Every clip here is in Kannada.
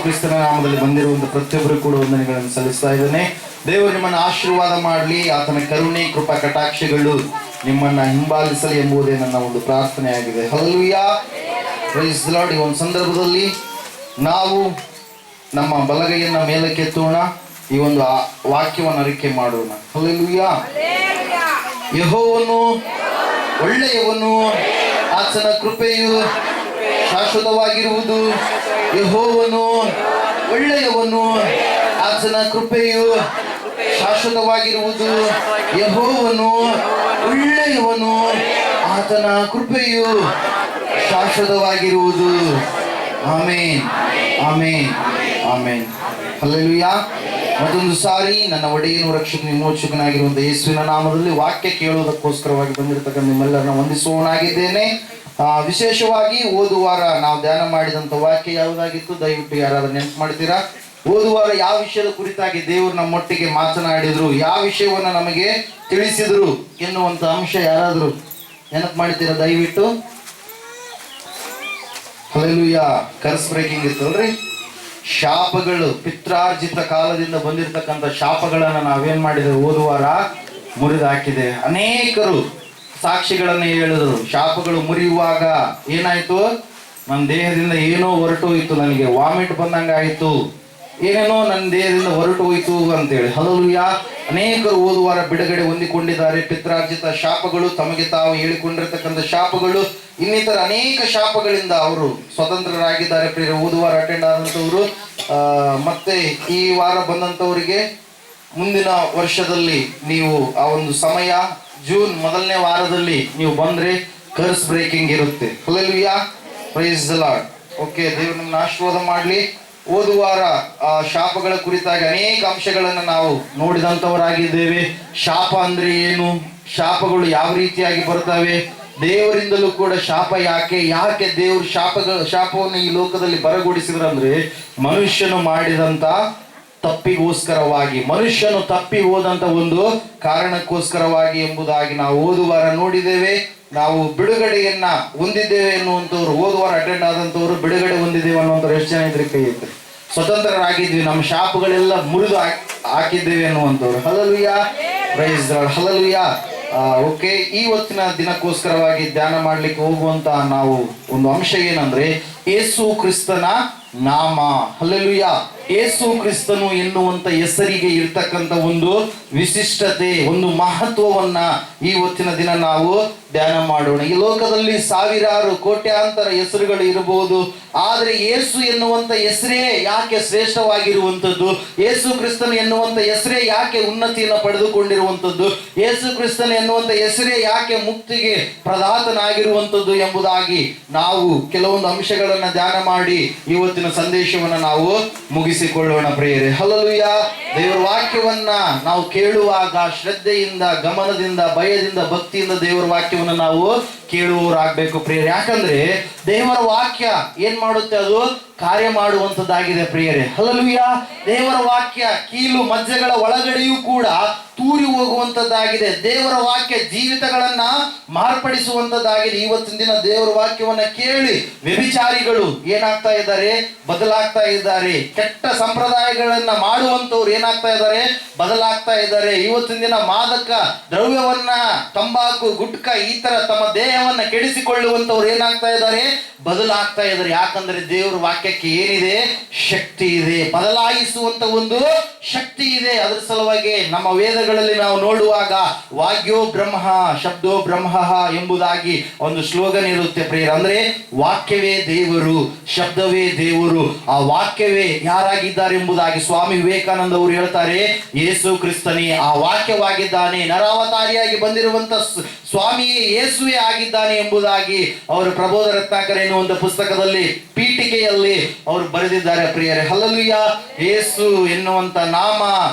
ಕ್ರಿಸ್ತನ ನಾಮದಲ್ಲಿ ಬಂದಿರುವಂತ ಪ್ರತಿಯೊಬ್ಬರು ಕೂಡ ವಂದನೆಗಳನ್ನು ಸಲ್ಲಿಸ್ತಾ ಇದ್ದೇನೆ. ದೇವರು ನಿಮ್ಮನ್ನು ಆಶೀರ್ವಾದ ಮಾಡಲಿ, ಆತನ ಕರುಣೆ ಕೃಪಾ ಕಟಾಕ್ಷಗಳು ನಿಮ್ಮನ್ನ ಹಿಂಬಾಲಿಸಲಿ ಎಂಬುದೇ ನನ್ನ ಒಂದು ಪ್ರಾರ್ಥನೆ ಆಗಿದೆ. Hallelujah, praise the Lord. ಈ ಒಂದು ಸಂದರ್ಭದಲ್ಲಿ ನಾವು ನಮ್ಮ ಬಲಗೈಯನ್ನ ಮೇಲಕ್ಕೆತ್ತೋಣ, ಈ ಒಂದು ವಾಕ್ಯವನ್ನು ಅರಿಕೆ ಮಾಡೋಣ. ಹಲ್ಲೆಲೂಯಾ. ಯೆಹೋವನು ಒಳ್ಳೆಯವನು, ಆತನ ಕೃಪೆಯು ಶಾಶ್ವತವಾಗಿರುವುದು. ಯೆಹೋವನು ಒಳ್ಳೆಯವನು, ಆತನ ಕೃಪೆಯು ಶಾಶ್ವತವಾಗಿರುವುದು. ಯೆಹೋವನು ಒಳ್ಳೆಯವನು, ಆತನ ಕೃಪೆಯು ಶಾಶ್ವತವಾಗಿರುವುದು. ಆಮೇನ್, ಆಮೇನ್, ಆಮೇನ್. ಹಲ್ಲೆಲೂಯಾ. ಮತ್ತೊಂದು ಸಾರಿ ನನ್ನ ಒಡೆಯನು ರಕ್ಷಕ ವಿಮೋಚಕನಾಗಿರುವಂತಹ ಯೇಸುವಿನ ನಾಮದಲ್ಲಿ ವಾಕ್ಯ ಕೇಳುವುದಕ್ಕೋಸ್ಕರವಾಗಿ ಬಂದಿರತಕ್ಕಂಥ ನಿಮ್ಮೆಲ್ಲರನ್ನ ವಂದಿಸುವವನಾಗಿದ್ದೇನೆ. ವಿಶೇಷವಾಗಿ ಓದುವಾರ ನಾವು ಧ್ಯಾನ ಮಾಡಿದಂಥ ವಾಕ್ಯ ಯಾವುದಾಗಿತ್ತು? ದಯವಿಟ್ಟು ಯಾರಾದ್ರೂ ನೆನಪು ಮಾಡ್ತೀರಾ? ಓದುವಾರ ಯಾವ ವಿಷಯದ ಕುರಿತಾಗಿ ದೇವರು ನಮ್ಮೊಟ್ಟಿಗೆ ಮಾತನಾಡಿದ್ರು, ಯಾವ ವಿಷಯವನ್ನ ನಮಗೆ ತಿಳಿಸಿದ್ರು ಎನ್ನುವಂತ ಅಂಶ ಯಾರಾದ್ರೂ ನೆನಪು ಮಾಡ್ತೀರಾ? ದಯವಿಟ್ಟು. ಹಲ್ಲೆಲೂಯಾ. ಕರ್ಸ್ ಬ್ರೇಕಿಂಗ್ ಇತ್ತಲ್ರಿ. ಶಾಪಗಳು, ಪಿತ್ರಾರ್ಜಿತ ಕಾಲದಿಂದ ಬಂದಿರತಕ್ಕಂಥ ಶಾಪಗಳನ್ನ ನಾವೇನ್ ಮಾಡಿದ್ದೇವೆ? ಓದುವಾರ ಮುರಿದು ಹಾಕಿದೆ. ಅನೇಕರು ಸಾಕ್ಷಿಗಳನ್ನ ಹೇಳಿದ್ರು. ಶಾಪಗಳು ಮುರಿಯುವಾಗ ಏನಾಯ್ತು? ನನ್ನ ದೇಹದಿಂದ ಏನೋ ಹೊರಟು ಹೋಯ್ತು, ನನಗೆ ವಾಮಿಟ್ ಬಂದಂಗ ಆಯ್ತು, ಏನೇನೋ ನನ್ನ ದೇಹದಿಂದ ಹೊರಟು ಹೋಯ್ತು ಅಂತೇಳಿ. ಹಲ್ಲೆಲೂಯಾ. ಅನೇಕರು ಓದುವಾರ ಬಿಡುಗಡೆ ಹೊಂದಿಕೊಂಡಿದ್ದಾರೆ. ಪಿತ್ರಾರ್ಜಿತ ಶಾಪಗಳು, ತಮಗೆ ತಾವು ಹೇಳಿಕೊಂಡಿರ್ತಕ್ಕಂಥ ಶಾಪಗಳು, ಇನ್ನಿತರ ಅನೇಕ ಶಾಪಗಳಿಂದ ಅವರು ಸ್ವತಂತ್ರರಾಗಿದ್ದಾರೆ. ಪ್ರಿಯ ಓದುವಾರ ಅಟೆಂಡ್ ಆದಂಥವ್ರು ಮತ್ತೆ ಈ ವಾರ ಬಂದಂಥವರಿಗೆ ಮುಂದಿನ ವರ್ಷದಲ್ಲಿ ನೀವು ಆ ಒಂದು ಸಮಯ ಜೂನ್ ಮೊದಲನೇ ವಾರದಲ್ಲಿ ನೀವು ಬಂದ್ರೆ ಕರ್ಸ್ ಬ್ರೇಕಿಂಗ್ ಇರುತ್ತೆ. Hallelujah, praise the Lord. Okay, ದೇವರು ನಿಮ್ಮನ್ನ ಆಶೀರ್ವಾದ ಮಾಡಲಿ. ಓದುವಾರ ಶಾಪಗಳ ಕುರಿತಾಗಿ ಅನೇಕ ಅಂಶಗಳನ್ನು ನಾವು ನೋಡಿದಂಥವರಾಗಿದ್ದೇವೆ. ಶಾಪ ಅಂದ್ರೆ ಏನು, ಶಾಪಗಳು ಯಾವ ರೀತಿಯಾಗಿ ಬರ್ತವೆ, ದೇವರಿಂದಲೂ ಕೂಡ ಶಾಪ ಯಾಕೆ ದೇವರು ಶಾಪವನ್ನು ಈ ಲೋಕದಲ್ಲಿ ಬರಗೊಡಿಸಿದ್ರಂದ್ರೆ ಮನುಷ್ಯನು ಮಾಡಿದಂತ ತಪ್ಪಿಗೋಸ್ಕರವಾಗಿ, ಮನುಷ್ಯನು ತಪ್ಪಿ ಹೋದಂತ ಒಂದು ಕಾರಣಕ್ಕೋಸ್ಕರವಾಗಿ ಎಂಬುದಾಗಿ ನಾವು ಓದುವಾರ ನೋಡಿದ್ದೇವೆ. ನಾವು ಬಿಡುಗಡೆಯನ್ನ ಹೊಂದಿದ್ದೇವೆ ಎನ್ನುವಂಥವ್ರು, ಓದುವಾರ ಅಟೆಂಡ್ ಆದಂಥವ್ರು ಬಿಡುಗಡೆ ಹೊಂದಿದ್ದೇವೆ ಅನ್ನುವಂಥವ್ರು ಎಷ್ಟು ಜನ ಇದ್ರೆ ಕೈ ಎತ್ತಿ. ಸ್ವತಂತ್ರರಾಗಿದ್ವಿ, ನಮ್ಮ ಶಾಪಗಳೆಲ್ಲ ಮುರಿದು ಹಾಕಿದ್ದೇವೆ ಅನ್ನುವಂಥವ್ರು. Hallelujah, praise the lord. Hallelujah. Okay, ಈ ಹೊತ್ತಿನ ದಿನಕ್ಕೋಸ್ಕರವಾಗಿ ಧ್ಯಾನ ಮಾಡ್ಲಿಕ್ಕೆ ಹೋಗುವಂತ ನಾವು ಒಂದು ಅಂಶ ಏನಂದ್ರೆ ಯೇಸು ಕ್ರಿಸ್ತನ ನಾಮ. ಹಲ್ಲೆಲೂಯಾ. ಯೇಸು ಕ್ರಿಸ್ತನು ಎನ್ನುವಂತ ಹೆಸರಿಗೆ ಇರ್ತಕ್ಕಂಥ ಒಂದು ವಿಶಿಷ್ಟತೆ, ಒಂದು ಮಹತ್ವವನ್ನ ಈ ಹೊತ್ತಿನ ದಿನ ನಾವು ಧ್ಯಾನ ಮಾಡೋಣ. ಈ ಲೋಕದಲ್ಲಿ ಸಾವಿರಾರು ಕೋಟ್ಯಾಂತರ ಹೆಸರುಗಳು ಇರಬಹುದು, ಆದ್ರೆ ಯೇಸು ಎನ್ನುವಂತ ಹೆಸರೇ ಯಾಕೆ ಶ್ರೇಷ್ಠವಾಗಿರುವಂಥದ್ದು, ಯೇಸು ಕ್ರಿಸ್ತನು ಎನ್ನುವಂತ ಹೆಸರೇ ಯಾಕೆ ಉನ್ನತಿಯನ್ನು ಪಡೆದುಕೊಂಡಿರುವಂಥದ್ದು, ಯೇಸು ಕ್ರಿಸ್ತನು ಎನ್ನುವಂತ ಹೆಸರೇ ಯಾಕೆ ಮುಕ್ತಿಗೆ ಪ್ರದಾತನಾಗಿರುವಂಥದ್ದು ಎಂಬುದಾಗಿ ನಾವು ಕೆಲವೊಂದು ಅಂಶಗಳನ್ನ ಧ್ಯಾನ ಮಾಡಿ ಇವತ್ತಿನ ಸಂದೇಶವನ್ನು ನಾವು ಮುಗಿಸಿಕೊಳ್ಳೋಣ ಪ್ರಿಯರೇ. ಹಲ್ಲೆಲೂಯಾ. ದೇವರ ವಾಕ್ಯವನ್ನ ನಾವು ಕೇಳುವಾಗ ಶ್ರದ್ಧೆಯಿಂದ, ಗಮನದಿಂದ, ಭಯದಿಂದ, ಭಕ್ತಿಯಿಂದ ದೇವರ ವಾಕ್ಯವನ್ನು ನಾವು ಕೇಳುವವರಾಗಬೇಕು ಪ್ರಿಯರೇ. ಯಾಕಂದ್ರೆ ದೇವರ ವಾಕ್ಯ ಏನ್ ಮಾಡುತ್ತೆ? ಅದು ಕಾರ್ಯ ಮಾಡುವಂತದ್ದಾಗಿದೆ ಪ್ರಿಯರೇ. ಹಲ್ಲೆಲೂಯಾ. ದೇವರ ವಾಕ್ಯ ಕೀಲು ಮಜ್ಜೆಗಳ ಒಳಗಡೆಯೂ ಕೂಡ ತೂರಿ ಹೋಗುವಂತದ್ದಾಗಿದೆ. ದೇವರ ವಾಕ್ಯ ಜೀವಿತಗಳನ್ನ ಮಾರ್ಪಡಿಸುವಂತದ್ದಾಗಿದೆ. ಇವತ್ತಿನ ದಿನ ದೇವರ ವಾಕ್ಯವನ್ನ ಕೇಳಿ ವ್ಯಭಿಚಾರಿಗಳು ಏನಾಗ್ತಾ ಇದ್ದಾರೆ? ಬದಲಾಗ್ತಾ ಇದ್ದಾರೆ. ಕೆಟ್ಟ ಸಂಪ್ರದಾಯಗಳನ್ನ ಮಾಡುವಂತವ್ರು ಏನಾಗ್ತಾ ಇದ್ದಾರೆ? ಬದಲಾಗ್ತಾ ಇದ್ದಾರೆ. ಇವತ್ತಿನ ದಿನ ಮಾದಕ ದ್ರವ್ಯವನ್ನ, ತಂಬಾಕು, ಗುಟ್ಕ ಈ ತರ ತಮ್ಮ ದೇಹವನ್ನ ಕೆಡಿಸಿಕೊಳ್ಳುವಂತವ್ರು ಏನಾಗ್ತಾ ಇದ್ದಾರೆ? ಬದಲಾಗ್ತಾ ಇದ್ದಾರೆ. ಯಾಕಂದ್ರೆ ದೇವರ ವಾಕ್ಯಕ್ಕೆ ಏನಿದೆ? ಶಕ್ತಿ ಇದೆ, ಬದಲಾಯಿಸುವಂತ ಒಂದು ಶಕ್ತಿ ಇದೆ. ಅದರ ಸಲುವಾಗಿ ನಮ್ಮ ವೇದಗಳಲ್ಲಿ ನಾವು ನೋಡುವಾಗ ವಾಗ್ಯೋ ಬ್ರಹ್ಮ ಶಬ್ದೋ ಬ್ರಹ್ಮ ಎಂಬುದಾಗಿ ಒಂದು ಸ್ಲೋಗನ್ ಇರುತ್ತೆ ಪ್ರಿಯರೇ. ಅಂದ್ರೆ ವಾಕ್ಯವೇ ದೇವರು, ಶಬ್ದವೇ ದೇವರು. ಆ ವಾಕ್ಯವೇ ಯಾರಾಗಿದ್ದಾರೆ ಎಂಬುದಾಗಿ ಸ್ವಾಮಿ ವಿವೇಕಾನಂದ ಅವರು ಹೇಳ್ತಾರೆ, ಯೇಸು ಕ್ರಿಸ್ತನೇ ಆ ವಾಕ್ಯವಾಗಿದ್ದಾನೆ, ನರಾವತಾರಿಯಾಗಿ ಬಂದಿರುವಂತ ಸ್ವಾಮಿಯೇ ಯೇಸುವೆ ಆಗಿದ್ದಾನೆ ಎಂಬುದಾಗಿ ಅವರು ಪ್ರಬೋಧ ರತ್ನಾಕರ ಎನ್ನುವಂತ ಪುಸ್ತಕದಲ್ಲಿ ಪೀಠಿಕೆಯಲ್ಲಿ ಅವರು ಬರೆದಿದ್ದಾರೆ ಪ್ರಿಯರೇ. ಹಲ್ಲೆಲೂಯಾ. ಯೇಸು ಎನ್ನುವಂತ ನಾಮ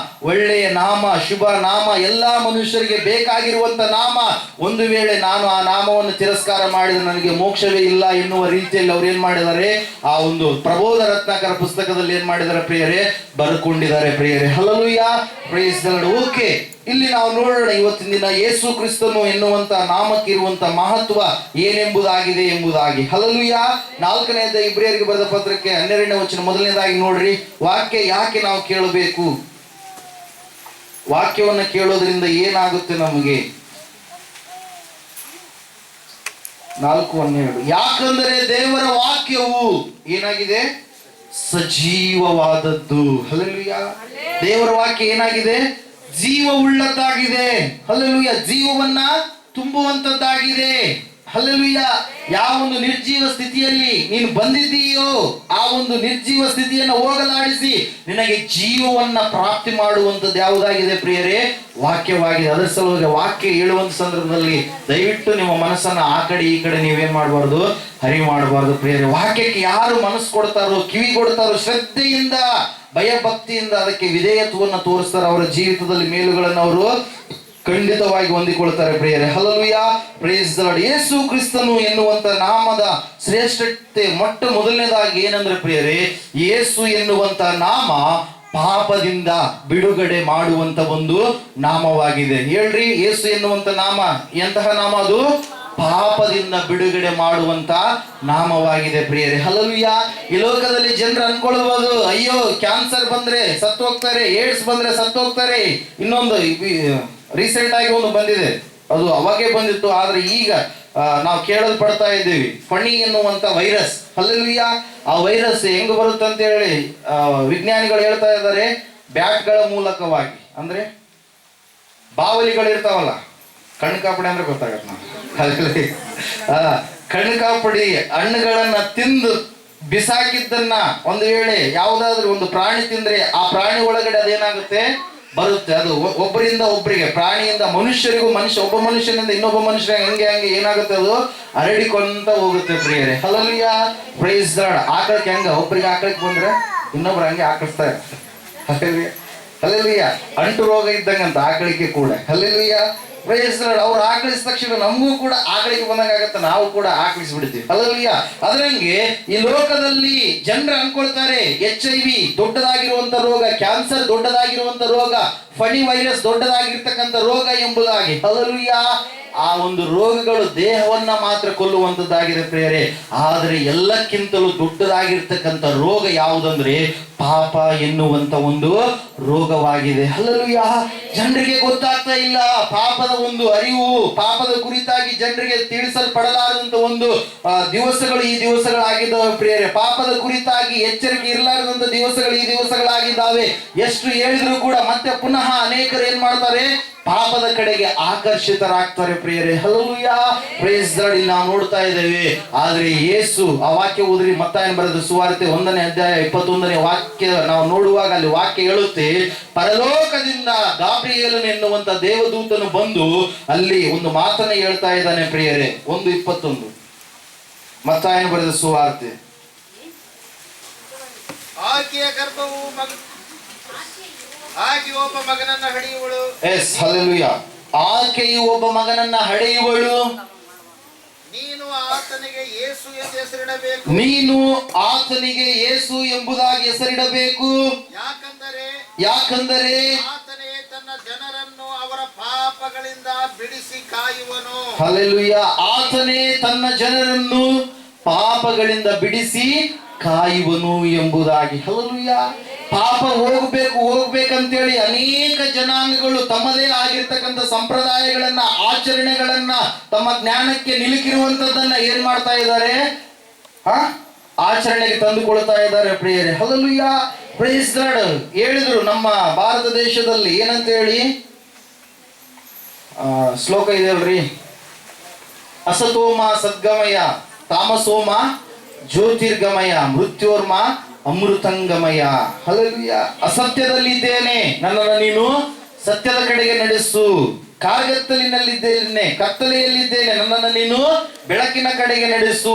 ಒಳ್ಳೆಯ ನಾಮ, ಶುಭ ನಾಮ, ಎಲ್ಲಾ ಮನುಷ್ಯರಿಗೆ ಬೇಕಾಗಿರುವಂತ ನಾಮ. ಒಂದು ವೇಳೆ ನಾನು ಆ ನಾಮವನ್ನು ತಿರಸ್ಕಾರ ಮಾಡಿದ್ರೆ ನನಗೆ ಮೋಕ್ಷವೇ ಇಲ್ಲ ಎನ್ನುವ ರೀತಿಯಲ್ಲಿ ಅವ್ರು ಏನ್ ಮಾಡಿದ್ದಾರೆ? ಆ ಒಂದು ಪ್ರಬೋಧ ರತ್ನಾಕರ ಪುಸ್ತಕದಲ್ಲಿ ಏನ್ ಮಾಡಿದ್ದಾರೆ ಪ್ರಿಯರೇ? ಬರ್ಕೊಂಡಿದ್ದಾರೆ ಪ್ರಿಯರೇ. Hallelujah, praise the Lord. Okay, ಇಲ್ಲಿ ನಾವು ನೋಡೋಣ ಇವತ್ತಿನ ದಿನ ಯೇಸು ಕ್ರಿಸ್ತನು ಎನ್ನುವಂತ ನಾಮಕ್ಕಿರುವಂತ ಮಹತ್ವ ಏನೆಂಬುದಾಗಿದೆ ಎಂಬುದಾಗಿ. ಹಲ್ಲೆಲೂಯಾ. 4ನೇ ಅಧ್ಯಾಯ ಇಬ್ರಿಯರಿಗೆ ಬರೆದ ಪತ್ರಕ್ಕೆ 12ನೇ ವಚನ ಮೊದಲನೇದಾಗಿ ನೋಡ್ರಿ. ವಾಕ್ಯ ಯಾಕೆ ನಾವು ಕೇಳಬೇಕು? ವಾಕ್ಯವನ್ನ ಕೇಳೋದ್ರಿಂದ ಏನಾಗುತ್ತೆ ನಮಗೆ? 4:12. ಯಾಕಂದರೆ ದೇವರ ವಾಕ್ಯವು ಏನಾಗಿದೆ? ಸಜೀವವಾದದ್ದು. ಹಲ್ಲೆಲೂಯಾ. ದೇವರ ವಾಕ್ಯ ಏನಾಗಿದೆ? ಜೀವವುಳ್ಳದ್ದಾಗಿದೆ. ಹಲ್ಲೆಲೂಯಾ. ಜೀವವನ್ನ ತುಂಬುವಂತದ್ದಾಗಿದೆ. ಹಲ್ಲೆಲೂಯಾ. ಯಾವ ಒಂದು ನಿರ್ಜೀವ ಸ್ಥಿತಿಯಲ್ಲಿ ನೀನು ಬಂದಿದ್ದೀಯೋ ಆ ಒಂದು ನಿರ್ಜೀವ ಸ್ಥಿತಿಯನ್ನು ಹೋಗಲಾಡಿಸಿ ನಿನಗೆ ಜೀವವನ್ನ ಪ್ರಾಪ್ತಿ ಮಾಡುವಂಥದ್ದು ಯಾವುದಾಗಿದೆ ಪ್ರಿಯರೇ? ವಾಕ್ಯವಾಗಿದೆ. ಅದರ ಸಲುವಾಗಿ ವಾಕ್ಯ ಹೇಳುವಂತ ಸಂದರ್ಭದಲ್ಲಿ ದಯವಿಟ್ಟು ನಿಮ್ಮ ಮನಸ್ಸನ್ನ ಆ ಕಡೆ ಈ ಕಡೆ ನೀವೇನ್ ಮಾಡಬಾರ್ದು, ಹರಿ ಮಾಡಬಾರ್ದು ಪ್ರಿಯರೇ. ವಾಕ್ಯಕ್ಕೆ ಯಾರು ಮನಸ್ಸು ಕೊಡ್ತಾರೋ, ಕಿವಿ ಕೊಡ್ತಾರೋ, ಶ್ರದ್ಧೆಯಿಂದ ಭಯಭಕ್ತಿಯಿಂದ ಅದಕ್ಕೆ ವಿಧೇಯತ್ವವನ್ನು ತೋರಿಸ್ತಾರೆ, ಅವರ ಜೀವಿತದಲ್ಲಿ ಮೇಲುಗಳನ್ನು ಅವರು ಖಂಡಿತವಾಗಿ ಹೊಂದಿಕೊಳ್ತಾರೆ ಪ್ರಿಯರೇ. Hallelujah. Praise the lord. Yesu ಕ್ರಿಸ್ತನು ಎನ್ನುವಂತ ನಾಮದ ಶ್ರೇಷ್ಠತೆ ಮೊಟ್ಟ ಮೊದಲನೇದಾಗಿ ಏನಂದ್ರೆ ಪ್ರಿಯರೇ, ಯೇಸು ಎನ್ನುವಂತ ನಾಮ ಪಾಪದಿಂದ ಬಿಡುಗಡೆ ಮಾಡುವಂತ ಒಂದು ನಾಮವಾಗಿದೆ. ಹೇಳ್ರಿ, ಯೇಸು ಎನ್ನುವಂತ ನಾಮ ಎಂತಹ ನಾಮ? ಅದು ಪಾಪದಿಂದ ಬಿಡುಗಡೆ ಮಾಡುವಂತ ನಾಮವಾಗಿದೆ ಪ್ರಿಯರೇ. ಹಲ್ಲೆಲೂಯಾ. ಈ ಲೋಕದಲ್ಲಿ ಜನರು ಅನ್ಕೊಳ್ಬಹುದು, ಅಯ್ಯೋ ಕ್ಯಾನ್ಸರ್ ಬಂದ್ರೆ ಸತ್ತು ಹೋಗ್ತಾರೆ, ಏಡ್ಸ್ ಬಂದ್ರೆ ಸತ್ತು ಹೋಗ್ತಾರೆ. ಇನ್ನೊಂದು ರೀಸೆಂಟ್ ಆಗಿ ಒಂದು ಬಂದಿದೆ, ಅದು ಅವಾಗೇ ಬಂದಿತ್ತು, ಆದ್ರೆ ಈಗ ನಾವು ಕೇಳಲ್ಪಡ್ತಾ ಇದ್ದೀವಿ, ಫಣಿ ಎನ್ನುವಂತ ವೈರಸ್. ಹಲ್ಲೆಲೂಯಾ. ಆ ವೈರಸ್ ಹೆಂಗ್ ಬರುತ್ತೆ ಅಂತ ಹೇಳಿ ವಿಜ್ಞಾನಿಗಳು ಹೇಳ್ತಾ ಇದ್ದಾರೆ, ಬ್ಯಾಟ್ಗಳ ಮೂಲಕವಾಗಿ. ಅಂದ್ರೆ ಬಾವಲಿಗಳು ಇರ್ತಾವಲ್ಲ, ಕಣ್ಕಾಪಡಿ ಅಂದ್ರೆ ಗೊತ್ತಾಗತ್ತೆ ನಾವು. ಕಣ್ಕಾಪಡಿ ಹಣ್ಣುಗಳನ್ನ ತಿಂದು ಬಿಸಾಕಿದ್ದನ್ನ ಒಂದು ವೇಳೆ ಯಾವುದಾದ್ರೂ ಒಂದು ಪ್ರಾಣಿ ತಿಂದ್ರೆ ಆ ಪ್ರಾಣಿ ಒಳಗಡೆ ಅದೇನಾಗುತ್ತೆ, ಬರುತ್ತೆ. ಅದು ಒಬ್ಬರಿಂದ ಒಬ್ಬರಿಗೆ, ಪ್ರಾಣಿಯಿಂದ ಮನುಷ್ಯರಿಗೂ, ಒಬ್ಬ ಮನುಷ್ಯನಿಂದ ಇನ್ನೊಬ್ಬ ಮನುಷ್ಯ ಹಂಗೆ ಏನಾಗುತ್ತೆ, ಅದು ಹರಡಿಕೊಂತ ಹೋಗುತ್ತೆ ಪ್ರಿಯರೇ. ಹಲ್ಲೆಲೂಯಾ. Praise the lord. ಆಕಳಕ್ಕೆ ಹೆಂಗ ಒಬ್ಬರಿಗೆ ಆಕಳಕ್ಕೆ ಬಂದ್ರೆ ಇನ್ನೊಬ್ರು ಹಂಗೆ ಆಕಳಿಸ್ತಾ ಇರ್ತಾರೆ. ಹಲ್ಲೆಲೂಯಾ. ಹಲ್ಲೆಲೂಯಾ. ಅಂಟು ರೋಗ ಇದ್ದಂಗಂತ ಆಕಳಿಗೆ ಕೂಡ. ಹಲ್ಲೆಲೂಯಾ. Praise the lord. ಅವ್ರು ಆಕಳಿಸಿದ ತಕ್ಷಣ ನಮಗೂ ಕೂಡ ಆಕಳಿಗೆ ಬಂದಂಗ ಆಗತ್ತೆ, ನಾವು ಕೂಡ ಆಕಳಿಸ್ಬಿಡ್ತೀವಿ. ಹಲ್ಲೆಲೂಯಾ. ಅದರಂಗೆ ಈ ಲೋಕದಲ್ಲಿ ಜನರು ಅನ್ಕೊಳ್ತಾರೆ, HIV ದೊಡ್ಡದಾಗಿರುವಂತ ರೋಗ, ಕ್ಯಾನ್ಸರ್ ದೊಡ್ಡದಾಗಿರುವಂತ ರೋಗ, ಫಣಿ ವೈರಸ್ ದೊಡ್ಡದಾಗಿರ್ತಕ್ಕಂಥ ರೋಗ ಎಂಬುದಾಗಿ. ಹಲ್ಲೆಲೂಯಾ. ಆ ಒಂದು ರೋಗಗಳು ದೇಹವನ್ನ ಮಾತ್ರ ಕೊಲ್ಲುವಂತದ್ದಾಗಿದೆ ಪ್ರಿಯರೇ. ಆದರೆ ಎಲ್ಲಕ್ಕಿಂತಲೂ ದೊಡ್ಡದಾಗಿರ್ತಕ್ಕಂಥ ರೋಗ ಯಾವುದಂದ್ರೆ ಪಾಪ ಎನ್ನುವಂತ ಒಂದು ರೋಗವಾಗಿದೆ. ಹಲ್ಲೆಲೂಯಾ. ಜನರಿಗೆ ಗೊತ್ತಾಗ್ತಾ ಇಲ್ಲ ಪಾಪದ ಒಂದು ಅರಿವು, ಪಾಪದ ಕುರಿತಾಗಿ ಜನರಿಗೆ ತಿಳಿಸಲ್ಪಡಲಾರದಂತ ಒಂದು ದಿವಸಗಳು ಈ ದಿವಸಗಳಾಗಿದ್ದಾವೆ ಪ್ರಿಯರೇ. ಪಾಪದ ಕುರಿತಾಗಿ ಎಚ್ಚರಿಕೆ ಇರಲಾರದಂತ ದಿವಸಗಳು ಈ ದಿವಸಗಳಾಗಿದ್ದಾವೆ. ಎಷ್ಟು ಹೇಳಿದ್ರು ಕೂಡ ಮತ್ತೆ ಪುನಃ ಅನೇಕರು ಏನ್ ಮಾಡ್ತಾರೆ, ಪಾಪದ ಕಡೆಗೆ ಆಕರ್ಷಿತರಾಗ್ತಾರೆ ಪ್ರಿಯರೇ. ಹಲ್ಲೆಲೂಯಾ. Praise the Lord. ಇಲ್ಲಿ ನಾವು ನೋಡ್ತಾ ಇದ್ದೇವೆ. ಆದ್ರೆ ಯೇಸು, ಆ ವಾಕ್ಯ ಓದ್ರಿ, ಮತ್ತಾಯನ ಬರೆದ ಸುವಾರ್ತೆ 1ನೇ ಅಧ್ಯಾಯ 21ನೇ ವಾಕ್ಯ ನಾವು ನೋಡುವಾಗ ಅಲ್ಲಿ ವಾಕ್ಯ ಹೇಳುತ್ತೆ, ಪರಲೋಕದಿಂದ ಗಾಬ್ರಿಯೇಲನು ಎನ್ನುವಂತ ದೇವದೂತನು ಬಂದು ಅಲ್ಲಿ ಒಂದು ಮಾತನ್ನ ಹೇಳ್ತಾ ಇದ್ದಾನೆ ಪ್ರಿಯರೇ. 1:21 ಮತ್ತಾಯನ ಬರೆದ ಸುವಾರ್ತೆ. ಆಕೆಯ ಗರ್ಭವು ಆಕೆ ಒಬ್ಬ ಮಗನನ್ನ ಹಡೆಯುವಳು. S, hallelujah. ಆಕೆಯು ಒಬ್ಬ ಮಗನನ್ನ ಹಡೆಯುವಳು. ನೀನು ಆತನಿಗೆ ಯೇಸು ಎಂದು ಹೆಸರಿಡಬೇಕು. ನೀನು ಆತನಿಗೆ ಯೇಸು ಎಂಬುದಾಗಿ ಹೆಸರಿಡಬೇಕು. ಯಾಕಂದರೆ ಆತನೇ ತನ್ನ ಜನರನ್ನು ಅವರ ಪಾಪಗಳಿಂದ ಬಿಡಿಸಿ ಕಾಯುವನು. ಹಲ್ಲೆಲೂಯಾ. ಆತನೇ ತನ್ನ ಜನರನ್ನು ಪಾಪಗಳಿಂದ ಬಿಡಿಸಿ ಕಾಯುವನು ಎಂಬುದಾಗಿ. ಹಲ್ಲೆಲೂಯಾ. ಪಾಪ ಹೋಗ್ಬೇಕಂತೇಳಿ ಅನೇಕ ಜನಾಂಗಗಳು ತಮ್ಮದೇ ಆಗಿರ್ತಕ್ಕಂಥ ಸಂಪ್ರದಾಯಗಳನ್ನ, ಆಚರಣೆಗಳನ್ನ, ತಮ್ಮ ಜ್ಞಾನಕ್ಕೆ ನಿಲುಕಿರುವಂತದ್ದನ್ನ ಏನ್ ಮಾಡ್ತಾ ಇದ್ದಾರೆ, ಆಚರಣೆಗೆ ತಂದುಕೊಳ್ತಾ ಇದ್ದಾರೆ ಪ್ರಿಯರೇ. ಹಲ್ಲೆಲೂಯಾ. Praise the Lord. ಹೇಳಿದ್ರು ನಮ್ಮ ಭಾರತ ದೇಶದಲ್ಲಿ ಏನಂತ ಹೇಳಿ ಶ್ಲೋಕ ಇದೆ ಅಲ್ರಿ, ಅಸತೋಮ ಸದ್ಗಮಯ, ತಾಮಸೋಮ ಜ್ಯೋತಿರ್ಗಮಯ, ಮೃತ್ಯೋರ್ಮ ಅಮೃತಂಗಮಯ. ಹಲ್ಲೆಲೂಯಾ. ಅಸತ್ಯದಲ್ಲಿದ್ದೇನೆ, ನನ್ನನ್ನು ನೀನು ಸತ್ಯದ ಕಡೆಗೆ ನಡೆಸು. ಕಾರ್ಗತ್ತಲಿನಲ್ಲಿದ್ದೇನೆ, ಕತ್ತಲೆಯಲ್ಲಿದ್ದೇನೆ, ನನ್ನನ್ನು ನೀನು ಬೆಳಕಿನ ಕಡೆಗೆ ನಡೆಸು.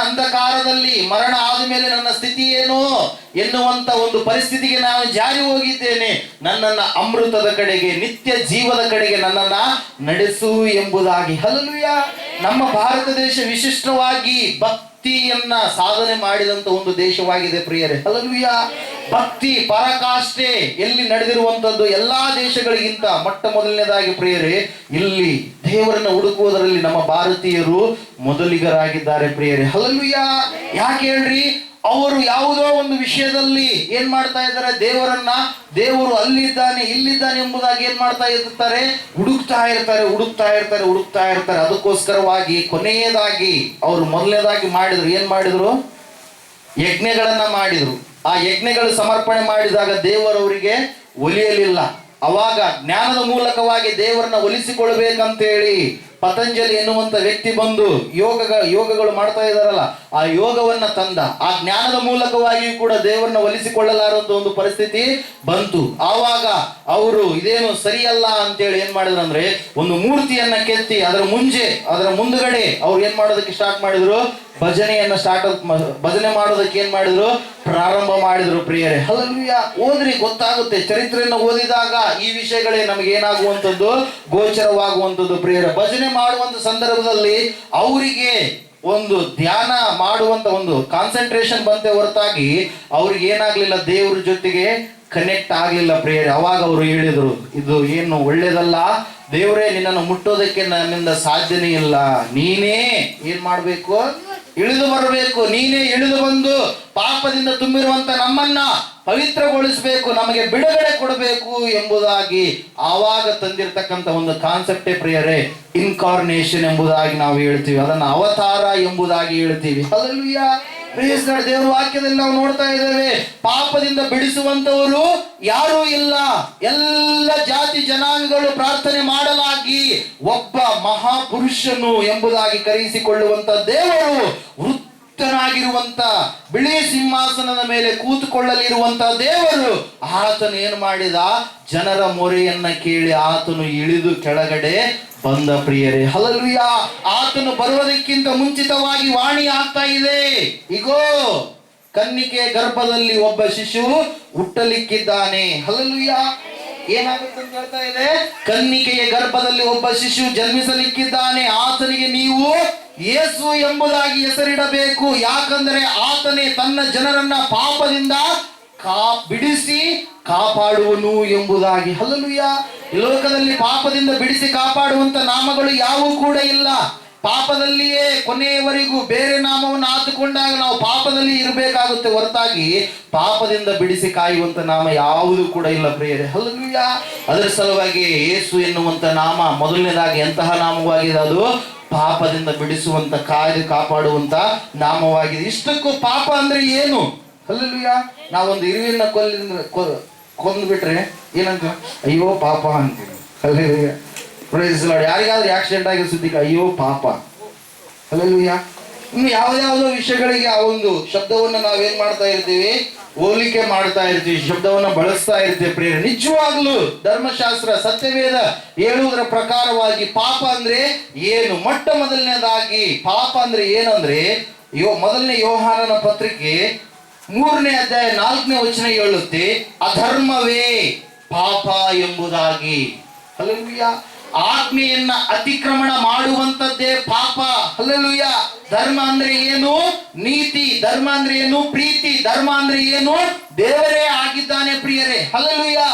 ಅಂಧಕಾರದಲ್ಲಿ ಮರಣ ಆದಮೇಲೆ ನನ್ನ ಸ್ಥಿತಿ ಏನು ಎನ್ನುವಂತ ಒಂದು ಪರಿಸ್ಥಿತಿಗೆ ನಾನು ಜಾರಿ ಹೋಗಿದ್ದೇನೆ. ನನ್ನನ್ನ ಅಮೃತದ ಕಡೆಗೆ, ನಿತ್ಯ ಜೀವದ ಕಡೆಗೆ ನನ್ನನ್ನ ನಡೆಸು ಎಂಬುದಾಗಿ. ಹಲ್ಲೆಲೂಯಾ. ನಮ್ಮ ಭಾರತ ದೇಶ ವಿಶಿಷ್ಟವಾಗಿ ಭಕ್ತಿಯನ್ನ ಸಾಧನೆ ಮಾಡಿದಂತ ಒಂದು ದೇಶವಾಗಿದೆ ಪ್ರಿಯರೇ. ಹಲ್ಲೆಲೂಯಾ. ಭಕ್ತಿ ಪರಾಕಾಷ್ಠೆ ಎಲ್ಲಿ ನಡೆದಿರುವಂತದ್ದು ಎಲ್ಲಾ ದೇಶಗಳಿಗಿಂತ ಮೊಟ್ಟ ಮೊದಲನೇದಾಗಿ ಪ್ರಿಯರೇ ಇಲ್ಲಿ ದೇವರನ್ನ ಹುಡುಕುವುದರಲ್ಲಿ ನಮ್ಮ ಭಾರತೀಯರು ಮೊದಲಿಗರಾಗಿದ್ದಾರೆ ಪ್ರಿಯರೇ. ಹಲ್ಲೆಲೂಯಾ. ಯಾಕೆ ಹೇಳ್ರಿ? ಅವರು ಯಾವುದೋ ಒಂದು ವಿಷಯದಲ್ಲಿ ಏನ್ ಮಾಡ್ತಾ ಇದ್ದಾರೆ, ದೇವರು ಅಲ್ಲಿದ್ದಾನೆ ಇಲ್ಲಿದ್ದಾನೆ ಎಂಬುದಾಗಿ ಏನ್ ಮಾಡ್ತಾ ಇರ್ತಾರೆ, ಹುಡುಕ್ತಾ ಇರ್ತಾರೆ. ಅದಕ್ಕೋಸ್ಕರವಾಗಿ ಕೊನೆಯದಾಗಿ ಅವರು ಮೊದಲನೇದಾಗಿ ಏನ್ ಮಾಡಿದ್ರು, ಯಜ್ಞಗಳನ್ನ ಮಾಡಿದ್ರು. ಆ ಯಜ್ಞಗಳು ಸಮರ್ಪಣೆ ಮಾಡಿದಾಗ ದೇವರವರಿಗೆ ಒಲಿಯಲಿಲ್ಲ. ಅವಾಗ ಜ್ಞಾನದ ಮೂಲಕವಾಗಿ ದೇವರನ್ನ ಒಲಿಸಿಕೊಳ್ಬೇಕಂತೇಳಿ ಪತಂಜಲಿ ಎನ್ನುವಂತ ವ್ಯಕ್ತಿ ಬಂದು ಯೋಗಗಳು ಮಾಡ್ತಾ ಇದಾರಲ್ಲ, ಆ ಯೋಗವನ್ನ ತಂದ. ಆ ಜ್ಞಾನದ ಮೂಲಕವಾಗಿಯೂ ಕೂಡ ದೇವರನ್ನ ಒಲಿಸಿಕೊಳ್ಳಲಾರಂತ ಒಂದು ಪರಿಸ್ಥಿತಿ ಬಂತು. ಆವಾಗ ಅವರು ಇದೇನು ಸರಿಯಲ್ಲ ಅಂತೇಳಿ ಏನ್ ಮಾಡಿದ್ರು ಅಂದ್ರೆ, ಒಂದು ಮೂರ್ತಿಯನ್ನ ಕೆತ್ತಿ ಅದರ ಮುಂದುಗಡೆ ಅವ್ರು ಏನ್ ಮಾಡೋದಕ್ಕೆ ಸ್ಟಾರ್ಟ್ ಮಾಡಿದ್ರು, ಭಜನೆ ಮಾಡೋದಕ್ಕೆ ಏನ್ ಮಾಡಿದ್ರು, ಪ್ರಾರಂಭ ಮಾಡಿದ್ರು ಪ್ರಿಯರೇ. ಹಲ್ಲೆಲೂಯಾ. ಓದ್ರಿ, ಗೊತ್ತಾಗುತ್ತೆ. ಚರಿತ್ರೆಯನ್ನು ಓದಿದಾಗ ಈ ವಿಷಯಗಳೇ ನಮಗೆ ಏನಾಗುವಂಥದ್ದು, ಗೋಚರವಾಗುವಂಥದ್ದು ಪ್ರಿಯರೇ. ಭಜನೆ ಮಾಡುವಂತ ಸಂದರ್ಭದಲ್ಲಿ ಅವರಿಗೆ ಒಂದು ಧ್ಯಾನ ಮಾಡುವಂತ ಒಂದು ಕಾನ್ಸಂಟ್ರೇಷನ್ ಬಂತೆ ಹೊರತಾಗಿ ಅವ್ರಿಗೆ ಏನಾಗ್ಲಿಲ್ಲ, ದೇವ್ರ ಜೊತೆಗೆ ಕನೆಕ್ಟ್ ಆಗ್ಲಿಲ್ಲ ಪ್ರಿಯರೇ. ಅವಾಗ ಅವರು ಹೇಳಿದ್ರು, ಇದು ಏನು ಒಳ್ಳೇದಲ್ಲ, ದೇವರೇ ನಿನ್ನನ್ನು ಮುಟ್ಟೋದಕ್ಕೆ ನನ್ನಿಂದ ಸಾಧ್ಯನೇ ಇಲ್ಲ, ನೀನೇ ಏನ್ ಮಾಡ್ಬೇಕು, ಇಳಿದು ಬರಬೇಕು. ನೀನೇ ಇಳಿದು ಬಂದು ಪಾಪದಿಂದ ತುಂಬಿರುವಂತ ನಮ್ಮನ್ನ ಪವಿತ್ರಗೊಳಿಸಬೇಕು, ನಮಗೆ ಬಿಡುಗಡೆ ಕೊಡಬೇಕು ಎಂಬುದಾಗಿ ಆವಾಗ ತಂದಿರತಕ್ಕಂತ ಒಂದು ಕಾನ್ಸೆಪ್ಟೇ ಪ್ರಿಯರೇ ಇನ್ಕಾರ್ನೇಷನ್ ಎಂಬುದಾಗಿ ನಾವು ಹೇಳ್ತೀವಿ. ಅದನ್ನ ಅವತಾರ ಎಂಬುದಾಗಿ ಹೇಳ್ತೀವಿ. ಹಲ್ಲೆಲೂಯಾ. Praise God. ದೇವರ ವಾಕ್ಯದಲ್ಲಿ ನಾವು ನೋಡ್ತಾ ಇದ್ದೇವೆ, ಪಾಪದಿಂದ ಬಿಡಿಸುವಂತವರು ಯಾರೂ ಇಲ್ಲ. ಎಲ್ಲ ಜಾತಿ ಜನಾಂಗಗಳು ಪ್ರಾರ್ಥನೆ ಮಾಡಲಾಗಿ ಒಬ್ಬ ಮಹಾಪುರುಷನು ಎಂಬುದಾಗಿ ಕರೆಯಿಸಿಕೊಳ್ಳುವಂತ ದೇವರು ವೃತ್ತನಾಗಿರುವಂತ ಬಿಳಿ ಸಿಂಹಾಸನದ ಮೇಲೆ ಕೂತುಕೊಳ್ಳಲಿರುವಂತ ದೇವರು, ಆತನು ಏನು ಮಾಡಿದ, ಜನರ ಮೊರೆಯನ್ನ ಕೇಳಿ ಆತನು ಇಳಿದು ಕೆಳಗಡೆ ಬಂದ ಪ್ರಿಯರೇ. ಹಲ್ಲೆಲೂಯಾ. ಆತನು ಬರುವುದಕ್ಕಿಂತ ಮುಂಚಿತವಾಗಿ ವಾಣಿ ಆಗ್ತಾ ಇದೆ, ಇಗೋ ಕನ್ನಿಕೆಯ ಗರ್ಭದಲ್ಲಿ ಒಬ್ಬ ಶಿಶು ಹುಟ್ಟಲಿಕ್ಕಿದ್ದಾನೆ. ಹಲ್ಲೆಲೂಯಾ. ಏನಾಗುತ್ತೆ ಅಂತ ಹೇಳ್ತಾ ಇದೆ, ಕನ್ನಿಕೆಯ ಗರ್ಭದಲ್ಲಿ ಒಬ್ಬ ಶಿಶು ಜನ್ಮಿಸಲಿಕ್ಕಿದ್ದಾನೆ, ಆತನಿಗೆ ನೀವು ಯೇಸು ಎಂಬುದಾಗಿ ಹೆಸರಿಡಬೇಕು. ಯಾಕಂದರೆ ಆತನೇ ತನ್ನ ಜನರನ್ನ ಪಾಪದಿಂದ ಬಿಡಿಸಿ ಕಾಪಾಡುವನು ಎಂಬುದಾಗಿ. ಹಲ್ಲೆಲೂಯಾ. ಈ ಲೋಕದಲ್ಲಿ ಪಾಪದಿಂದ ಬಿಡಿಸಿ ಕಾಪಾಡುವಂತ ನಾಮಗಳು ಯಾವೂ ಕೂಡ ಇಲ್ಲ. ಪಾಪದಲ್ಲಿಯೇ ಕೊನೆಯವರೆಗೂ ಬೇರೆ ನಾಮವನ್ನು ಹಾಕಿಕೊಂಡಾಗ ನಾವು ಪಾಪದಲ್ಲಿ ಇರಬೇಕಾಗುತ್ತೆ ಹೊರತಾಗಿ ಪಾಪದಿಂದ ಬಿಡಿಸಿ ಕಾಯುವಂತ ನಾಮ ಯಾವುದು ಕೂಡ ಇಲ್ಲ ಪ್ರಿಯರೇ. ಹಲ್ಲೆಲೂಯಾ. ಅದರ ಸಲುವಾಗಿ ಯೇಸು ಎನ್ನುವಂತ ನಾಮ ಮೊದಲನೇದಾಗಿ ಎಂತಹ ನಾಮವಾಗಿದೆ, ಅದು ಪಾಪದಿಂದ ಬಿಡಿಸುವಂತ ಕಾಪಾಡುವಂತ ನಾಮವಾಗಿದೆ. ಇಷ್ಟಕ್ಕೂ ಪಾಪ ಅಂದ್ರೆ ಏನು? ಹಲ್ಲೆಲೂಯಾ. ನಾವೊಂದು ಇರುವಿನ ಕೊಂದ್ಬಿಟ್ರೆ ಏನಂತ, ಅಯ್ಯೋ ಪಾಪ ಅಂತೀವಿ. ಹಲ್ಲೆಲೂಯಾ. Praise Lord. ಯಾರಿಗಾದ್ರೂ ಆಕ್ಸಿಡೆಂಟ್ ಆಗಿ ಸುದ್ದಿಗೆ ಅಯ್ಯೋ ಪಾಪ. ಹಲ್ಲೆಲೂಯಾ. ಇನ್ನು ಯಾವ್ದಾವುದೋ ವಿಷಯಗಳಿಗೆ ಆ ಒಂದು ಶಬ್ದವನ್ನು ನಾವೇನ್ ಮಾಡ್ತಾ ಇರ್ತೀವಿ, ಹೋಲಿಕೆ ಮಾಡ್ತಾ ಇರ್ತೀವಿ, ಶಬ್ದವನ್ನ ಬಳಸ್ತಾ ಇರ್ತೀವಿ ಪ್ರಿಯರೇ. ನಿಜವಾಗ್ಲೂ ಧರ್ಮಶಾಸ್ತ್ರ ಸತ್ಯವೇದ ಹೇಳುವುದರ ಪ್ರಕಾರವಾಗಿ ಪಾಪ ಅಂದ್ರೆ ಏನು? ಮೊಟ್ಟ ಮೊದಲನೇದಾಗಿ ಪಾಪ ಅಂದ್ರೆ ಏನಂದ್ರೆ, ಮೊದಲನೇ ಯೋಹಾನನ ಪತ್ರಿಕೆ 3ನೇ ಅಧ್ಯಾಯ 4ನೇ ವಚನ ಹೇಳುತ್ತೆ, ಅಧರ್ಮವೇ ಪಾಪ ಎಂಬುದಾಗಿ. ಹಲ್ಲೆಲೂಯಾ. ಆಜ್ಞೆಯನ್ನ ಅತಿಕ್ರಮಣ ಮಾಡುವಂತದ್ದೇ ಪಾಪ. ಹಲ್ಲೆಲೂಯಾ. ಧರ್ಮ ಅಂದ್ರೆ ಏನು? ನೀತಿ. ಧರ್ಮ ಅಂದ್ರೆ ಏನು? ಪ್ರೀತಿ. ಧರ್ಮ ಅಂದ್ರೆ ಏನು? ದೇವರೇ ಆಗಿದ್ದಾನೆ ಪ್ರಿಯರೇ. ಹಲ್ಲೆಲೂಯಾ.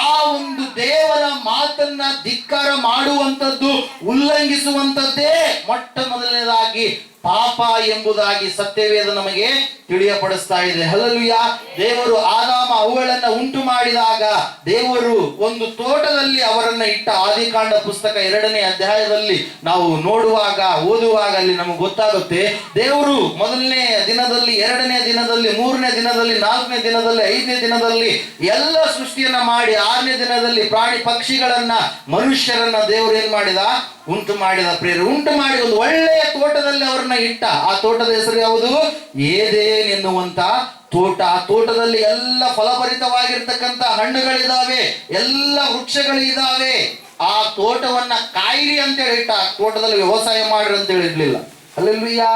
ಆ ಒಂದು ದೇವರ ಮಾತನ್ನ ಧಿಕ್ಕಾರ ಮಾಡುವಂತದ್ದು, ಉಲ್ಲಂಘಿಸುವಂತದ್ದೇ ಮೊಟ್ಟ ಮೊದಲನೇದಾಗಿ ಪಾಪ ಎಂಬುದಾಗಿ ಸತ್ಯವೇದ ನಮಗೆ ತಿಳಿಯಪಡಿಸ್ತಾ ಇದೆ. ಹಲ್ಲೆಲೂಯಾ. ದೇವರು ಆದಾಮ ಅವುಗಳನ್ನ ಉಂಟು ಮಾಡಿದಾಗ ದೇವರು ಒಂದು ತೋಟದಲ್ಲಿ ಅವರನ್ನ ಇಟ್ಟ. ಆದಿಕಾಂಡ ಪುಸ್ತಕ 2ನೇ ಅಧ್ಯಾಯದಲ್ಲಿ ನಾವು ನೋಡುವಾಗ ಓದುವಾಗ ಅಲ್ಲಿ ನಮಗೆ ಗೊತ್ತಾಗುತ್ತೆ, ದೇವರು 1ನೇ ದಿನದಲ್ಲಿ, 2ನೇ ದಿನದಲ್ಲಿ, 3ನೇ ದಿನದಲ್ಲಿ, 4ನೇ ದಿನದಲ್ಲಿ, 5ನೇ ದಿನದಲ್ಲಿ ಎಲ್ಲ ಸೃಷ್ಟಿಯನ್ನ ಮಾಡಿ 6ನೇ ದಿನದಲ್ಲಿ ಪ್ರಾಣಿ ಪಕ್ಷಿಗಳನ್ನ ಮನುಷ್ಯರನ್ನ ದೇವರು ಏನ್ ಮಾಡಿದ? ಉಂಟು ಮಾಡಿದ ಪ್ರಿಯರು. ಉಂಟು ಮಾಡಿ ಒಂದು ಒಳ್ಳೆಯ ತೋಟದಲ್ಲಿ ಅವರನ್ನ ಇಟ್ಟ. ಆ ತೋಟದ ಹೆಸರು ಯಾವುದು? ಏದೇನ್ ಎನ್ನುವಂತ ತೋಟ. ಆ ತೋಟದಲ್ಲಿ ಎಲ್ಲ ಫಲಭರಿತವಾಗಿರ್ತಕ್ಕಂಥ ಹಣ್ಣುಗಳಿದಾವೆ, ಎಲ್ಲ ವೃಕ್ಷಗಳಿದಾವೆ. ಆ ತೋಟವನ್ನ ಕಾಯಿರಿ ಅಂತ ಹೇಳಿಟ್ಟ. ಆ ತೋಟದಲ್ಲಿ ವ್ಯವಸಾಯ ಮಾಡ್ರಿ ಅಂತ ಹೇಳಿರ್ಲಿಲ್ಲ. ಹಲ್ಲೆಲೂಯಾ.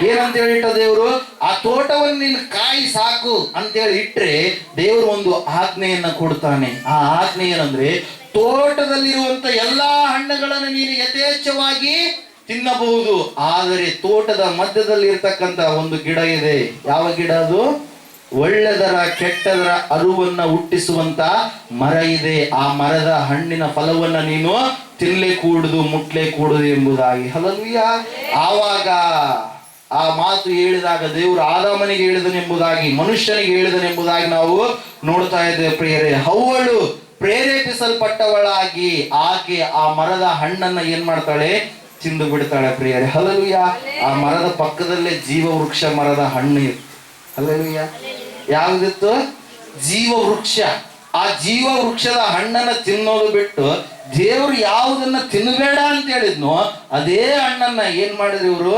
ಏನಂತ ಹೇಳಿಟ್ಟ ದೇವರು? ಆ ತೋಟವನ್ನು ನೀನು ಕಾಯಿ ಸಾಕು ಅಂತೇಳಿ ಇಟ್ರೆ ದೇವರು ಒಂದು ಆಜ್ಞೆಯನ್ನ ಕೊಡ್ತಾನೆ. ಆ ಆಜ್ಞೆ ಏನಂದ್ರೆ, ತೋಟದಲ್ಲಿರುವಂತ ಎಲ್ಲಾ ಹಣ್ಣುಗಳನ್ನು ನೀನು ಯಥೇಚ್ಛವಾಗಿ ತಿನ್ನಬಹುದು, ಆದರೆ ತೋಟದ ಮಧ್ಯದಲ್ಲಿ ಇರ್ತಕ್ಕಂತ ಒಂದು ಗಿಡ ಇದೆ. ಯಾವ ಗಿಡ ಅದು? ಒಳ್ಳೆದರ ಕೆಟ್ಟದರ ಅರುವನ್ನ ಹುಟ್ಟಿಸುವಂತ ಮರ ಇದೆ. ಆ ಮರದ ಹಣ್ಣಿನ ಫಲವನ್ನ ನೀನು ತಿನ್ಲೇ ಕೂಡುದು, ಮುಟ್ಲೇ ಕೂಡುದು ಎಂಬುದಾಗಿ. ಹಲ್ಲೆಲೂಯಾ. ಆವಾಗ ಆ ಮಾತು ಹೇಳಿದಾಗ ದೇವರು ಆದಾಮನಿಗೆ ಹೇಳಿದನೆಂಬುದಾಗಿ, ಮನುಷ್ಯನಿಗೆ ಹೇಳಿದನೆಂಬುದಾಗಿ ನಾವು ನೋಡ್ತಾ ಇದ್ದೇವೆ ಪ್ರಿಯರೇ. ಹವ್ವಳು ಪ್ರೇರೇಪಿಸಲ್ಪಟ್ಟವಳಾಗಿ ಆಕೆ ಆ ಮರದ ಹಣ್ಣನ್ನ ಏನ್ ಮಾಡ್ತಾಳೆ? ತಿಂದು ಬಿಡ್ತಾಳೆ ಪ್ರಿಯರೇ. ಹಲ್ಲೆಲೂಯಾ. ಆ ಮರದ ಪಕ್ಕದಲ್ಲೇ ಜೀವ ವೃಕ್ಷ ಮರದ ಹಣ್ಣು ಇತ್ತು. ಹಲ್ಲೆಲೂಯಾ. ಯಾವ್ದಿತ್ತು? ಜೀವ ವೃಕ್ಷ. ಆ ಜೀವ ವೃಕ್ಷದ ಹಣ್ಣನ್ನ ತಿನ್ನೋದು ಬಿಟ್ಟು ದೇವ್ರು ಯಾವುದನ್ನ ತಿನ್ನಬೇಡ ಅಂತ ಹೇಳಿದ್ನೋ ಅದೇ ಹಣ್ಣನ್ನ ಏನ್ ಮಾಡಿದ್ರು ಇವರು?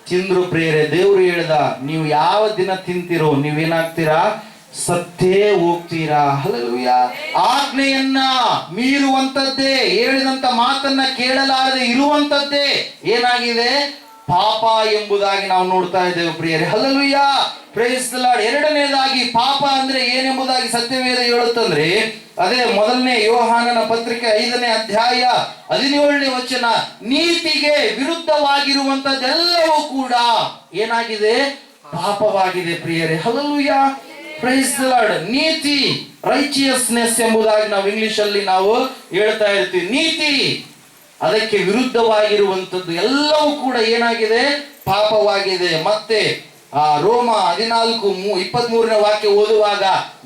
ತಿಂದ್ರು ಪ್ರಿಯರೇ. ದೇವ್ರು ಹೇಳ್ದ, ನೀವು ಯಾವ ದಿನ ತಿಂತೀರೋ ನೀವೇನಾಗ್ತೀರಾ? ಸತ್ತೇ ಹೋಗ್ತೀರಾ. ಹಲ್ಲೆಲೂಯಾ. ಆಜ್ಞೆಯನ್ನ ಮೀರುವಂತದ್ದೇ, ಹೇಳಿದಂತ ಮಾತನ್ನ ಕೇಳಲಾರದೆ ಇರುವಂತದ್ದೇ ಏನಾಗಿದೆ? ಪಾಪ ಎಂಬುದಾಗಿ ನಾವು ನೋಡ್ತಾ ಇದ್ದೇವೆ ಪ್ರಿಯರೇ. ಹಲ್ಲೆಲೂಯಾ. Praise the Lord. ಎರಡನೇದಾಗಿ ಪಾಪ ಅಂದ್ರೆ ಏನೆಂಬುದಾಗಿ ಸತ್ಯವೇದ ಹೇಳುತ್ತಂದ್ರೆ, ಅದೇ ಮೊದಲನೇ ಯೋಹಾನನ ಪತ್ರಿಕೆ 5ನೇ ಅಧ್ಯಾಯ 17ನೇ ವಚನ, ನೀತಿಗೆ ವಿರುದ್ಧವಾಗಿರುವಂತದ್ದೆಲ್ಲವೂ ಕೂಡ ಏನಾಗಿದೆ? ಪಾಪವಾಗಿದೆ ಪ್ರಿಯರೇ. ಹಲ್ಲೆಲೂಯಾ. Praise the Lord. ನೀತಿ, ರೈಚಿಯಸ್ನೆಸ್ ಎಂಬುದಾಗಿ ನಾವು ಇಂಗ್ಲಿಷ್ ಅಲ್ಲಿ ನಾವು ಹೇಳ್ತಾ ಇರ್ತೀವಿ. ನೀತಿ, ಅದಕ್ಕೆ ವಿರುದ್ಧವಾಗಿರುವಂತದ್ದು ಎಲ್ಲವೂ ಕೂಡ ಏನಾಗಿದೆ? ಪಾಪವಾಗಿದೆ. ಮತ್ತೆ ರೋಮ 14:23ನೇ ವಾಕ್ಯ ಓದುವಾಗ,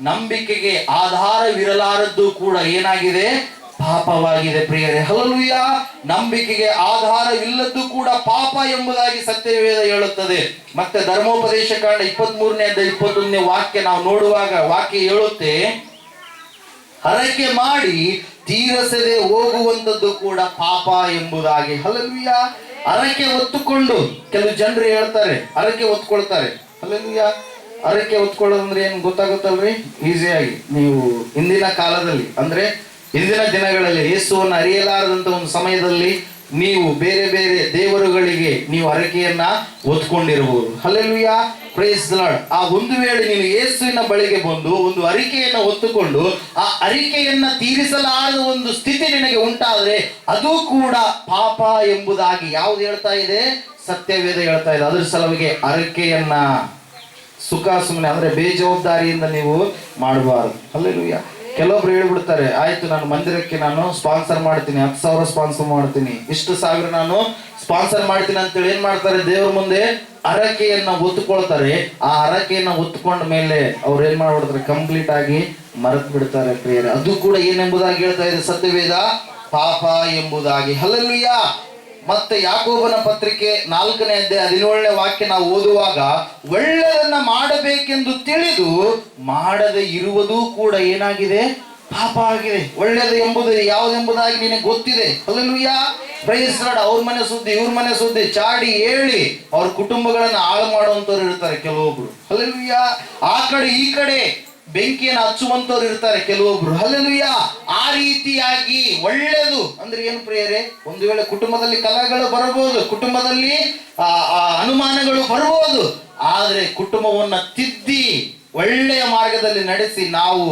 ನಂಬಿಕೆಗೆ ಆಧಾರವಿರಲಾರದ್ದು ಕೂಡ ಏನಾಗಿದೆ? ಪಾಪವಾಗಿದೆ ಪ್ರಿಯರೇ. ಹಲ್ಲೆಲೂಯಾ. ನಂಬಿಕೆಗೆ ಆಧಾರವಿಲ್ಲದ್ದು ಕೂಡ ಪಾಪ ಎಂಬುದಾಗಿ ಸತ್ಯವೇದ ಹೇಳುತ್ತದೆ. ಮತ್ತೆ ಧರ್ಮೋಪದೇಶ ಕಾಂಡ 23ನೇ ಅಧ್ಯಾಯ 21ನೇ ವಾಕ್ಯ ನಾವು ನೋಡುವಾಗ ವಾಕ್ಯ ಹೇಳುತ್ತೆ, ಹರಕೆ ಮಾಡಿ ತೀರಿಸದೆ ಹೋಗುವಂತದ್ದು ಕೂಡ ಪಾಪ ಎಂಬುದಾಗಿ. ಹಲ್ಲೆಲೂಯಾ. ಹರಕೆ ಹೊತ್ತುಕೊಂಡು ಕೆಲವು ಜನರು ಹೇಳ್ತಾರೆ, ಹರಕೆ ಹೊತ್ಕೊಳ್ತಾರೆ. ಹಲ್ಲೆಲೂಯಾ. ಹರಕೆ ಹೊತ್ಕೊಳ್ಳೋದಂದ್ರೆ ಏನ್ ಗೊತ್ತಾಗುತ್ತಲ್ರಿ? ಈಸಿಯಾಗಿ ನೀವು ಇಂದಿನ ಕಾಲದಲ್ಲಿ ಅಂದ್ರೆ ಇಂದಿನ ದಿನಗಳಲ್ಲಿ ಯೇಸುವನ್ನು ಅರಿಯಲಾರದಂತ ಒಂದು ಸಮಯದಲ್ಲಿ ನೀವು ಬೇರೆ ಬೇರೆ ದೇವರುಗಳಿಗೆ ನೀವು ಹರಕೆಯನ್ನ ಹೊತ್ಕೊಂಡಿರಬಹುದು. ಹಲ್ಲೆಲೂಯಾ. Praise the Lord. ಆ ಒಂದು ವೇಳೆ ನೀನು ಯೇಸುವಿನ ಬಳಿಗೆ ಬಂದು ಒಂದು ಅರಿಕೆಯನ್ನ ಹೊತ್ತುಕೊಂಡು ಆ ಅರಿಕೆಯನ್ನ ತೀರಿಸಲಾರದ ಒಂದು ಸ್ಥಿತಿ ನಿನಗೆ ಉಂಟಾದ್ರೆ ಅದು ಕೂಡ ಪಾಪ ಎಂಬುದಾಗಿ ಯಾವ್ದು ಹೇಳ್ತಾ ಇದೆ? ಸತ್ಯವೇದ ಹೇಳ್ತಾ ಇದೆ. ಅದ್ರ ಸಲುವಾಗಿ ಅರಿಕೆಯನ್ನ ಸುಖ ಸುಮ್ಮನೆ ಅಂದ್ರೆ ಬೇಜವಾಬ್ದಾರಿಯಿಂದ ನೀವು ಮಾಡಬಾರದು. ಹಲ್ಲೆಲೂಯಾ. ಕೆಲವೊಬ್ರು ಹೇಳ್ಬಿಡ್ತಾರೆ, ಆಯ್ತು ನಾನು ಮಂದಿರಕ್ಕೆ ನಾನು ಸ್ಪಾನ್ಸರ್ ಮಾಡ್ತೀನಿ, 10,000 ಸ್ಪಾನ್ಸರ್ ಮಾಡ್ತೀನಿ, ಇಷ್ಟು ಸಾವಿರ ನಾನು ಸ್ಪಾನ್ಸರ್ ಮಾಡ್ತೀನಿ ಅಂತೇಳಿ ಏನ್ ಮಾಡ್ತಾರೆ? ದೇವ್ರ ಮುಂದೆ ಹರಕೆಯನ್ನ ಹೊತ್ತುಕೊಳ್ತಾರೆ. ಆ ಹರಕೆಯನ್ನ ಹೊತ್ತುಕೊಂಡ ಮೇಲೆ ಅವ್ರು ಏನ್ ಮಾಡ್ಬಿಡ್ತಾರೆ? ಕಂಪ್ಲೀಟ್ ಆಗಿ ಮರೆತು ಬಿಡ್ತಾರೆ ಪ್ರಿಯರೇ. ಅದು ಕೂಡ ಏನೆಂಬುದಾಗಿ ಹೇಳ್ತಾ ಇದೆ ಸತ್ಯವೇದ? ಪಾಪ ಎಂಬುದಾಗಿ. ಹಲ್ಲೆಲೂಯಾ. ಮತ್ತೆ ಯಾಕೋಬನ ಪತ್ರಿಕೆ 4ನೇ ಅಧ್ಯಾಯ 17ನೇ ವಾಕ್ಯ ನಾವು ಓದುವಾಗ, ಒಳ್ಳೆಯದನ್ನ ಮಾಡಬೇಕೆಂದು ತಿಳಿದು ಮಾಡದೆ ಇರುವುದೂ ಕೂಡ ಏನಾಗಿದೆ? ಪಾಪ ಆಗಿದೆ. ಒಳ್ಳೆಯದು ಎಂಬುದು ಯಾವುದೆಂಬುದಾಗಿ ನಿನಗೆ ಗೊತ್ತಿದೆ. ಹಲ್ಲೆಲೂಯಾ. Praise Lord. ಅವ್ರ ಮನೆ ಸುದ್ದಿ ಇವ್ರ ಮನೆ ಸುದ್ದಿ ಚಾಡಿ ಹೇಳಿ ಅವ್ರ ಕುಟುಂಬಗಳನ್ನ ಹಾಳು ಮಾಡುವಂತವ್ರು ಇರ್ತಾರೆ ಕೆಲವೊಬ್ರು. ಹಲ್ಲೆಲೂಯಾ. ಆ ಕಡೆ ಈ ಕಡೆ ಬೆಂಕಿಯನ್ನು ಹಚ್ಚುವಂತವ್ರು ಇರ್ತಾರೆ ಕೆಲವೊಬ್ರು. ಹಲ್ಲೆಲೂಯಾ. ಆ ರೀತಿಯಾಗಿ ಒಳ್ಳೆಯದು ಅಂದ್ರೆ ಏನು ಪ್ರಿಯರೇ? ಒಂದು ವೇಳೆ ಕುಟುಂಬದಲ್ಲಿ ಕಲಹಗಳು ಬರಬಹುದು, ಕುಟುಂಬದಲ್ಲಿ ಅನುಮಾನಗಳು ಬರಬಹುದು, ಆದ್ರೆ ಕುಟುಂಬವನ್ನ ತಿದ್ದಿ ಒಳ್ಳೆಯ ಮಾರ್ಗದಲ್ಲಿ ನಡೆಸಿ ನಾವು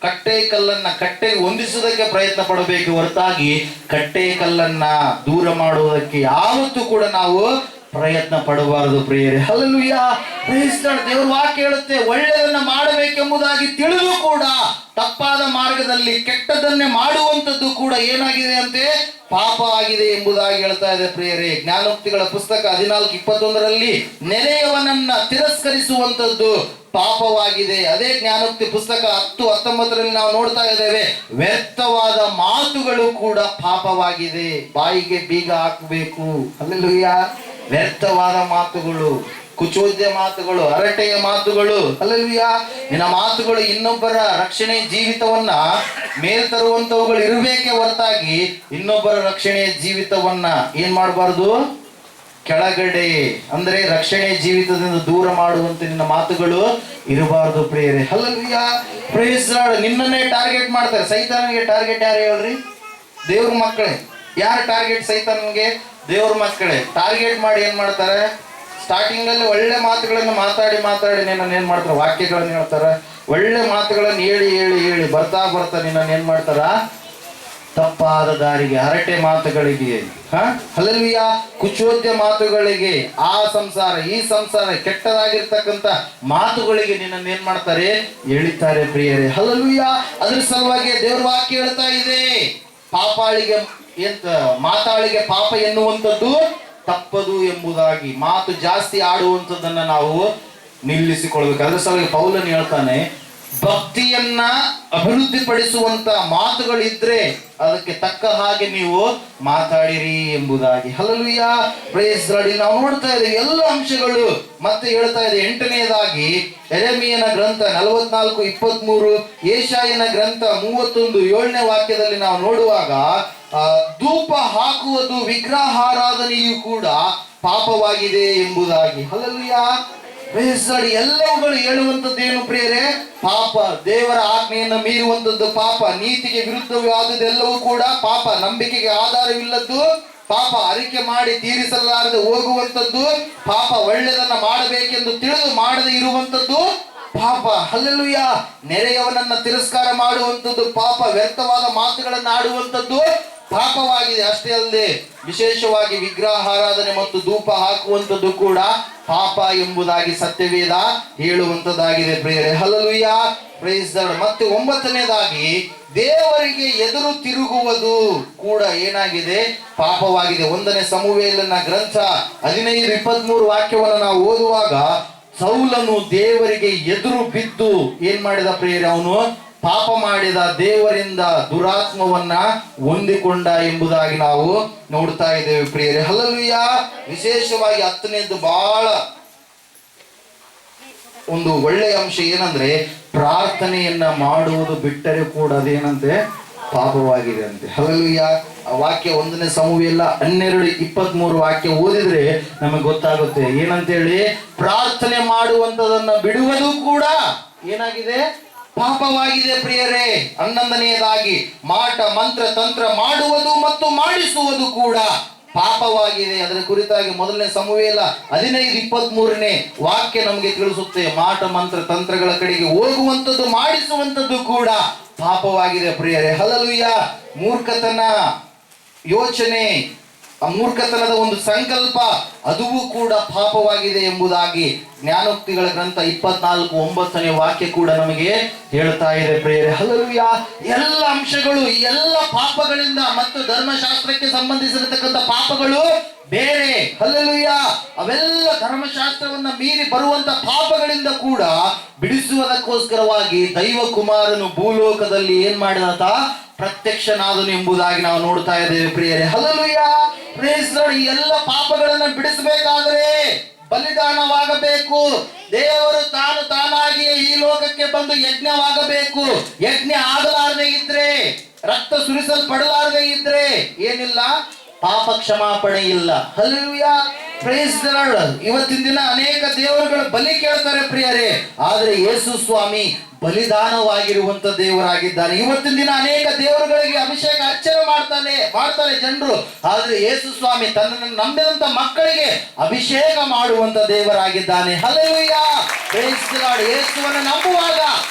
ಕಟ್ಟೆ ಕಲ್ಲನ್ನ ಕಟ್ಟೆಗೆ ಹೊಂದಿಸುವುದಕ್ಕೆ ಪ್ರಯತ್ನ ಪಡಬೇಕು ಹೊರತಾಗಿ ಕಟ್ಟೆ ಕಲ್ಲನ್ನ ದೂರ ಮಾಡುವುದಕ್ಕೆ ಯಾವತ್ತೂ ಕೂಡ ನಾವು ಪ್ರಯತ್ನ ಪಡಬಾರದು ಪ್ರಿಯರೇ. ಹಲ್ಲೆಲೂಯಾ. ದೇವರ ವಾಕ್ಯ ಹೇಳುತ್ತೆ, ಒಳ್ಳೆಯದನ್ನ ಮಾಡಬೇಕೆಂಬುದಾಗಿ ತಿಳಿದು ಕೂಡ ತಪ್ಪಾದ ಮಾರ್ಗದಲ್ಲಿ ಕೆಟ್ಟದನ್ನೇ ಮಾಡುವಂತದ್ದು ಕೂಡ ಏನಾಗಿದೆ ಅಂತೆ? ಪಾಪ ಆಗಿದೆ ಎಂಬುದಾಗಿ ಹೇಳ್ತಾ ಇದೆ ಪ್ರಿಯರೇ. ಜ್ಞಾನೋಕ್ತಿಗಳ ಪುಸ್ತಕ 14:21ರಲ್ಲಿ ನೆರೆಯವನನ್ನ ತಿರಸ್ಕರಿಸುವಂತದ್ದು ಪಾಪವಾಗಿದೆ. ಅದೇ ಜ್ಞಾನೋಕ್ತಿ ಪುಸ್ತಕ 10:19ರಲ್ಲಿ ನಾವು ನೋಡ್ತಾ ಇದ್ದೇವೆ, ವ್ಯರ್ಥವಾದ ಮಾತುಗಳು ಕೂಡ ಪಾಪವಾಗಿದೆ. ಬಾಯಿಗೆ ಬೀಗ ಹಾಕಬೇಕು. ಹಲ್ಲೆಲೂಯಾ. ವ್ಯರ್ಥವಾದ ಮಾತುಗಳು, ಕುಚೋದ್ಯ ಮಾತುಗಳು, ಹರಟೆಯ ಮಾತುಗಳು. ಹಲ್ಲೆಲೂಯಾ. ನಿನ್ನ ಮಾತುಗಳು ಇನ್ನೊಬ್ಬರ ರಕ್ಷಣೆ ಜೀವಿತವನ್ನ ಮೇಲ್ತರುವಂತವುಗಳು ಇರಬೇಕೇ ಹೊರತಾಗಿ ಇನ್ನೊಬ್ಬರ ರಕ್ಷಣೆಯ ಜೀವಿತವನ್ನ ಏನ್ ಮಾಡಬಾರ್ದು? ಕೆಳಗಡೆ ಅಂದ್ರೆ ರಕ್ಷಣೆ ಜೀವಿತದಿಂದ ದೂರ ಮಾಡುವಂತೆ ನಿನ್ನ ಮಾತುಗಳು ಇರಬಾರದು ಪ್ರಿಯರೇ. ಹಲ್ಲೆಲೂಯಾ. Praise the Lord. ನಿನ್ನನ್ನೇ ಟಾರ್ಗೆಟ್ ಮಾಡ್ತಾರೆ. ಸೈತಾನನಿಗೆ ಟಾರ್ಗೆಟ್ ಯಾರು ಹೇಳ್ರಿ? ದೇವ್ರ ಮಕ್ಕಳೇ. ಯಾರು ಟಾರ್ಗೆಟ್ ಸೈತಾನನಿಗೆ? ದೇವ್ರ ಮಕ್ಕಳೇ. ಟಾರ್ಗೆಟ್ ಮಾಡಿ ಏನ್ ಮಾಡ್ತಾರೆ? ಸ್ಟಾರ್ಟಿಂಗ್ ಅಲ್ಲಿ ಒಳ್ಳೆ ಮಾತುಗಳನ್ನು ಮಾತಾಡಿ ನಿನ್ನನ್ನು ಏನ್ ಮಾಡ್ತಾರೆ? ವಾಕ್ಯಗಳನ್ನು ಹೇಳ್ತಾರೆ. ಒಳ್ಳೆ ಮಾತುಗಳನ್ನು ಹೇಳಿ ಬರ್ತಾ ನಿನ್ನನ್ನು ಏನ್ ಮಾಡ್ತಾರ? ತಪ್ಪಾದ ದಾರಿಗೆ, ಹರಟೆ ಮಾತುಗಳಿಗೆ, ಹಲ್ಲೆಲೂಯ, ಕುಚೋದ್ಯ ಮಾತುಗಳಿಗೆ, ಆ ಸಂಸಾರ ಈ ಸಂಸಾರ, ಕೆಟ್ಟದಾಗಿರ್ತಕ್ಕಂಥ ಮಾತುಗಳಿಗೆ ನಿನ್ನನ್ನು ಏನ್ ಮಾಡ್ತಾರೆ, ಎಳಿತಾರೆ ಪ್ರಿಯರೇ. ಹಲ್ಲೆಲೂಯ. ಅದ್ರ ಸಲುವಾಗಿ ದೇವ್ರ ವಾಕ್ಯ ಹೇಳ್ತಾ ಇದೆ, ಪಾಪಾಳಿಗೆ ಮಾತಾಳಿಗೆ ಪಾಪ ಎನ್ನುವಂಥದ್ದು ತಪ್ಪದು ಎಂಬುದಾಗಿ. ಮಾತು ಜಾಸ್ತಿ ಆಡುವಂಥದ್ದನ್ನ ನಾವು ನಿಲ್ಲಿಸಿಕೊಳ್ಬೇಕು. ಅದ್ರ ಸಲುವಾಗಿ ಪೌಲನು ಹೇಳ್ತಾನೆ, ಭಕ್ತಿಯನ್ನ ಅಭಿವೃದ್ಧಿಪಡಿಸುವಂತ ಮಾತುಗಳಿದ್ರೆ ಅದಕ್ಕೆ ತಕ್ಕ ಹಾಗೆ ನೀವು ಮಾತಾಡಿರಿ ಎಂಬುದಾಗಿ. Hallelujah, praise Lord. ನಾವು ನೋಡ್ತಾ ಇದ್ದೇವೆ ಎಲ್ಲ ಅಂಶಗಳು ಮತ್ತೆ ಹೇಳ್ತಾ ಇದೆ. 8ನೇದಾಗಿ ಯೆರೆಮೀಯನ ಗ್ರಂಥ 44:23, ಯೆಶಾಯನ ಗ್ರಂಥ 31:7ನೇ ವಾಕ್ಯದಲ್ಲಿ ನಾವು ನೋಡುವಾಗ, ಧೂಪ ಹಾಕುವುದು ವಿಗ್ರಹಾರಾಧನೆಯು ಕೂಡ ಪಾಪವಾಗಿದೆ ಎಂಬುದಾಗಿ. ಹಲ್ಲೆಲೂಯಾ, ಎಲ್ಲವುಗಳು ಹೇಳುವಂಥದ್ದೇನು ಪ್ರಿಯರೇ? ಪಾಪ. ದೇವರ ಆಜ್ಞೆಯನ್ನು ಮೀರುವಂಥದ್ದು ಪಾಪ. ನೀತಿಗೆ ವಿರುದ್ಧವಾದದ್ದೆಲ್ಲವೂ ಕೂಡ ಪಾಪ. ನಂಬಿಕೆಗೆ ಆಧಾರವಿಲ್ಲದ್ದು ಪಾಪ. ಅರಿಕೆ ಮಾಡಿ ತೀರಿಸಲಾರದೆ ಹೋಗುವಂಥದ್ದು ಪಾಪ. ಒಳ್ಳೆಯದನ್ನ ಮಾಡಬೇಕೆಂದು ತಿಳಿದು ಮಾಡದೆ ಇರುವಂಥದ್ದು ಪಾಪ. ಹಲ್ಲೆಲೂಯಾ. ನೆರೆಯವನನ್ನ ತಿರಸ್ಕಾರ ಮಾಡುವಂಥದ್ದು ಪಾಪ. ವ್ಯರ್ಥವಾದ ಮಾತುಗಳನ್ನು ಆಡುವಂಥದ್ದು ಪಾಪವಾಗಿದೆ. ಅಷ್ಟೇ ಅಲ್ಲದೆ ವಿಶೇಷವಾಗಿ ವಿಗ್ರಹಾರಾಧನೆ ಮತ್ತು ಧೂಪ ಹಾಕುವಂಥದ್ದು ಕೂಡ ಪಾಪ ಎಂಬುದಾಗಿ ಸತ್ಯವೇದ ಹೇಳುವಂಥದ್ದಾಗಿದೆ ಪ್ರಿಯರೇ. Hallelujah, praise the Lord. ಮತ್ತೆ 9ನೇದಾಗಿ ದೇವರಿಗೆ ಎದುರು ತಿರುಗುವುದು ಕೂಡ ಏನಾಗಿದೆ, ಪಾಪವಾಗಿದೆ. 1ನೇ ಸಮುವೇಲನ ಗ್ರಂಥ 15:23 ವಾಕ್ಯವನ್ನು ನಾವು ಓದುವಾಗ, ಸೌಲನು ದೇವರಿಗೆ ಎದುರು ಬಿದ್ದು ಏನ್ ಮಾಡಿದ ಪ್ರಿಯರೇ? ಅವನು ಪಾಪ ಮಾಡಿದ, ದೇವರಿಂದ ದುರಾತ್ಮವನ್ನ ಹೊಂದಿಕೊಂಡ ಎಂಬುದಾಗಿ ನಾವು ನೋಡ್ತಾ ಇದ್ದೇವೆ ಪ್ರಿಯರೇ. ಹಲ್ಲೆಲೂಯಾ. ವಿಶೇಷವಾಗಿ 10ನೇದು ಬಹಳ ಒಂದು ಒಳ್ಳೆಯ ಅಂಶ ಏನಂದ್ರೆ, ಪ್ರಾರ್ಥನೆಯನ್ನ ಮಾಡುವುದು ಬಿಟ್ಟರೆ ಕೂಡ ಅದೇನಂತೆ, ಪಾಪವಾಗಿದೆ ಅಂತೆ. ಹಲ್ಲೆಲೂಯಾ. ಆ ವಾಕ್ಯ 1ನೇ ಸಮುವೇಲ 12:23 ವಾಕ್ಯ ಓದಿದ್ರೆ ನಮಗೆ ಗೊತ್ತಾಗುತ್ತೆ ಏನಂತೇಳಿ. ಪ್ರಾರ್ಥನೆ ಮಾಡುವಂತದನ್ನ ಬಿಡುವುದು ಕೂಡ ಏನಾಗಿದೆ, ಪಾಪವಾಗಿದೆ ಪ್ರಿಯರೇ. 11ನೇದಾಗಿ ಮಾಟ ಮಂತ್ರ ತಂತ್ರ ಮಾಡುವುದು ಮತ್ತು ಮಾಡಿಸುವುದು ಕೂಡ ಪಾಪವಾಗಿದೆ. ಅದರ ಕುರಿತಾಗಿ 1ನೇ ಸಮುವೇಲ 15:23ನೇ ವಾಕ್ಯ ನಮಗೆ ತಿಳಿಸುತ್ತೆ. ಮಾಟ ಮಂತ್ರ ತಂತ್ರಗಳ ಕಡೆಗೆ ಹೋಗುವಂಥದ್ದು, ಮಾಡಿಸುವಂಥದ್ದು ಕೂಡ ಪಾಪವಾಗಿದೆ ಪ್ರಿಯರೇ. ಹಲ್ಲೆಲೂಯಾ. ಮೂರ್ಖತನ ಯೋಚನೆ, ಆ ಮೂರ್ಖತನದ ಒಂದು ಸಂಕಲ್ಪ, ಅದು ಕೂಡ ಪಾಪವಾಗಿದೆ ಎಂಬುದಾಗಿ ಜ್ಞಾನೋಕ್ತಿಗಳ ಗ್ರಂಥ 24:9ನೇ ವಾಕ್ಯ ಕೂಡ ನಮಗೆ ಹೇಳ್ತಾ ಇದೆ ಪ್ರಿಯರೇ. ಹಲ್ಲೆಲೂಯಾ. ಎಲ್ಲ ಅಂಶಗಳು, ಎಲ್ಲ ಪಾಪಗಳಿಂದ ಮತ್ತು ಧರ್ಮಶಾಸ್ತ್ರಕ್ಕೆ ಸಂಬಂಧಿಸಿರತಕ್ಕಂಥ ಪಾಪಗಳು ಬೇರೆ. ಹಲ್ಲೆಲೂಯಾ. ಅವೆಲ್ಲ ಧರ್ಮಶಾಸ್ತ್ರವನ್ನ ಮೀರಿ ಬರುವಂತ ಪಾಪಗಳಿಂದ ಕೂಡ ಬಿಡಿಸುವುದಕ್ಕೋಸ್ಕರವಾಗಿ ದೈವ ಕುಮಾರನು ಭೂಲೋಕದಲ್ಲಿ ಏನ್ ಮಾಡಿದ, ಪ್ರತ್ಯಕ್ಷನಾದನು ಎಂಬುದಾಗಿ ನಾವು ನೋಡ್ತಾ ಇದ್ದೇವೆ ಪ್ರಿಯರೇ. ಹಲ್ಲೆಲೂಯಾ. Praise the Lord. ಈ ಎಲ್ಲ ಪಾಪಗಳನ್ನು ಬಿಡಿಸಬೇಕಾದ್ರೆ ಬಲಿದಾನವಾಗಬೇಕು. ದೇವರು ತಾನಾಗಿಯೇ ಈ ಲೋಕಕ್ಕೆ ಬಂದು ಯಜ್ಞವಾಗಬೇಕು. ಯಜ್ಞ ಆಗಲಾರದೆ ಇದ್ರೆ, ರಕ್ತ ಸುರಿಸಲ್ಪಡಲಾರದೆ ಇದ್ರೆ ಏನಿಲ್ಲ, ಪಾಪ ಕ್ಷಮಾಪಣೆ ಇಲ್ಲ. ಹಲ್ಲೆಲೂಯಾ. Praise the Lord. ಇವತ್ತಿನ ದಿನ ಅನೇಕ ದೇವರುಗಳು ಬಲಿ ಕೇಳ್ತಾರೆ ಪ್ರಿಯರೇ, ಆದ್ರೆ ಯೇಸು ಸ್ವಾಮಿ ಬಲಿದಾನವಾಗಿರುವಂತ ದೇವರಾಗಿದ್ದಾನೆ. ಇವತ್ತಿನ ದಿನ ಅನೇಕ ದೇವರುಗಳಿಗೆ ಅಭಿಷೇಕ ಅರ್ಚನೆ ಮಾಡ್ತಾರೆ ಜನರು, ಆದ್ರೆ ಯೇಸು ಸ್ವಾಮಿ ತನ್ನನ್ನು ನಂಬಿದಂತ ಮಕ್ಕಳಿಗೆ ಅಭಿಷೇಕ ಮಾಡುವಂತ ದೇವರಾಗಿದ್ದಾನೆ. ಹಲ್ಲೆಲೂಯಾ. Praise the Lord. ಯೇಸುವನ್ನು ನಂಬುವಾಗ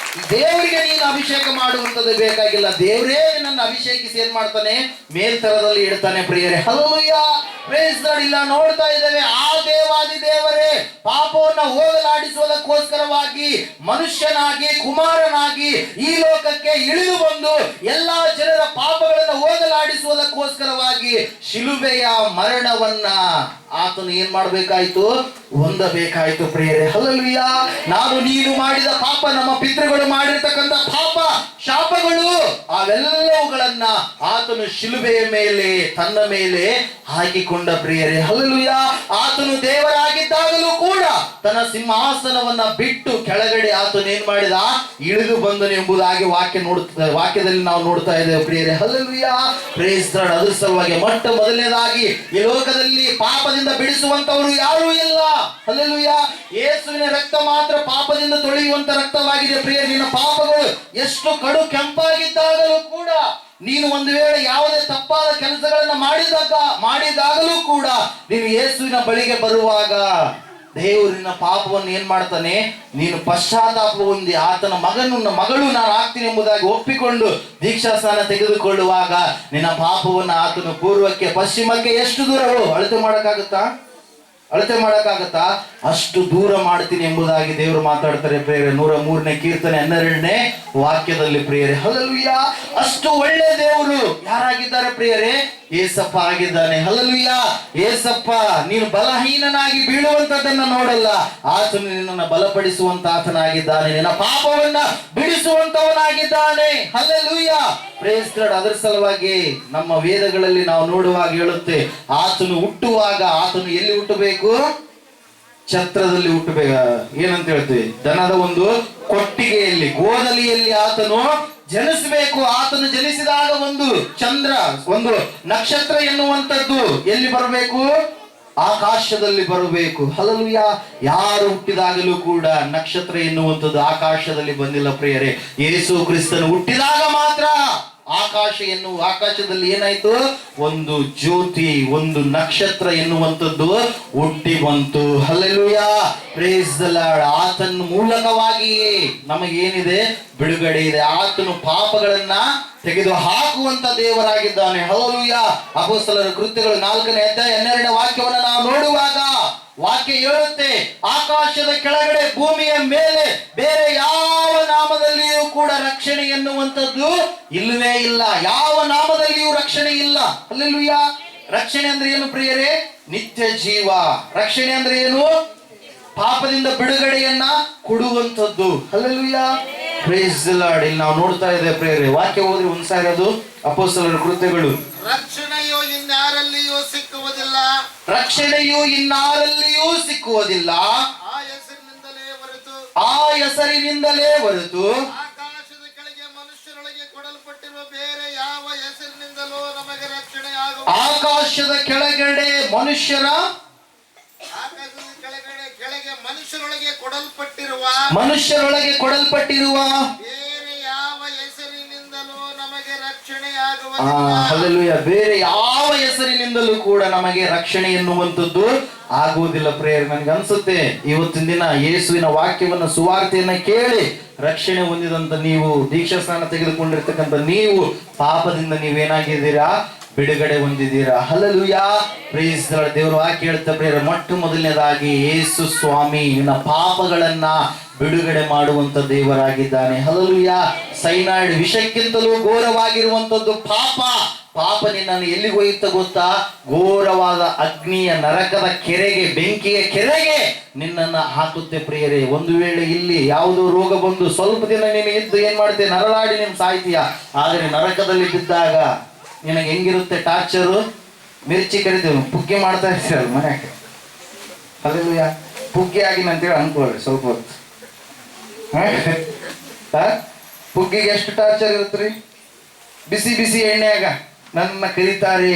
ದೇವರಿಗೆ ನೀನು ಅಭಿಷೇಕ ಮಾಡುವಂತದ್ದು ಬೇಕಾಗಿಲ್ಲ. ದೇವರೇ ನನ್ನ ಅಭಿಷೇಕಿಸಿ ಏನ್ ಮಾಡ್ತಾನೆ, ಮೇಲ್ತರದಲ್ಲಿ ಇಡ್ತಾನೆ ಪ್ರಿಯರೇ. ಹಲ್ಲೆಲೂಯಾ. Praise the Lord. ಇಲ್ಲ ನೋಡ್ತಾ ಇದ್ದೇವೆ, ಆ ದೇವಾದಿ ದೇವರೇ ಪಾಪವನ್ನು ಹೋಗಲಾಡಿಸುವುದಕ್ಕೋಸ್ಕರವಾಗಿ ಮನುಷ್ಯನಾಗಿ ಕುಮಾರನಾಗಿ ಈ ಲೋಕಕ್ಕೆ ಇಳಿದು ಬಂದು ಎಲ್ಲಾ ಜನರ ಪಾಪಗಳನ್ನು ಹೋಗಲಾಡಿಸುವುದಕ್ಕೋಸ್ಕರವಾಗಿ ಶಿಲುಬೆಯ ಮರಣವನ್ನ ಆತನು ಏನ್ ಮಾಡಬೇಕಾಯ್ತು, ಹೊಂದಬೇಕಾಯ್ತು ಪ್ರಿಯರೇ. ಹಲ್ಲೆಲೂಯಾ. ನಾನು ನೀನು ಮಾಡಿದ ಪಾಪ, ನಮ್ಮ ಪಿತೃಗಳು ಮಾಡಿರ್ತಕ್ಕಂಥ ಪಾಪ ಶಾಪಗಳು, ಅವೆಲ್ಲವುಗಳನ್ನ ಆತನು ಶಿಲುಬೆಯ ಮೇಲೆ ತನ್ನ ಮೇಲೆ ಹಾಕಿಕೊಂಡ ಪ್ರಿಯರೇ. ಹಲ್ಲೆಲೂಯಾ. ಆತನು ದೇವರಾಗಿದ್ದಾಗಲೂ ಕೂಡ ತನ್ನ ಸಿಂಹಾಸನವನ್ನ ಬಿಟ್ಟು ಕೆಳಗಡೆ ಆತನು ಏನ್ ಮಾಡಿದ, ಇಳಿದು ಬಂದನು ಎಂಬುದಾಗಿ ವಾಕ್ಯದಲ್ಲಿ ನಾವು ನೋಡ್ತಾ ಇದ್ದೇವೆ ಪ್ರಿಯರೇ. ಹಲ್ಲೆಲೂಯಾ. Praise the Lord. ಅದ್ರ ಸಲುವಾಗಿ ಮೊದಲನೇದಾಗಿ ಈ ಲೋಕದಲ್ಲಿ ಪಾಪದಿಂದ ಬಿಡಿಸುವಂತವರು ಯಾರೂ ಇಲ್ಲ. ಹಲ್ಲೆಲೂಯಾ. ಯೇಸುವಿನ ರಕ್ತ ಮಾತ್ರ ಪಾಪದಿಂದ ತೊಳೆಯುವಂತ ರಕ್ತವಾಗಿದೆ ಪ್ರಿಯ. ನಿನ್ನ ಪಾಪಗಳು ಎಷ್ಟು ಕಡು ಕೆಂಪಾಗಿದ್ದಾಗಲೂ ಕೂಡ, ನೀನು ಒಂದು ವೇಳೆ ಯಾವುದೇ ತಪ್ಪಾದ ಕೆಲಸಗಳನ್ನ ಮಾಡಿದಾಗಲೂ ಕೂಡ ನೀನು ಯೇಸುವಿನ ಬಳಿಗೆ ಬರುವಾಗ ದೇವರಿನ ಪಾಪವನ್ನು ಏನ್ ಮಾಡ್ತಾನೆ, ನೀನು ಪಶ್ಚಾತ್ತಾಪ ಹೊಂದಿ ಆತನ ಮಗಳು ನಾನು ಆಗ್ತೀನಿ ಎಂಬುದಾಗಿ ಒಪ್ಪಿಕೊಂಡು ದೀಕ್ಷಾ ಸ್ನಾನ ತೆಗೆದುಕೊಳ್ಳುವಾಗ ನಿನ್ನ ಪಾಪವನ್ನು ಆತನು ಪೂರ್ವಕ್ಕೆ ಪಶ್ಚಿಮಕ್ಕೆ ಎಷ್ಟು ದೂರವೋ ಅಳತೆ ಮಾಡಕ್ಕಾಗತ್ತಾ ಅಷ್ಟು ದೂರ ಮಾಡ್ತೀನಿ ಎಂಬುದಾಗಿ ದೇವರು ಮಾತಾಡ್ತಾರೆ ಪ್ರಿಯರೇ. 103ನೇ ಕೀರ್ತನೆ 12ನೇ ವಾಕ್ಯದಲ್ಲಿ ಪ್ರಿಯರೇ. ಹಲ್ಲೆಲೂಯಾ. ಅಷ್ಟು ಒಳ್ಳೆ ದೇವರು ಯಾರಾಗಿದ್ದಾರೆ ಪ್ರಿಯರೇ? ಏಸಪ್ಪ ಆಗಿದ್ದಾನೆ. ಹಲ್ಲೆಲೂಯಾ. ಏಸಪ್ಪ ನೀನು ಬಲಹೀನನಾಗಿ ಬೀಳುವಂತದನ್ನ ನೋಡಲ್ಲ, ಆತನು ನಿನ್ನನ್ನು ಬಲಪಡಿಸುವಂತ ಆತನಾಗಿದ್ದಾನೆ, ನಿನ್ನ ಪಾಪವನ್ನ ಬಿಡಿಸುವಂತವನಾಗಿದ್ದಾನೆ. ಹಲ್ಲೆಲೂಯಾ. Praise God. ಅದರ ಸಲುವಾಗಿ ನಮ್ಮ ವೇದಗಳಲ್ಲಿ ನಾವು ನೋಡುವಾಗ ಹೇಳುತ್ತೆ, ಆತನು ಹುಟ್ಟುವಾಗ ಆತನು ಎಲ್ಲಿ ಹುಟ್ಟಬೇಕು? ಛತ್ರದಲ್ಲಿ ಹುಟ್ಟಬೇಕು. ಏನಂತ ಹೇಳ್ತೀವಿ? ದನದ ಒಂದು ಕೊಟ್ಟಿಗೆಯಲ್ಲಿ, ಗೋದಲಿಯಲ್ಲಿ ಆತನು ಜನಿಸಬೇಕು. ಆತನು ಜನಿಸಿದಾಗ ಒಂದು ಚಂದ್ರ, ಒಂದು ನಕ್ಷತ್ರ ಎನ್ನುವಂಥದ್ದು ಎಲ್ಲಿ ಬರಬೇಕು? ಆಕಾಶದಲ್ಲಿ ಬರಬೇಕು. ಹಲ್ಲೆಲೂಯಾ. ಯಾರು ಹುಟ್ಟಿದಾಗಲೂ ಕೂಡ ನಕ್ಷತ್ರ ಎನ್ನುವಂಥದ್ದು ಆಕಾಶದಲ್ಲಿ ಬಂದಿಲ್ಲ ಪ್ರಿಯರೇ. ಯೇಸು ಕ್ರಿಸ್ತನು ಹುಟ್ಟಿದಾಗ ಮಾತ್ರ ಆಕಾಶದಲ್ಲಿ ಏನಾಯ್ತು? ಒಂದು ಜ್ಯೋತಿ, ಒಂದು ನಕ್ಷತ್ರ ಎನ್ನುವಂಥದ್ದು ಹುಟ್ಟಿ ಬಂತು. ಹಲ್ಲೆಲೂಯಾ. Praise the Lord. ಆತನ ಮೂಲಕವಾಗಿಯೇ ನಮಗೇನಿದೆ? ಬಿಡುಗಡೆ ಇದೆ. ಆತನು ಪಾಪಗಳನ್ನ ತೆಗೆದು ಹಾಕುವಂತ ದೇವರಾಗಿದ್ದಾನೆ. ಹಲ್ಲೆಲೂಯಾ. ಅಪೊಸ್ತಲರ ಕೃತ್ಯಗಳು 4ನೇ ಅಧ್ಯಾಯ 12ನೇ ವಾಕ್ಯವನ್ನು ನಾವು ನೋಡುವಾಗ ವಾಕ್ಯ ಹೇಳುತ್ತೆ, ಆಕಾಶದ ಕೆಳಗಡೆ ಭೂಮಿಯ ಮೇಲೆ ಬೇರೆ ಯಾವ ನಾಮದಲ್ಲಿಯೂ ಕೂಡ ರಕ್ಷಣೆ ಎನ್ನುವಂಥದ್ದು ಇಲ್ಲವೇ ಇಲ್ಲ. ಯಾವ ನಾಮದಲ್ಲಿಯೂ ರಕ್ಷಣೆ ಇಲ್ಲ. ಹಲ್ಲೆಲೂಯಾ. ರಕ್ಷಣೆ ಅಂದ್ರೆ ಏನು ಪ್ರಿಯರೇ? ನಿತ್ಯ ಜೀವ. ರಕ್ಷಣೆ ಅಂದ್ರೆ ಏನು? ಪಾಪದಿಂದ ಬಿಡುಗಡೆಯನ್ನ ಕೊಡುವಂಥದ್ದು. ಹಲ್ಲೆಲೂಯಾ. Praise the Lord. ಇಲ್ಲಿ ನಾವು ನೋಡ್ತಾ ಇದ್ದೇವೆ ಪ್ರಿಯರೇ, ವಾಕ್ಯ ಓದಿ ಒಂದ್ಸಾರಿ ಅದು ಅಪೊಸ್ತಲರ ಕೃತ್ಯಗಳು. ರಕ್ಷಣೆಯು ಇನ್ನಾರಲ್ಲಿಯೂ ಸಿಕ್ಕುವುದಿಲ್ಲ, ರಕ್ಷಣೆಯು ಇನ್ನಾರಲ್ಲಿಯೂ ಸಿಕ್ಕುವುದಿಲ್ಲ, ಆ ಹೆಸರಿನಿಂದಲೇ ಹೊರತು ಆಕಾಶದ ಕೆಳಗೆ ಮನುಷ್ಯರೊಳಗೆ ಕೊಡಲ್ಪಟ್ಟಿರುವ ಬೇರೆ ಯಾವ ಹೆಸರಿನಿಂದಲೂ ನಮಗೆ ರಕ್ಷಣೆ ಆಗುವುದು. ಆಕಾಶದ ಕೆಳಗಡೆ ಕೆಳಗೆ ಮನುಷ್ಯರೊಳಗೆ ಕೊಡಲ್ಪಟ್ಟಿರುವ ಬೇರೆ ಯಾವ ಹೆಸರಿನಿಂದಲೂ ನಮಗೆ ರಕ್ಷಣೆ ಆಗುವುದಿಲ್ಲ. ಹಲ್ಲೆಲೂಯಾ. ಬೇರೆ ಯಾವ ಹೆಸರಿನಿಂದಲೂ ಕೂಡ ನಮಗೆ ರಕ್ಷಣೆ ಎನ್ನುವಂಥದ್ದು ಆಗುವುದಿಲ್ಲ ಪ್ರೇಯರ್. ನನಗೆ ಅನ್ಸುತ್ತೆ ಇವತ್ತಿನ ದಿನ ಯೇಸುವಿನ ವಾಕ್ಯವನ್ನ, ಸುವಾರ್ತೆಯನ್ನ ಕೇಳಿ ರಕ್ಷಣೆ ಹೊಂದಿದಂತ ನೀವು, ದೀಕ್ಷಾ ಸ್ನಾನ ತೆಗೆದುಕೊಂಡಿರ್ತಕ್ಕಂಥ ನೀವು, ಪಾಪದಿಂದ ನೀವೇನಾಗಿದ್ದೀರಾ? ಬಿಡುಗಡೆ ಹೊಂದಿದ್ದೀರಾ. ಹಲ್ಲೆಲೂಯಾ. Praise the Lord. ದೇವರು ವಾಕ್ಯ ಹೇಳ್ತಾ ಪ್ರೇಯರ್, ಮೊಟ್ಟ ಮೊದಲನೇದಾಗಿ ಯೇಸು ಸ್ವಾಮಿ ನಿನ್ನ ಪಾಪಗಳನ್ನ ಬಿಡುಗಡೆ ಮಾಡುವಂತ ದೇವರಾಗಿದ್ದಾನೆ. ಹಲ್ಲೆಲೂಯಾ. ಸೈನಾಯ್ಡ್ ವಿಷಕ್ಕಿಂತಲೂ ಘೋರವಾಗಿರುವಂತದ್ದು ಪಾಪ ನಿನ್ನನ್ನು ಎಲ್ಲಿಗೆ ಒಯ್ಯುತ್ತ ಗೊತ್ತಾ? ಘೋರವಾದ ಅಗ್ನಿಯ ನರಕದ ಕೆರೆಗೆ, ಬೆಂಕಿಯ ಕೆರೆಗೆ ನಿನ್ನನ್ನ ಹಾಕುತ್ತೆ ಪ್ರಿಯರೇ. ಒಂದು ವೇಳೆ ಇಲ್ಲಿ ಯಾವುದೋ ರೋಗ ಬಂದು ಸ್ವಲ್ಪ ದಿನ ನೀನು ಇದ್ದು ಏನ್ ಮಾಡ್ತೀಯ? ನರಳಾಡಿ ನೀನು ಸಾಯ್ತೀಯ. ಆದರೆ ನರಕದಲ್ಲಿ ಬಿದ್ದಾಗ ನಿನಗೆ ಹೆಂಗಿರುತ್ತೆ? ಟಾರ್ಚರು, ಮಿರ್ಚಿ ಕರಿತೀವಿ, ಪುಗ್ಗೆ ಮಾಡ್ತಾ ಇರ್ತೀರಲ್ಲ ಮನೆಗೆ. ಹಲ್ಲೆಲೂಯಾ. ಪುಗ್ಗೆ ಆಗಿನ ಅಂತೇಳಿ ಅನ್ಕೊಳ್ಳಿ ಸ್ವಲ್ಪ ಹೊತ್ತು. ಪುಗ್ಗಿಗೆ ಎಷ್ಟು ಟಾರ್ಚರ್ ಇರುತ್ತ್ರಿ? ಬಿಸಿ ಬಿಸಿ ಎಣ್ಣೆಯಾಗ ನನ್ನ ಕರೀತಾರೆ.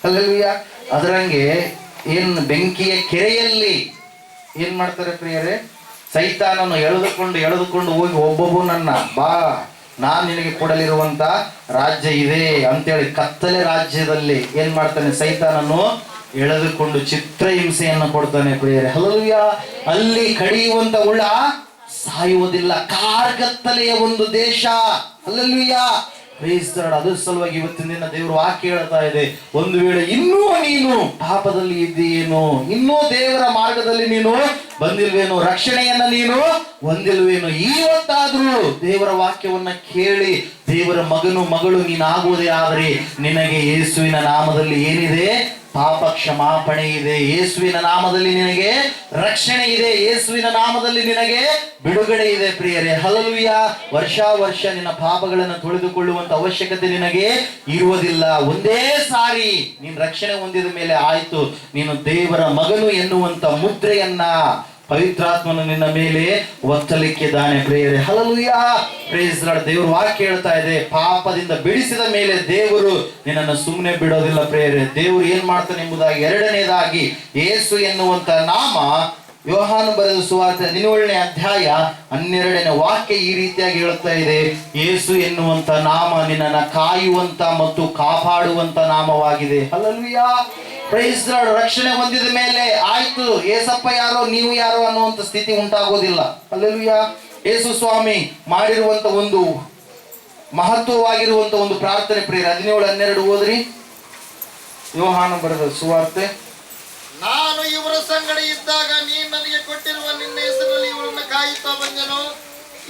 ಹಲ್ಲೆಲೂಯಾ. ಅದರಂಗೆ ಏನ್ ಬೆಂಕಿಯ ಕೆರೆಯಲ್ಲಿ ಏನ್ ಮಾಡ್ತಾರೆ ಪ್ರಿಯರೇ? ಸೈತಾನನ್ನು ಎಳೆದುಕೊಂಡು ಹೋಗಿ ಒಬ್ಬೊಬ್ಬನನ್ನ ಬಾ, ನಾನ್ ನಿನಗೆ ಕೊಡಲಿರುವಂತ ರಾಜ್ಯ ಇದೆ ಅಂತೇಳಿ ಕತ್ತಲೆ ರಾಜ್ಯದಲ್ಲಿ ಏನ್ ಮಾಡ್ತಾನೆ? ಸೈತಾನನ್ನು ಎಳೆದುಕೊಂಡು ಚಿತ್ರಹಿಂಸೆಯನ್ನು ಕೊಡ್ತಾನೆ ಪ್ರಿಯರೇ. ಹಲ್ಲೆಲೂಯಾ. ಅಲ್ಲಿ ಕಡಿಯುವಂತ ಹುಳ ಸಾಯುವುದಿಲ್ಲ. ಕಾರ್ಗತ್ತಲೆಯ ಒಂದು ದೇಶ. ಹಲ್ಲೆಲೂಯಾ. Praise the Lord. ಅದರ ಸಲುವಾಗಿ ಇವತ್ತಿನ ದಿನ ದೇವರು ವಾಕ್ಯ ಹೇಳ್ತಾ ಇದೆ, ಒಂದು ವೇಳೆ ಇನ್ನೂ ನೀನು ಪಾಪದಲ್ಲಿ ಇದ್ದೀಯೇನೋ, ಇನ್ನೂ ದೇವರ ಮಾರ್ಗದಲ್ಲಿ ನೀನು ಬಂದಿಲ್ವೇನೋ, ರಕ್ಷಣೆಯನ್ನ ನೀನು ಹೊಂದಿಲ್ವೇನೋ, ಇವತ್ತಾದ್ರೂ ದೇವರ ವಾಕ್ಯವನ್ನ ಕೇಳಿ ದೇವರ ಮಗಳು ನೀನಾಗುವುದೇ ಆದರೆ ನಿನಗೆ ಯೇಸುವಿನ ನಾಮದಲ್ಲಿ ಏನಿದೆ? ಪಾಪ ಕ್ಷಮಾಪಣೆ ಇದೆ. ಯೇಸುವಿನ ನಾಮದಲ್ಲಿ ನಿನಗೆ ರಕ್ಷಣೆ ಇದೆ. ಯೇಸುವಿನ ನಾಮದಲ್ಲಿ ನಿನಗೆ ಬಿಡುಗಡೆ ಇದೆ ಪ್ರಿಯರೇ. ಹಲ್ಲೆಲೂಯಾ. ವರ್ಷ ನಿನ್ನ ಪಾಪಗಳನ್ನು ತೊಳೆದುಕೊಳ್ಳುವಂತ ಅವಶ್ಯಕತೆ ನಿನಗೆ ಇರುವುದಿಲ್ಲ. ಒಂದೇ ಸಾರಿ ನೀನು ರಕ್ಷಣೆ ಹೊಂದಿದ ಮೇಲೆ ಆಯ್ತು, ನೀನು ದೇವರ ಮಗನು ಎನ್ನುವಂತ ಮುದ್ರೆಯನ್ನ ಪವಿತ್ರಾತ್ಮನು ನಿನ್ನ ಮೇಲೆ ಒತ್ತಲಿಕ್ಕಿದ್ದಾನೆ ಪ್ರಿಯರೇ. ಹಲ್ಲೆಲೂಯಾ. Praise the Lord. ದೇವರು ವಾಕ್ಯ ಹೇಳ್ತಾ ಇದೆ, ಪಾಪದಿಂದ ಬಿಡಿಸಿದ ಮೇಲೆ ದೇವರು ನಿನ್ನನ್ನು ಸುಮ್ಮನೆ ಬಿಡೋದಿಲ್ಲ ಪ್ರಿಯರೇ. ದೇವರು ಏನ್ ಮಾಡ್ತಾನೆ ಎಂಬುದಾಗಿ, ಎರಡನೇದಾಗಿ ಯೇಸು ಎನ್ನುವಂತ ನಾಮ ಯೋಹಾನ ಬರೆದ ಸುವಾರ್ತೆ 17ನೇ ಅಧ್ಯಾಯ 12ನೇ ವಾಕ್ಯ ಈ ರೀತಿಯಾಗಿ ಹೇಳುತ್ತಾ ಇದೆ, ಯೇಸು ಎನ್ನುವಂತ ನಾಮ ನಿನ್ನನ್ನು ಕಾಯುವಂತ ಮತ್ತು ಕಾಪಾಡುವಂತ ನಾಮವಾಗಿದೆ. Hallelujah, praise the lord. ರಕ್ಷಣೆ ಹೊಂದಿದ ಮೇಲೆ ಆಯ್ತು ಏಸಪ್ಪ ಯಾರೋ ನೀವು ಯಾರೋ ಅನ್ನುವಂತ ಸ್ಥಿತಿ ಉಂಟಾಗೋದಿಲ್ಲ. ಹಲ್ಲೆಲೂಯಾ. ಯೇಸು ಸ್ವಾಮಿ ಮಾಡಿರುವಂತ ಒಂದು ಮಹತ್ವವಾಗಿರುವಂತ ಒಂದು ಪ್ರಾರ್ಥನೆ ಪ್ರಿಯರೇ, 17:12 ಓದ್ರಿ. ಯೋಹಾನ ಬರೆದ ಸುವಾರ್ತೆ. ನಾನು ಇವರ ಸಂಗಡ ಇದ್ದಾಗ ನೀನು ನನಗೆ ಕೊಟ್ಟಿರುವ ನಿನ್ನ ಹೆಸರಿನಲ್ಲಿ ಇವರನ್ನು ಕಾಯುತ್ತಾ ಬಂದೆನು,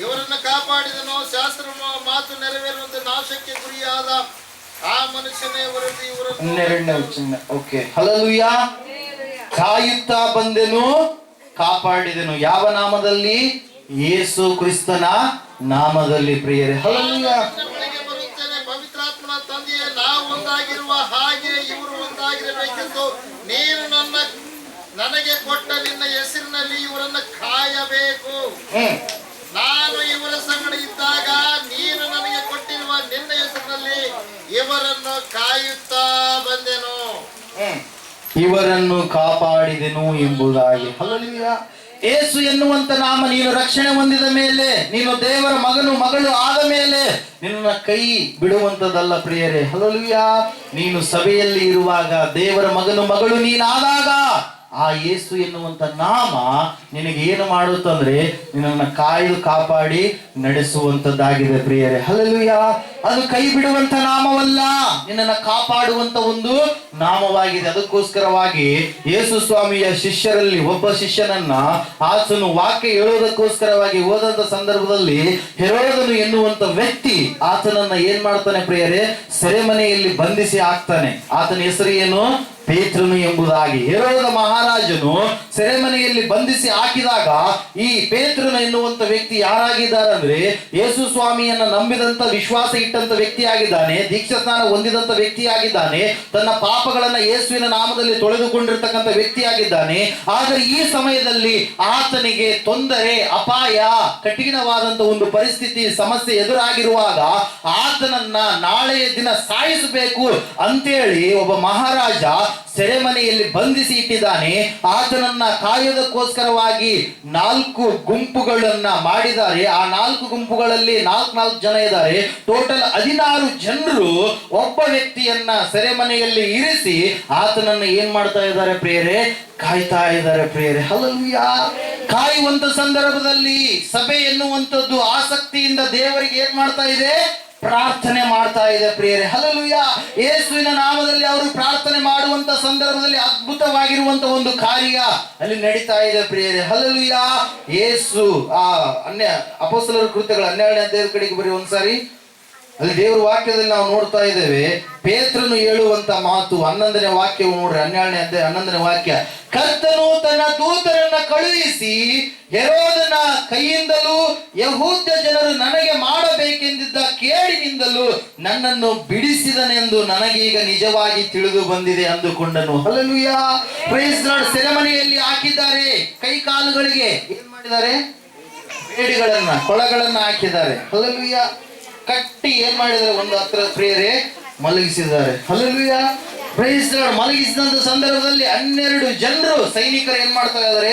ಇವರನ್ನು ಕಾಪಾಡಿದನು. ಶಾಸ್ತ್ರವನ್ನು ಮಾತು ನೆರವೇರುವಂತೆ ನಾಶಕ್ಕೆ ಗುರಿಯಾದ ಆ ಮನುಷ್ಯನೇ ಹೊರತು ಇವರನ್ನು. 12ನೇ ವಚನ. Okay, hallelujah. ಕಾಯುತ್ತಾ ಬಂದೆನು, ಕಾಪಾಡಿದೆನು. ಯಾವ ನಾಮದಲ್ಲಿ? ಯೇಸು ಕ್ರಿಸ್ತನ ನಾಮದಲ್ಲಿ ಪ್ರಿಯರೇ. ಹಲ್ಲೆಲೂಯಾ. ಬರುತ್ತೇನೆ, ಪವಿತ್ರಾತ್ಮನ ತಂದೆಯೇ, ನಾವು ಒಂದಾಗಿರುವ ಹಾಗೆ ಇವರು ಒಂದಾಗಿರಬೇಕೆಂದು ನೀನು ನನಗೆ ಕೊಟ್ಟ ನಿನ್ನ ಹೆಸರಿನಲ್ಲಿ ಇವರನ್ನು ಕಾಯಬೇಕು. ನಾನು ಇವರ ಸಂಗಡ ಇದ್ದಾಗ ನೀನು ನನಗೆ ಕೊಟ್ಟಿರುವ ನಿನ್ನ ಹೆಸರಿನಲ್ಲಿ ಇವರನ್ನು ಕಾಯುತ್ತಾ ಬಂದೆನು, ಇವರನ್ನು ಕಾಪಾಡಿದೆನು ಎಂಬುದಾಗಿ. ಹಲ್ಲೆಲೂಯಾ. ಯೇಸು ಎನ್ನುವಂತ ನಾಮ ನೀನು ರಕ್ಷಣೆ ಹೊಂದಿದ ಮೇಲೆ, ನೀನು ದೇವರ ಮಗನು ಮಗಳು ಆದ ಮೇಲೆ ನಿನ್ನ ಕೈ ಬಿಡುವಂತದಲ್ಲ ಪ್ರಿಯರೇ. ಹಲ್ಲೆಲೂಯಾ. ನೀನು ಸಭೆಯಲ್ಲಿ ಇರುವಾಗ, ದೇವರ ಮಗನು ಮಗಳು ನೀನಾದಾಗ ಆ ಯೇಸು ಎನ್ನುವಂತ ನಾಮ ನಿನಗೆ ಏನು ಮಾಡುತ್ತಂದ್ರೆ ನಿನ್ನನ್ನು ಕಾಯ್ದು ಕಾಪಾಡಿ ನಡೆಸುವಂತದ್ದಾಗಿದೆ ಪ್ರಿಯರೇ. ಹಲ್ಲೆಲೂಯಾ. ಅದು ಕೈ ಬಿಡುವಂತ ನಾಮವಲ್ಲ, ನಿನ್ನನ್ನು ಕಾಪಾಡುವಂತ ಒಂದು ನಾಮವಾಗಿದೆ. ಅದಕ್ಕೋಸ್ಕರವಾಗಿ ಯೇಸು ಸ್ವಾಮಿಯ ಶಿಷ್ಯರಲ್ಲಿ ಒಬ್ಬ ಶಿಷ್ಯನನ್ನ ಆತನು ವಾಕ್ಯ ಹೇಳುವುದಕ್ಕೋಸ್ಕರವಾಗಿ ಹೋದಂತ ಸಂದರ್ಭದಲ್ಲಿ ಹೆರೋದನು ಎನ್ನುವಂತ ವ್ಯಕ್ತಿ ಆತನನ್ನ ಏನ್ ಮಾಡ್ತಾನೆ ಪ್ರಿಯರೇ? ಸೆರೆಮನೆಯಲ್ಲಿ ಬಂಧಿಸಿ ಹಾಕ್ತಾನೆ. ಆತನ ಹೆಸರು ಏನು? ಪೇತ್ರನು ಎಂಬುದಾಗಿ. ಹೆರೋದ ಮಹಾರಾಜನು ಸೆರೆಮನೆಯಲ್ಲಿ ಬಂಧಿಸಿ ಹಾಕಿದಾಗ ಈ ಪೇತ್ರನು ಎನ್ನುವಂತ ವ್ಯಕ್ತಿ ಯಾರಾಗಿದ್ದಾರೆ ಅಂದ್ರೆ, ಯೇಸು ಸ್ವಾಮಿಯನ್ನ ನಂಬಿದಂತ ವಿಶ್ವಾಸ ಇಟ್ಟಂತ ವ್ಯಕ್ತಿಯಾಗಿದ್ದಾನೆ, ದೀಕ್ಷಾ ಸ್ನಾನ ಹೊಂದಿದಂತ ವ್ಯಕ್ತಿಯಾಗಿದ್ದಾನೆ, ತನ್ನ ಪಾಪಗಳನ್ನ ಯೇಸುವಿನ ನಾಮದಲ್ಲಿ ತೊಳೆದುಕೊಂಡಿರ್ತಕ್ಕಂಥ ವ್ಯಕ್ತಿಯಾಗಿದ್ದಾನೆ. ಆದರೆ ಈ ಸಮಯದಲ್ಲಿ ಆತನಿಗೆ ತೊಂದರೆ, ಅಪಾಯ, ಕಠಿಣವಾದಂತ ಒಂದು ಪರಿಸ್ಥಿತಿ, ಸಮಸ್ಯೆ ಎದುರಾಗಿರುವಾಗ ಆತನನ್ನ ನಾಳೆಯ ದಿನ ಸಾಯಿಸಬೇಕು ಅಂತೇಳಿ ಒಬ್ಬ ಮಹಾರಾಜ ಸೆರೆಮನೆಯಲ್ಲಿ ಬಂಧಿಸಿ ಇಟ್ಟಿದ್ದಾನೆ. ಆತನನ್ನ ಕಾಯೋದಕ್ಕೋಸ್ಕರವಾಗಿ 4 ಗುಂಪುಗಳನ್ನ ಮಾಡಿದ್ದಾರೆ. ಆ 4 ಗುಂಪುಗಳಲ್ಲಿ 4 ಜನ ಇದ್ದಾರೆ. ಟೋಟಲ್ 16 ಜನರು ಒಬ್ಬ ವ್ಯಕ್ತಿಯನ್ನ ಸೆರೆಮನೆಯಲ್ಲಿ ಇರಿಸಿ ಆತನನ್ನ ಏನ್ ಮಾಡ್ತಾ ಇದ್ದಾರೆ ಪ್ರಿಯರೇ? ಕಾಯ್ತಾ ಇದ್ದಾರೆ ಪ್ರಿಯರೇ. ಹಲ್ಲೆಲೂಯಾ. ಕಾಯುವಂತ ಸಂದರ್ಭದಲ್ಲಿ ಸಭೆ ಎನ್ನುವಂಥದ್ದು ಆಸಕ್ತಿಯಿಂದ ದೇವರಿಗೆ ಏನ್ ಮಾಡ್ತಾ ಇದೆ? ಪ್ರಾರ್ಥನೆ ಮಾಡ್ತಾ ಇದೆ ಪ್ರಿಯರೇ. ಹಲ್ಲೆಲೂಯಾ. ಯೇಸುವಿನ ನಾಮದಲ್ಲಿ ಅವರು ಪ್ರಾರ್ಥನೆ ಮಾಡುವಂತ ಸಂದರ್ಭದಲ್ಲಿ ಅದ್ಭುತವಾಗಿರುವಂತ ಒಂದು ಕಾರ್ಯ ಅಲ್ಲಿ ನಡೀತಾ ಇದೆ ಪ್ರಿಯರೇ. ಹಲ್ಲೆಲೂಯಾ. ಯೇಸು ಅಪೊಸ್ತಲರ ಕೃತ್ಯಗಳ 12ನೇ ಅಧ್ಯಾಯದ ಕಡೆಗೆ ಬರೀ ಒಂದ್ಸಾರಿ. ಅಲ್ಲಿ ದೇವರ ವಾಕ್ಯದಲ್ಲಿ ನಾವು ನೋಡ್ತಾ ಇದ್ದೇವೆ, ಪೇತ್ರನು ಹೇಳುವಂತ ಮಾತು 11ನೇ ವಾಕ್ಯ ನೋಡ್ರಿ. 12ನೇ ಅಧ್ಯಾಯ 11ನೇ ವಾಕ್ಯ. ಕರ್ತನು ತನ್ನ ದೂತರನ್ನ ಕಳುಹಿಸಿ ಹೆರೋದನ ಕೈಯಿಂದಲೂ ಯಹೂದ್ಯ ಜನರು ನನಗೆ ಮಾಡಬೇಕೆಂದಿದ್ದ ಕೇಡಿನಿಂದಲೂ ನನ್ನನ್ನು ಬಿಡಿಸಿದನೆಂದು ನನಗೀಗ ನಿಜವಾಗಿ ತಿಳಿದು ಬಂದಿದೆ ಅಂದುಕೊಂಡನು. ಹಲ್ಲೆಲೂಯಾ. Praise the lord. ಸೆರೆಮನೆಯಲ್ಲಿ ಹಾಕಿದ್ದಾರೆ, ಕೈ ಕಾಲುಗಳಿಗೆ ಏನ್ ಮಾಡಿದ್ದಾರೆ? ಬೇಡಿಗಳನ್ನ, ಕೊಳಗಳನ್ನ ಹಾಕಿದ್ದಾರೆ. ಹಲ್ಲೆಲೂಯಾ. ಕಟ್ಟಿ ಏನ್ ಮಾಡಿದ್ದಾರೆ? ಒಂದು ಹತ್ರ ಪ್ರಿಯರೇ ಮಲಗಿಸಿದ್ದಾರೆ. ಹಲ್ಲೆಲೂಯಾ. Praise the lord. ಮಲಗಿಸಿದಂತ ಸಂದರ್ಭದಲ್ಲಿ 12 ಜನರು ಸೈನಿಕರು ಏನ್ ಮಾಡ್ತಾ ಇದ್ದಾರೆ?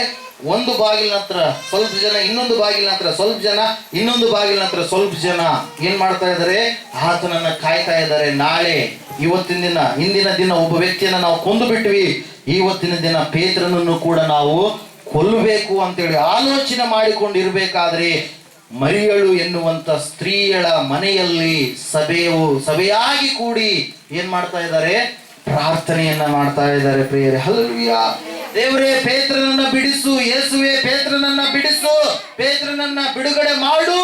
ಒಂದು ಬಾಗಿಲ ಹತ್ರ ಸ್ವಲ್ಪ ಜನ, ಇನ್ನೊಂದು ಬಾಗಿಲ ಹತ್ರ ಸ್ವಲ್ಪ ಜನ, ಇನ್ನೊಂದು ಬಾಗಿಲ ಹತ್ರ ಸ್ವಲ್ಪ ಜನ ಏನ್ ಮಾಡ್ತಾ ಇದ್ದಾರೆ? ಆತನನ್ನ ಕಾಯ್ತಾ ಇದ್ದಾರೆ. ನಾಳೆ, ಇವತ್ತಿನ ದಿನ, ಇಂದಿನ ದಿನ ಒಬ್ಬ ವ್ಯಕ್ತಿಯನ್ನ ನಾವು ಕೊಂದು ಬಿಟ್ವಿ, ಇವತ್ತಿನ ದಿನ ಪೇತ್ರನನ್ನು ಕೂಡ ನಾವು ಕೊಲ್ಲಬೇಕು ಅಂತೇಳಿ ಆಲೋಚನೆ ಮಾಡಿಕೊಂಡಿರ್ಬೇಕಾದ್ರೆ ಮರಿಯಳು ಎನ್ನುವಂತ ಸ್ತ್ರೀಯಳ ಮನೆಯಲ್ಲಿ ಸಭೆಯಾಗಿ ಕೂಡಿ ಏನ್ ಮಾಡ್ತಾ ಇದ್ದಾರೆ? ಪ್ರಾರ್ಥನೆಯನ್ನ ಮಾಡ್ತಾ ಇದ್ದಾರೆ ಪ್ರಿಯರೇ. ಹಲ್ಲೆಲೂಯಾ. ದೇವರೇ ಪೇತ್ರನನ್ನ ಬಿಡಿಸು, ಯೇಸುವೇ ಪೇತ್ರನನ್ನ ಬಿಡಿಸು, ಪೇತ್ರನನ್ನ ಬಿಡುಗಡೆ ಮಾಡು.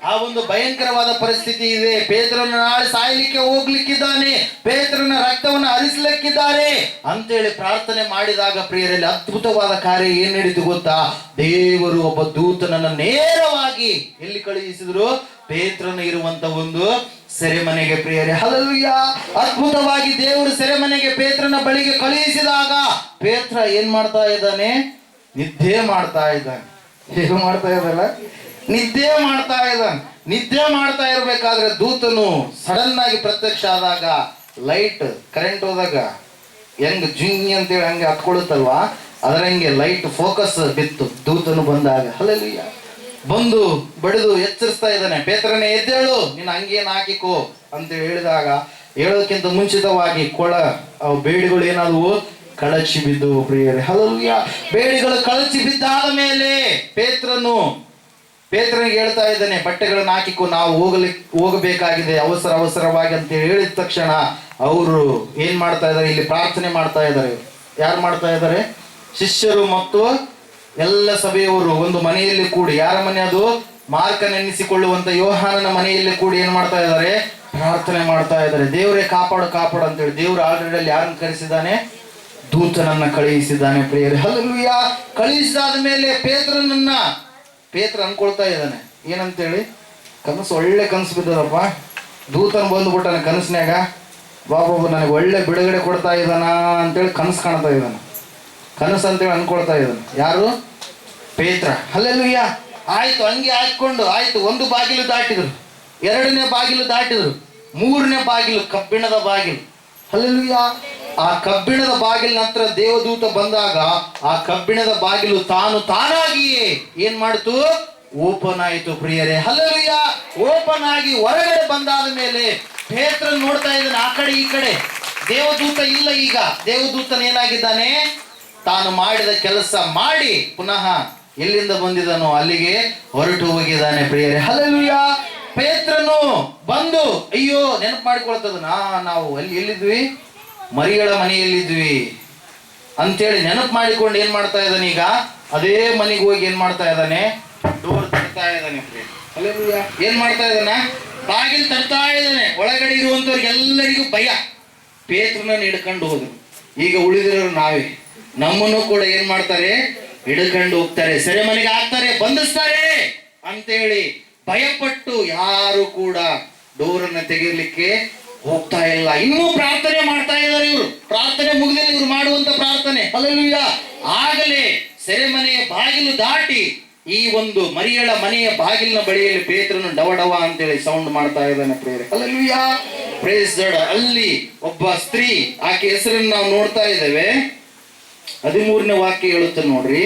ಆ ಒಂದು ಭಯಂಕರವಾದ ಪರಿಸ್ಥಿತಿ ಇದೆ. ಪೇತ್ರನ ನಾಳೆ ಸಾಯಲಿಕ್ಕೆ ಹೋಗ್ಲಿಕ್ಕಿದ್ದಾನೆ, ಪೇತ್ರನ ರಕ್ತವನ್ನು ಹರಿಸಲಿಕ್ಕಿದ್ದಾರೆ ಅಂತೇಳಿ ಪ್ರಾರ್ಥನೆ ಮಾಡಿದಾಗ ಪ್ರಿಯರಲ್ಲಿ ಅದ್ಭುತವಾದ ಕಾರ್ಯ ಏನ್ ನಡೀತು ಗೊತ್ತಾ? ದೇವರು ಒಬ್ಬ ದೂತನನ್ನ ನೇರವಾಗಿ ಎಲ್ಲಿ ಕಳುಹಿಸಿದ್ರು? ಪೇತ್ರನು ಇರುವಂತ ಒಂದು ಸೆರೆಮನೆಗೆ ಪ್ರಿಯರೇ. ಹಲ್ಲೆಲೂಯಾ. ಅದ್ಭುತವಾಗಿ ದೇವರು ಸೆರೆಮನೆಗೆ ಪೇತ್ರನ ಬಳಿಗೆ ಕಳುಹಿಸಿದಾಗ ಪೇತ್ರ ಏನ್ ಮಾಡ್ತಾ ಇದ್ದಾನೆ? ನಿದ್ದೆ ಮಾಡ್ತಾ ಇದ್ದಾನೆ. ಏನು ಮಾಡ್ತಾ ಇದ್ದಲ್ಲ? ನಿದ್ದೆ ಮಾಡ್ತಾ ಇದ್ದಾನೆ. ನಿದ್ದೆ ಮಾಡ್ತಾ ಇರ್ಬೇಕಾದ್ರೆ ದೂತನು ಸಡನ್ ಆಗಿ ಪ್ರತ್ಯಕ್ಷ ಆದಾಗ, ಲೈಟ್ ಕರೆಂಟ್ ಹೋದಾಗ ಹೆಂಗ್ ಜಿಂಗ್ ಅಂತೇಳಿ ಹಂಗೆ ಹತ್ಕೊಳ್ಳುತ್ತಲ್ವಾ, ಅದರಂಗೆ ಲೈಟ್ ಫೋಕಸ್ ಬಿತ್ತು ದೂತನು ಬಂದಾಗ. ಹಲ್ಲೆಲೂಯಾ. ಬಂದು ಬಡಿದು ಎಚ್ಚರಿಸ್ತಾ ಇದ್ದಾನೆ, ಪೇತ್ರನೇ ಎದ್ದೇಳು, ನಿನ್ನ ಅಂಗಿಯನ್ನು ಹಾಕಿಕೋ ಅಂತ ಹೇಳಿದಾಗ ಹೇಳೋದಕ್ಕಿಂತ ಮುಂಚಿತವಾಗಿ ಬೇಡಿಗಳು ಏನಾದವು, ಕಳಚಿ ಬಿದ್ದು ಪ್ರಿಯರೇ. ಹಲ್ಲೆಲೂಯಾ. ಬೇಡಿಗಳು ಕಳಚಿ ಬಿದ್ದಾದ ಮೇಲೆ ಪೇತ್ರನಿಗೆ ಹೇಳ್ತಾ ಇದ್ದಾನೆ, ಬಟ್ಟೆಗಳನ್ನು ಹಾಕಿಕೋ, ನಾವು ಹೋಗಬೇಕಾಗಿದೆ ಅವಸರವಾಗಿ ಅಂತ ಹೇಳಿದ ತಕ್ಷಣ ಅವರು ಏನ್ ಮಾಡ್ತಾ ಇದ್ದಾರೆ, ಇಲ್ಲಿ ಪ್ರಾರ್ಥನೆ ಮಾಡ್ತಾ ಇದ್ದಾರೆ. ಯಾರು ಮಾಡ್ತಾ ಇದ್ದಾರೆ? ಶಿಷ್ಯರು ಮತ್ತು ಎಲ್ಲ ಸಭೆಯವರು ಒಂದು ಮನೆಯಲ್ಲಿ ಕೂಡಿ, ಯಾರ ಮನೆ ಅದು? ಮಾರ್ಕನೆನ್ನಿಸಿಕೊಳ್ಳುವಂತ ಯೋಹಾನನ ಮನೆಯಲ್ಲಿ ಕೂಡಿ ಏನ್ ಮಾಡ್ತಾ ಇದ್ದಾರೆ? ಪ್ರಾರ್ಥನೆ ಮಾಡ್ತಾ ಇದ್ದಾರೆ. ದೇವರೇ ಕಾಪಾಡು ಅಂತೇಳಿ. ದೇವರು ಆಲ್ರೆಡಿ ಅಲ್ಲಿ ಯಾರನ್ನು ಕರೆಸಿದ್ದಾನೆ? ದೂತನನ್ನ ಕಳುಹಿಸಿದ್ದಾನೆ ಪ್ರಿಯರೇ. ಹಲ್ಲೆಲೂಯಾ. ಕಳುಹಿಸಿದಾದ ಮೇಲೆ ಪೇತ್ರ ಅನ್ಕೊಳ್ತಾ ಇದ್ದಾನೆ ಏನಂತೇಳಿ, ಕನಸು ಒಳ್ಳೆ ಕನಸು ಬಿದ್ದದಪ್ಪ, ದೂತನ ಬಂದ್ಬಿಟ್ಟಾನೆ ಕನಸಿನ್ಯಾಗ, ಬಾಬು ನನಗೆ ಒಳ್ಳೆ ಬಿಡುಗಡೆ ಕೊಡ್ತಾ ಇದ್ದಾನ ಅಂತೇಳಿ ಕನಸು ಕಾಣ್ತಾ ಇದ್ದಾನೆ. ಕನಸು ಅಂತೇಳಿ ಅನ್ಕೊಳ್ತಾ ಇದ್ದಾನೆ. ಯಾರು? ಪೇತ್ರ. ಹಲ್ಲೆಲೂಯಾ. ಆಯ್ತು, ಹಂಗೆ ಹಾಕೊಂಡು ಆಯ್ತು. ಒಂದು ಬಾಗಿಲು ದಾಟಿದ್ರು, ಎರಡನೇ ಬಾಗಿಲು ದಾಟಿದ್ರು, ಮೂರನೇ ಬಾಗಿಲು ಕಬ್ಬಿಣದ ಬಾಗಿಲು. ಹಲ್ಲೆಲೂಯಾ. ಆ ಕಬ್ಬಿಣದ ಬಾಗಿಲ ನಂತರ ದೇವದೂತ ಬಂದಾಗ ಆ ಕಬ್ಬಿಣದ ಬಾಗಿಲು ತಾನಾಗಿಯೇ ಏನ್ ಮಾಡಿತು? ಓಪನ್ ಆಯಿತು ಪ್ರಿಯರೇ. ಹಲ್ಲೆಲೂಯಾ. ಓಪನ್ ಆಗಿ ಹೊರಗಡೆ ಬಂದಾದ ಮೇಲೆ ಪೇತ್ರ ನೋಡ್ತಾ ಇದ್ದಾನೆ ಆ ಕಡೆ ಈ ಕಡೆ. ದೇವದೂತ ಇಲ್ಲ. ಈಗ ದೇವದೂತನ ಏನಾಗಿದ್ದಾನೆ? ತಾನು ಮಾಡಿದ ಕೆಲಸ ಮಾಡಿ ಪುನಃ ಎಲ್ಲಿಂದ ಬಂದಿದ್ದಾನೋ ಅಲ್ಲಿಗೆ ಹೊರಟು ಹೋಗಿದ್ದಾನೆ ಪ್ರಿಯರೇ. ಹಲ್ಲೆಲೂಯಾ. ಪೇತ್ರನು ಬಂದು ಅಯ್ಯೋ ನೆನಪು ಮಾಡಿಕೊಳ್ತದ, ನಾವು ಎಲ್ಲಿದ್ವಿ? ಮರಿಯಳ ಮನೆಯಲ್ಲಿದ್ವಿ ಅಂತೇಳಿ ನೆನಪು ಮಾಡಿಕೊಂಡು ಏನ್ ಮಾಡ್ತಾ ಇದ್ದಾನೆ? ಈಗ ಅದೇ ಮನೆಗೆ ಹೋಗಿ ಏನ್ ಮಾಡ್ತಾ ಇದ್ದಾನೆ? ಡೋರ್ ತಡ್ತಾ ಇದ್ದಾನೆ. ಹಲ್ಲೆಲೂಯಾ. ಏನ್ ಮಾಡ್ತಾ ಇದ್ದಾನೆ? ಬಾಗಿಲು ತಡ್ತಾ ಇದ್ದಾನೆ. ಒಳಗಡೆ ಇರುವಂತವ್ರಿಗೆಲ್ಲರಿಗೂ ಭಯ. ಪೇತ್ರನನ್ನು ಹಿಡ್ಕೊಂಡು ಹೋದ್ರು. ಈಗ ಉಳಿದಿರೋರು ನಾವೇ. ನಮ್ಮನ್ನು ಕೂಡ ಏನ್ ಮಾಡ್ತಾರೆ? ಹಿಡ್ಕೊಂಡು ಹೋಗ್ತಾರೆ, ಸೆರೆಮನೆಗೆ ಹಾಕ್ತಾರೆ, ಬಂಧಿಸ್ತಾರೆ ಅಂತೇಳಿ ಭಯಪಟ್ಟು ಯಾರು ಕೂಡ ಡೋರನ್ನ ತೆಗಿರ್ಲಿಕ್ಕೆ ಹೋಗ್ತಾ ಇಲ್ಲ. ಇನ್ನೂ ಪ್ರಾರ್ಥನೆ ಮಾಡ್ತಾ ಇದ್ದಾರೆ ಇವರು. ಪ್ರಾರ್ಥನೆ ಮುಗಿದಲ್ಲಿ ಇವರು ಮಾಡುವಂತ ಪ್ರಾರ್ಥನೆ. ಹಲ್ಲೆಲೂಯಾ. ಆಗಲೇ ಸೆರೆಮನೆಯ ಬಾಗಿಲು ದಾಟಿ ಈ ಒಂದು ಮರಿಯಳ ಮನೆಯ ಬಾಗಿಲಿನ ಬಳಿಯಲ್ಲಿ ಪೇತ್ರನು ಡವ ಅಂತೇಳಿ ಸೌಂಡ್ ಮಾಡ್ತಾ ಇದ್ದಾನೆ ಪ್ರೇರೆ. ಹಲ್ಲೆಲೂಯಾ. Praise the Lord. ಅಲ್ಲಿ ಒಬ್ಬ ಸ್ತ್ರೀ, ಆಕೆ ಹೆಸರನ್ನು ನಾವು ನೋಡ್ತಾ ಇದ್ದೇವೆ. 13ನೇ ವಾಕ್ಯ ಹೇಳುತ್ತೆ ನೋಡ್ರಿ.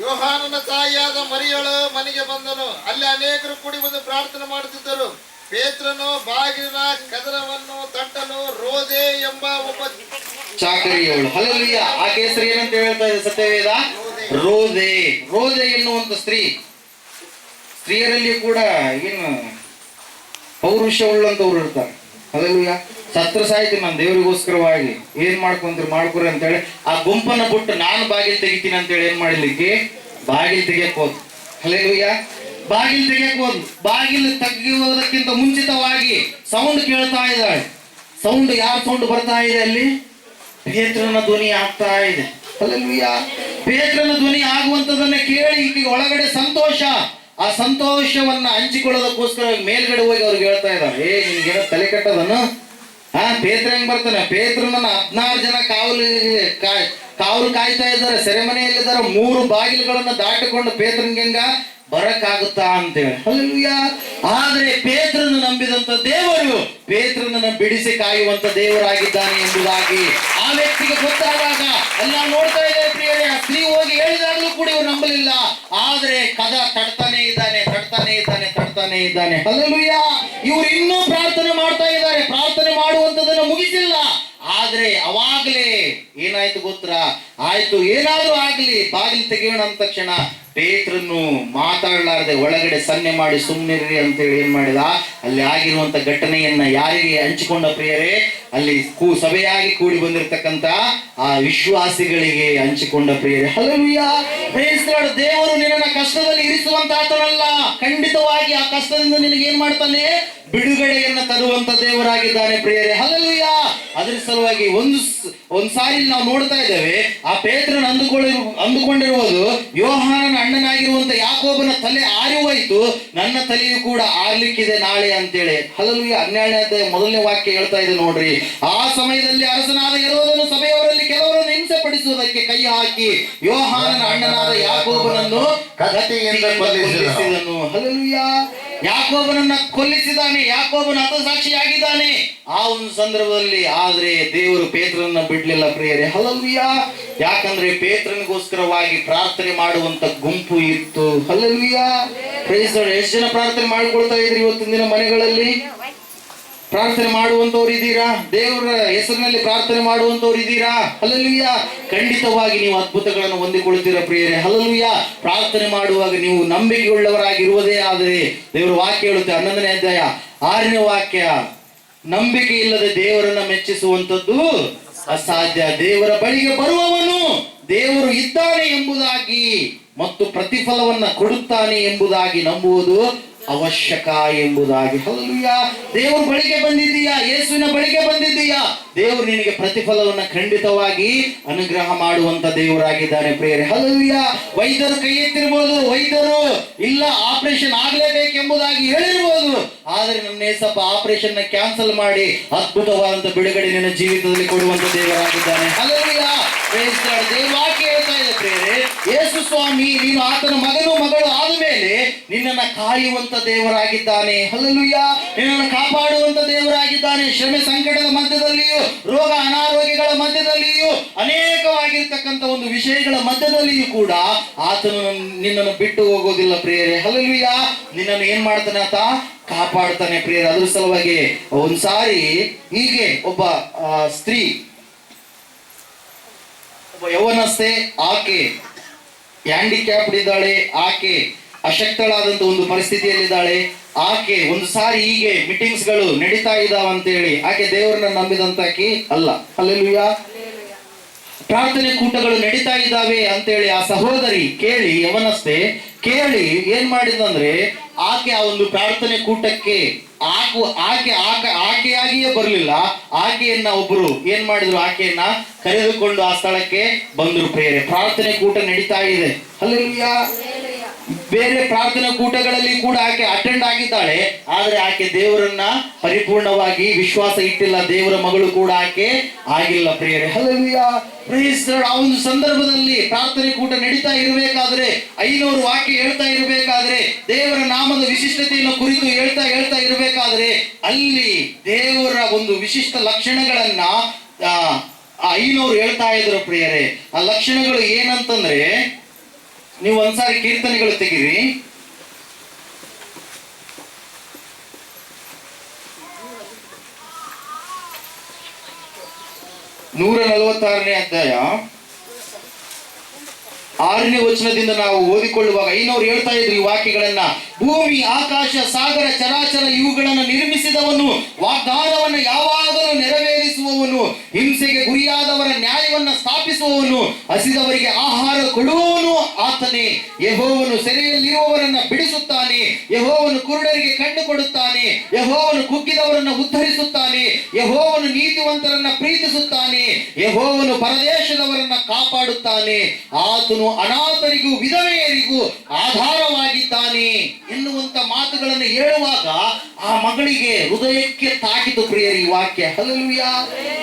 ಯೋಹಾನನ ತಾಯಿಯಾದ ಮರಿಯಳು ಮನೆಗೆ ಬಂದನು. ಅಲ್ಲಿ ಅನೇಕರು ಕೂಡಿ ಬಂದು ಪ್ರಾರ್ಥನೆ ಮಾಡುತ್ತಿದ್ದರು. ಪೇತ್ರನು ಬಾಗಿಲಿನ ಕದರವನ್ನು ತಟ್ಟಲು ರೋದೆ ಎಂಬ ಒಬ್ಬ ಚಾಕರಿಯವಳು. ಹಲ್ಲೆಲೂಯಾ. ಆಕೆ ಹೆಸರು ಏನಂತ ಹೇಳ್ತಾ ಇದೆ ಸತ್ಯವೇದ? ರೋದೆ ಎನ್ನುವಂತ ಸ್ತ್ರೀಯರಲ್ಲಿ ಕೂಡ ಏನು ಪೌರುಷ ಉಳ್ಳಂತವ್ರು ಇರ್ತಾರೆ. ಹಲ್ಲೆಲೂಯಾ. ಸತ್ರ ಸಾಯ್ತೀನಿ ನಾನು ದೇವರಿಗೋಸ್ಕರವಾಗಿ, ಏನ್ ಮಾಡ್ಕೊರಿ ಅಂತೇಳಿ ಆ ಗುಂಪನ್ನ ಬಿಟ್ಟು ನಾನು ಬಾಗಿಲು ತೆಗಿತೀನಿ ಅಂತೇಳಿ ಏನ್ ಮಾಡಲಿಕ್ಕೆ ಬಾಗಿಲು ತೆಗಿಯಕ್ ಹೋದ್. ಹಲ್ಲೆಲೂಯಾ. ಬಾಗಿಲು ತೆಗಿಯಕ್ ಹೋದ್. ಬಾಗಿಲು ತೆಗೆಯುವುದಕ್ಕಿಂತ ಮುಂಚಿತವಾಗಿ ಸೌಂಡ್ ಕೇಳ್ತಾ ಇದ್ದಾಳೆ. ಸೌಂಡ್ ಯಾವ ಸೌಂಡ್ ಬರ್ತಾ ಇದೆ ಅಲ್ಲಿ? ಪೇತ್ರನ ಧ್ವನಿ ಆಗ್ತಾ ಇದೆ. ಹಲ್ಲೆಲೂಯಾ. ಪೇತ್ರನ ಧ್ವನಿ ಆಗುವಂತದನ್ನ ಕೇಳಿ ಈಕೆಗೆ ಒಳಗಡೆ ಸಂತೋಷ. ಆ ಸಂತೋಷವನ್ನ ಹಂಚಿಕೊಳ್ಳೋದಕ್ಕೋಸ್ಕರ ಮೇಲ್ಗಡೆ ಹೋಗಿ ಅವ್ರಿಗೆ ಹೇಳ್ತಾ ಇದ್ದಾರೆ, ನಿನ್ಗೆ ತಲೆ ಕೆಟ್ಟದನು? ಪೇತ್ರ ಹೆಂಗ್ ಬರ್ತಾನೆ? ಪೇತ್ರನನ್ನ 16 ಜನ ಕಾವಲು ಕಾಯ್ತಾ ಇದ್ದಾರೆ, ಸೆರೆಮನೆಯಲ್ಲಿದ್ದಾರೆ. 3 ಬಾಗಿಲುಗಳನ್ನ ದಾಟಿಕೊಂಡು ಪೇತ್ರನ್ಗೆ ಹೆಂಗ ಬರಕ್ಕಾಗುತ್ತಾ ಅಂತೇಳಿ. ಹಲ್ಲೆಲೂಯಾ. ಆದ್ರೆ ಪೇತ್ರನು ನಂಬಿದಂತ ದೇವರು ಪೇತ್ರನನ್ನ ಬಿಡಿಸಿ ಕಾಯುವಂತ ದೇವರಾಗಿದ್ದಾನೆ ಎಂಬುದಾಗಿ ಆ ವ್ಯಕ್ತಿಗೆ ಗೊತ್ತಾದಾಗ ಎಲ್ಲ ನೋಡ್ತಾ ಇದ್ದಾರೆ ಪ್ರಿಯರೇ. ಆ ಸ್ತ್ರೀ ಹೋಗಿ ಹೇಳಿದಾಗಲೂ ಕೂಡ ಇವರು ನಂಬಲಿಲ್ಲ. ಆದ್ರೆ ಕದ ತಡ್ತಾನೆ ಇದ್ದಾನೆ. ಹಲ್ಲೆಲೂಯಾ. ಇವರು ಇನ್ನೂ ಪ್ರಾರ್ಥನೆ ಮಾಡ್ತಾ ಇದ್ದಾರೆ. ಪ್ರಾರ್ಥನೆ ಮಾಡುವಂತದನ್ನು ಮುಗಿಸಿಲ್ಲ. ಆದ್ರೆ ಅವಾಗ್ಲೇ ಏನಾಯ್ತು ಗೊತ್ತಾ? ಆಯ್ತು, ಏನಾದ್ರೂ ಆಗ್ಲಿ, ಬಾಗಿಲು ತೆಗೆಯೋಣ ಅಂದ ತಕ್ಷಣ ಪೇತ್ರನು ಮಾತಾಡಲಾರದೆ ಒಳಗಡೆ ಸನ್ನೆ ಮಾಡಿ ಸುಮ್ಮನಿರಿ ಅಂತೇಳಿ ಏನ್ ಮಾಡಿದ? ಅಲ್ಲಿ ಆಗಿರುವಂತ ಘಟನೆಯನ್ನ ಯಾರಿಗೆ ಹಂಚಿಕೊಂಡ ಪ್ರಿಯರೇ? ಅಲ್ಲಿ ಸಭೆಯಾಗಿ ಕೂಡಿ ಬಂದಿರತಕ್ಕಂತ ಆ ವಿಶ್ವಾಸಿಗಳಿಗೆ ಹಂಚಿಕೊಂಡ ಪ್ರಿಯರೇ. ಹಲ್ಲೆಲೂಯಾ. Praise the Lord. ದೇವರು ನಿನ್ನನ್ನ ಕಷ್ಟದಲ್ಲಿ ಇರಿಸುವಂತ ಆತನಲ್ಲ. ಖಂಡಿತವಾಗಿ ಆ ಕಷ್ಟದಿಂದ ನಿನಗೆ ಏನ್ ಮಾಡ್ತಾನೆ? ಬಿಡುಗಡೆಯನ್ನ ತರುವಂತ ದೇವರಾಗಿದ್ದಾನೆ ಪ್ರಿಯರೇ. ಹಲ್ಲೆಲೂಯಾ. ಅದ್ರ ಸಲುವಾಗಿ ಒಂದ್ ಸಾರಿ ನಾವು ನೋಡ್ತಾ ಇದ್ದೇವೆ, ಆ ಪೇತ್ರನ ಅಂದುಕೊಂಡಿರುವುದು ಯೋಹಾನನ ಅಣ್ಣನಾಗಿರುವಂತ ಯಾಕೋಬನ ತಲೆ ಆರಿ ಹೋಯ್ತು, ನನ್ನ ತಲೆಯು ಕೂಡ ಆರ್ಲಿಕ್ಕಿದೆ ನಾಳೆ ಅಂತೇಳಿ. ಹಲ್ಲೆಲೂಯಾ. 12ನೇ ಅಧ್ಯಾಯ 1ನೇ ವಾಕ್ಯ ಹೇಳ್ತಾ ಇದೆ ನೋಡ್ರಿ. ಆ ಸಮಯದಲ್ಲಿ ಅರಸನಾದ ಹೆರೋದನು ಸಭೆಯವರಲ್ಲಿ ಕೆಲವರನ್ನು ಹಿಂಸೆ ಪಡಿಸುವುದಕ್ಕೆ ಕೈ ಹಾಕಿ ಯೋಹಾನನ ಅಣ್ಣನಾದ ಯಾಕೋಬನನ್ನು ಕತ್ತಿಯಿಂದ ಕೊಲ್ಲಿಸಿದನು. ಹಲ್ಲೆಲೂಯಾ. ಯಾಕೋಬನನ್ನ ಕೊಲ್ಲಿಸಿದ್ದಾನೆ, ಯಾಕೋಬನ ಹತಸಾಕ್ಷಿಯಾಗಿದ್ದಾನೆ. ಆ ಒಂದು ಸಂದರ್ಭದಲ್ಲಿ ಆದ್ರೆ ದೇವರು ಪೇತ್ರನನ್ನ ಬಿಡ್ಲಿಲ್ಲ ಪ್ರಿಯರೇ. ಹಲ್ಲೆಲೂಯ. ಯಾಕಂದ್ರೆ ಪೇತ್ರನಿಗೋಸ್ಕರವಾಗಿ ಪ್ರಾರ್ಥನೆ ಮಾಡುವಂತ ಗುಂಪು ಇತ್ತು. ಹಲ್ಲೆಲೂಯ. Praise the Lord. ಎಷ್ಟು ಜನ ಪ್ರಾರ್ಥನೆ ಮಾಡಿಕೊಳ್ತಾ ಇದ್ರಿ ಇವತ್ತಿನ ದಿನ ಮನೆಗಳಲ್ಲಿ? ಪ್ರಾರ್ಥನೆ ಮಾಡುವಂತವ್ರು ಇದ್ದೀರಾ? ದೇವರ ಹೆಸರಿನಲ್ಲಿ ಪ್ರಾರ್ಥನೆ ಮಾಡುವಂತವ್ರು ಇದ್ದೀರಾ? ಹಲ್ಲೆಲೂಯ. ಖಂಡಿತವಾಗಿ ನೀವು ಅದ್ಭುತಗಳನ್ನು ಹೊಂದಿಕೊಳ್ತೀರಾ ಪ್ರಿಯರೇ. ಹಲ್ಲೆಲೂಯ. ಪ್ರಾರ್ಥನೆ ಮಾಡುವಾಗ ನೀವು ನಂಬಿಕೆಯುಳ್ಳವರಾಗಿರುವುದೇ ಆದರೆ ದೇವರ ವಾಕ್ಯ ಹೇಳುತ್ತೆ 11ನೇ ಅಧ್ಯಾಯ 6ನೇ ವಾಕ್ಯ, ನಂಬಿಕೆ ಇಲ್ಲದೆ ದೇವರನ್ನ ಮೆಚ್ಚಿಸುವಂತದ್ದು ಅಸಾಧ್ಯ. ದೇವರ ಬಳಿಗೆ ಬರುವವನು ದೇವರು ಇದ್ದಾನೆ ಎಂಬುದಾಗಿ ಮತ್ತು ಪ್ರತಿಫಲವನ್ನ ಕೊಡುತ್ತಾನೆ ಎಂಬುದಾಗಿ ನಂಬುವುದು ಅವಶ್ಯಕ ಎಂಬುದಾಗಿ. ಹಲ್ಲೆಲೂಯ. ದೇವರ ಬಳಿಗೆ ಬಂದಿದ್ದೀಯಾ? ಯೇಸುವಿನ ಬಳಿಗೆ ಬಂದಿದ್ದೀಯಾ? ದೇವರು ನಿನಗೆ ಪ್ರತಿಫಲವನ್ನ ಖಂಡಿತವಾಗಿ ಅನುಗ್ರಹ ಮಾಡುವಂತ ದೇವರಾಗಿದ್ದಾನೆ ಪ್ರಿಯರೇ. ಹಲ್ಲೆಲೂಯ. ವೈದ್ಯರು ಕೈ ಎತ್ತಿರ್ಬೋದು, ವೈದ್ಯರು ಇಲ್ಲ ಆಪರೇಷನ್ ಆಗ್ಲೇಬೇಕೆಂಬುದಾಗಿ ಹೇಳಿರ್ಬೋದು, ಆದ್ರೆ ನನ್ನ ಏಸಪ್ಪ ಆಪರೇಷನ್ ನ ಕ್ಯಾನ್ಸಲ್ ಮಾಡಿ ಅದ್ಭುತವಾದಂತ ಬಿಡುಗಡೆ ನಿನ್ನ ಜೀವಿತದಲ್ಲಿ ಕೊಡುವಂತ ದೇವರಾಗಿದ್ದಾನೆ. ಹಲ್ಲೆಲೂಯ. ದೇವಾಕ್ಯ ಹೇಳ್ತಾ ಇದೆ ಪ್ರಿಯರೇ, ಯೇಸು ಸ್ವಾಮಿ ನೀನು ಆತನ ಮಗನು ಮಗಳು ಆದ ಮೇಲೆ ನಿನ್ನನ್ನ ಕಾಯುವಂತ ದೇವರಾಗಿದ್ದಾನೆ. ಹಲ್ಲೆಲೂಯ. ನಿನ್ನನ್ನು ಕಾಪಾಡುವಂತ ದೇವರಾಗಿದ್ದಾನೆ. ಶ್ರಮೆ ಸಂಕಟದ ಮಧ್ಯದಲ್ಲಿಯೂ, ರೋಗ ಅನಾರೋಗ್ಯಗಳ ಮಧ್ಯದಲ್ಲಿಯೂ, ಅನೇಕವಾಗಿರ್ತಕ್ಕಂಥ ಒಂದು ವಿಷಯಗಳ ಮಧ್ಯದಲ್ಲಿಯೂ ಕೂಡ ಆತನು ನಿನ್ನನ್ನು ಬಿಟ್ಟು ಹೋಗೋದಿಲ್ಲ ಪ್ರಿಯರೇ. ಹಲ್ಲೆಲೂಯ. ನಿನ್ನನ್ನು ಏನ್ ಮಾಡ್ತಾನೆ? ಆತ ಕಾಪಾಡ್ತಾನೆ ಪ್ರಿಯರೇ. ಅದ್ರ ಸಲುವಾಗಿ ಒಂದ್ಸಾರಿ ಹೀಗೆ ಒಬ್ಬ ಸ್ತ್ರೀ, ಒಬ್ಬ ಯೌವನಸ್ಥೆ, ಆಕೆ ಹ್ಯಾಂಡಿಕ್ಯಾಪ್ಡ್ ಇದ್ದಾಳೆ, ಆಕೆ ಅಶಕ್ತಳಾದಂತ ಒಂದು ಪರಿಸ್ಥಿತಿಯಲ್ಲಿದ್ದಾಳೆ. ಆಕೆ ಒಂದು ಸಾರಿ ಹೀಗೆ ಮೀಟಿಂಗ್ಸ್ ಗಳು ನಡೀತಾ ಇದಾವಂತೇಳಿ ಆಕೆ ದೇವರನ್ನ ನಂಬಿದಂತಾಕಿ ಅಲ್ಲ. ಹಲ್ಲೆಲೂಯ. ಪ್ರಾರ್ಥನೆ ಕೂಟಗಳು ನಡೀತಾ ಇದ್ದಾವೆ ಅಂತೇಳಿ ಆ ಸಹೋದರಿ ಕೇಳಿ, ಯವನಸ್ಥೆ ಕೇಳಿ ಏನ್ ಮಾಡಿದಂದ್ರೆ ಆಕೆ ಆ ಒಂದು ಪ್ರಾರ್ಥನೆ ಕೂಟಕ್ಕೆ ಆಕೆಯಾಗಿಯೇ ಬರಲಿಲ್ಲ. ಆಕೆಯನ್ನ ಒಬ್ಬರು ಏನ್ ಮಾಡಿದ್ರು, ಆಕೆಯನ್ನ ಕರೆದುಕೊಂಡು ಆ ಸ್ಥಳಕ್ಕೆ ಬಂದ್ರು ಪ್ರಿಯರೇ. ಪ್ರಾರ್ಥನೆ ಕೂಟ ನಡೀತಾ ಇದೆ. ಹಲ್ಲೆಲೂಯ. ಬೇರೆ ಪ್ರಾರ್ಥನಾ ಕೂಟಗಳಲ್ಲಿ ಕೂಡ ಆಕೆ ಅಟೆಂಡ್ ಆಗಿದ್ದಾಳೆ, ಆದ್ರೆ ಆಕೆ ದೇವರನ್ನ ಪರಿಪೂರ್ಣವಾಗಿ ವಿಶ್ವಾಸ ಇಟ್ಟಿಲ್ಲ. ದೇವರ ಮಗಳು ಕೂಡ ಆಕೆ ಆಗಿಲ್ಲ ಪ್ರಿಯರೇ. ಹಲ್ಲೆಲೂಯ. Praise the Lord. ಆ ಒಂದು ಸಂದರ್ಭದಲ್ಲಿ ಪ್ರಾರ್ಥನೆ ಕೂಟ ನಡೀತಾ ಇರಬೇಕಾದ್ರೆ, 500 ವಾಕ್ಯ ಹೇಳ್ತಾ ಇರಬೇಕಾದ್ರೆ, ದೇವರ ನಾಮದ ವಿಶಿಷ್ಟತೆಯನ್ನು ಕುರಿತು ಹೇಳ್ತಾ ಇರಬೇಕಾದ್ರೆ, ಅಲ್ಲಿ ದೇವರ ಒಂದು ವಿಶಿಷ್ಟ ಲಕ್ಷಣಗಳನ್ನ 500 ಹೇಳ್ತಾ ಇದ್ರು ಪ್ರಿಯರೇ. ಆ ಲಕ್ಷಣಗಳು ಏನಂತಂದ್ರೆ, ನೀವು ಒಂದ್ಸಾರಿ ಕೀರ್ತನೆಗಳು ತೆಗಿರಿ. 146ನೇ ಅಧ್ಯಾಯ 6ನೇ ವಚನದಿಂದ ನಾವು ಓದಿಕೊಳ್ಳುವಾಗ 500 ಹೇಳ್ತಾ ಇದ್ರು ಈ ವಾಕ್ಯಗಳನ್ನ. ಭೂಮಿ, ಆಕಾಶ, ಸಾಗರ, ಚರಾಚರ ಇವುಗಳನ್ನು ನಿರ್ಮಿಸಿದವನು, ವಾಗ್ದಾನವನ್ನು ಯಾವಾಗಲೂ ನೆರವೇರಿಸುವವನು, ಹಿಂಸೆಗೆ ಗುರಿಯಾದವರ ನ್ಯಾಯವನ್ನು ಸ್ಥಾಪಿಸುವವನು, ಹಸಿದವರಿಗೆ ಆಹಾರ ಕೊಡುವವನು ಆತನೇ. ಯೆಹೋವನು ಸೆರೆಯಲ್ಲಿರುವವರನ್ನ ಬಿಡಿಸುತ್ತಾನೆ, ಯೆಹೋವನು ಕುರುಡರಿಗೆ ಕಣ್ಣು ಕೊಡುತ್ತಾನೆ, ಯೆಹೋವನು ಕುಗ್ಗಿದವರನ್ನ ಉದ್ಧರಿಸುತ್ತಾನೆ, ಯೆಹೋವನು ನೀತಿವಂತರನ್ನ ಪ್ರೀತಿಸುತ್ತಾನೆ, ಯೆಹೋವನು ಪರದೇಶದವರನ್ನ ಕಾಪಾಡುತ್ತಾನೆ, ಆತನು ಅನಾಥರಿಗೂ ವಿಧವೆಯರಿಗೂ ಆಧಾರವಾಗಿದ್ದಾನೆ ಎನ್ನುವಂತ ಮಾತುಗಳನ್ನು ಹೇಳುವಾಗ ಆ ಮಗಳಿಗೆ ಹೃದಯಕ್ಕೆ ತಾಕಿತು ಪ್ರಿಯರಿ ಈ ವಾಕ್ಯ. ಹಲ್ಲೆಲೂಯ.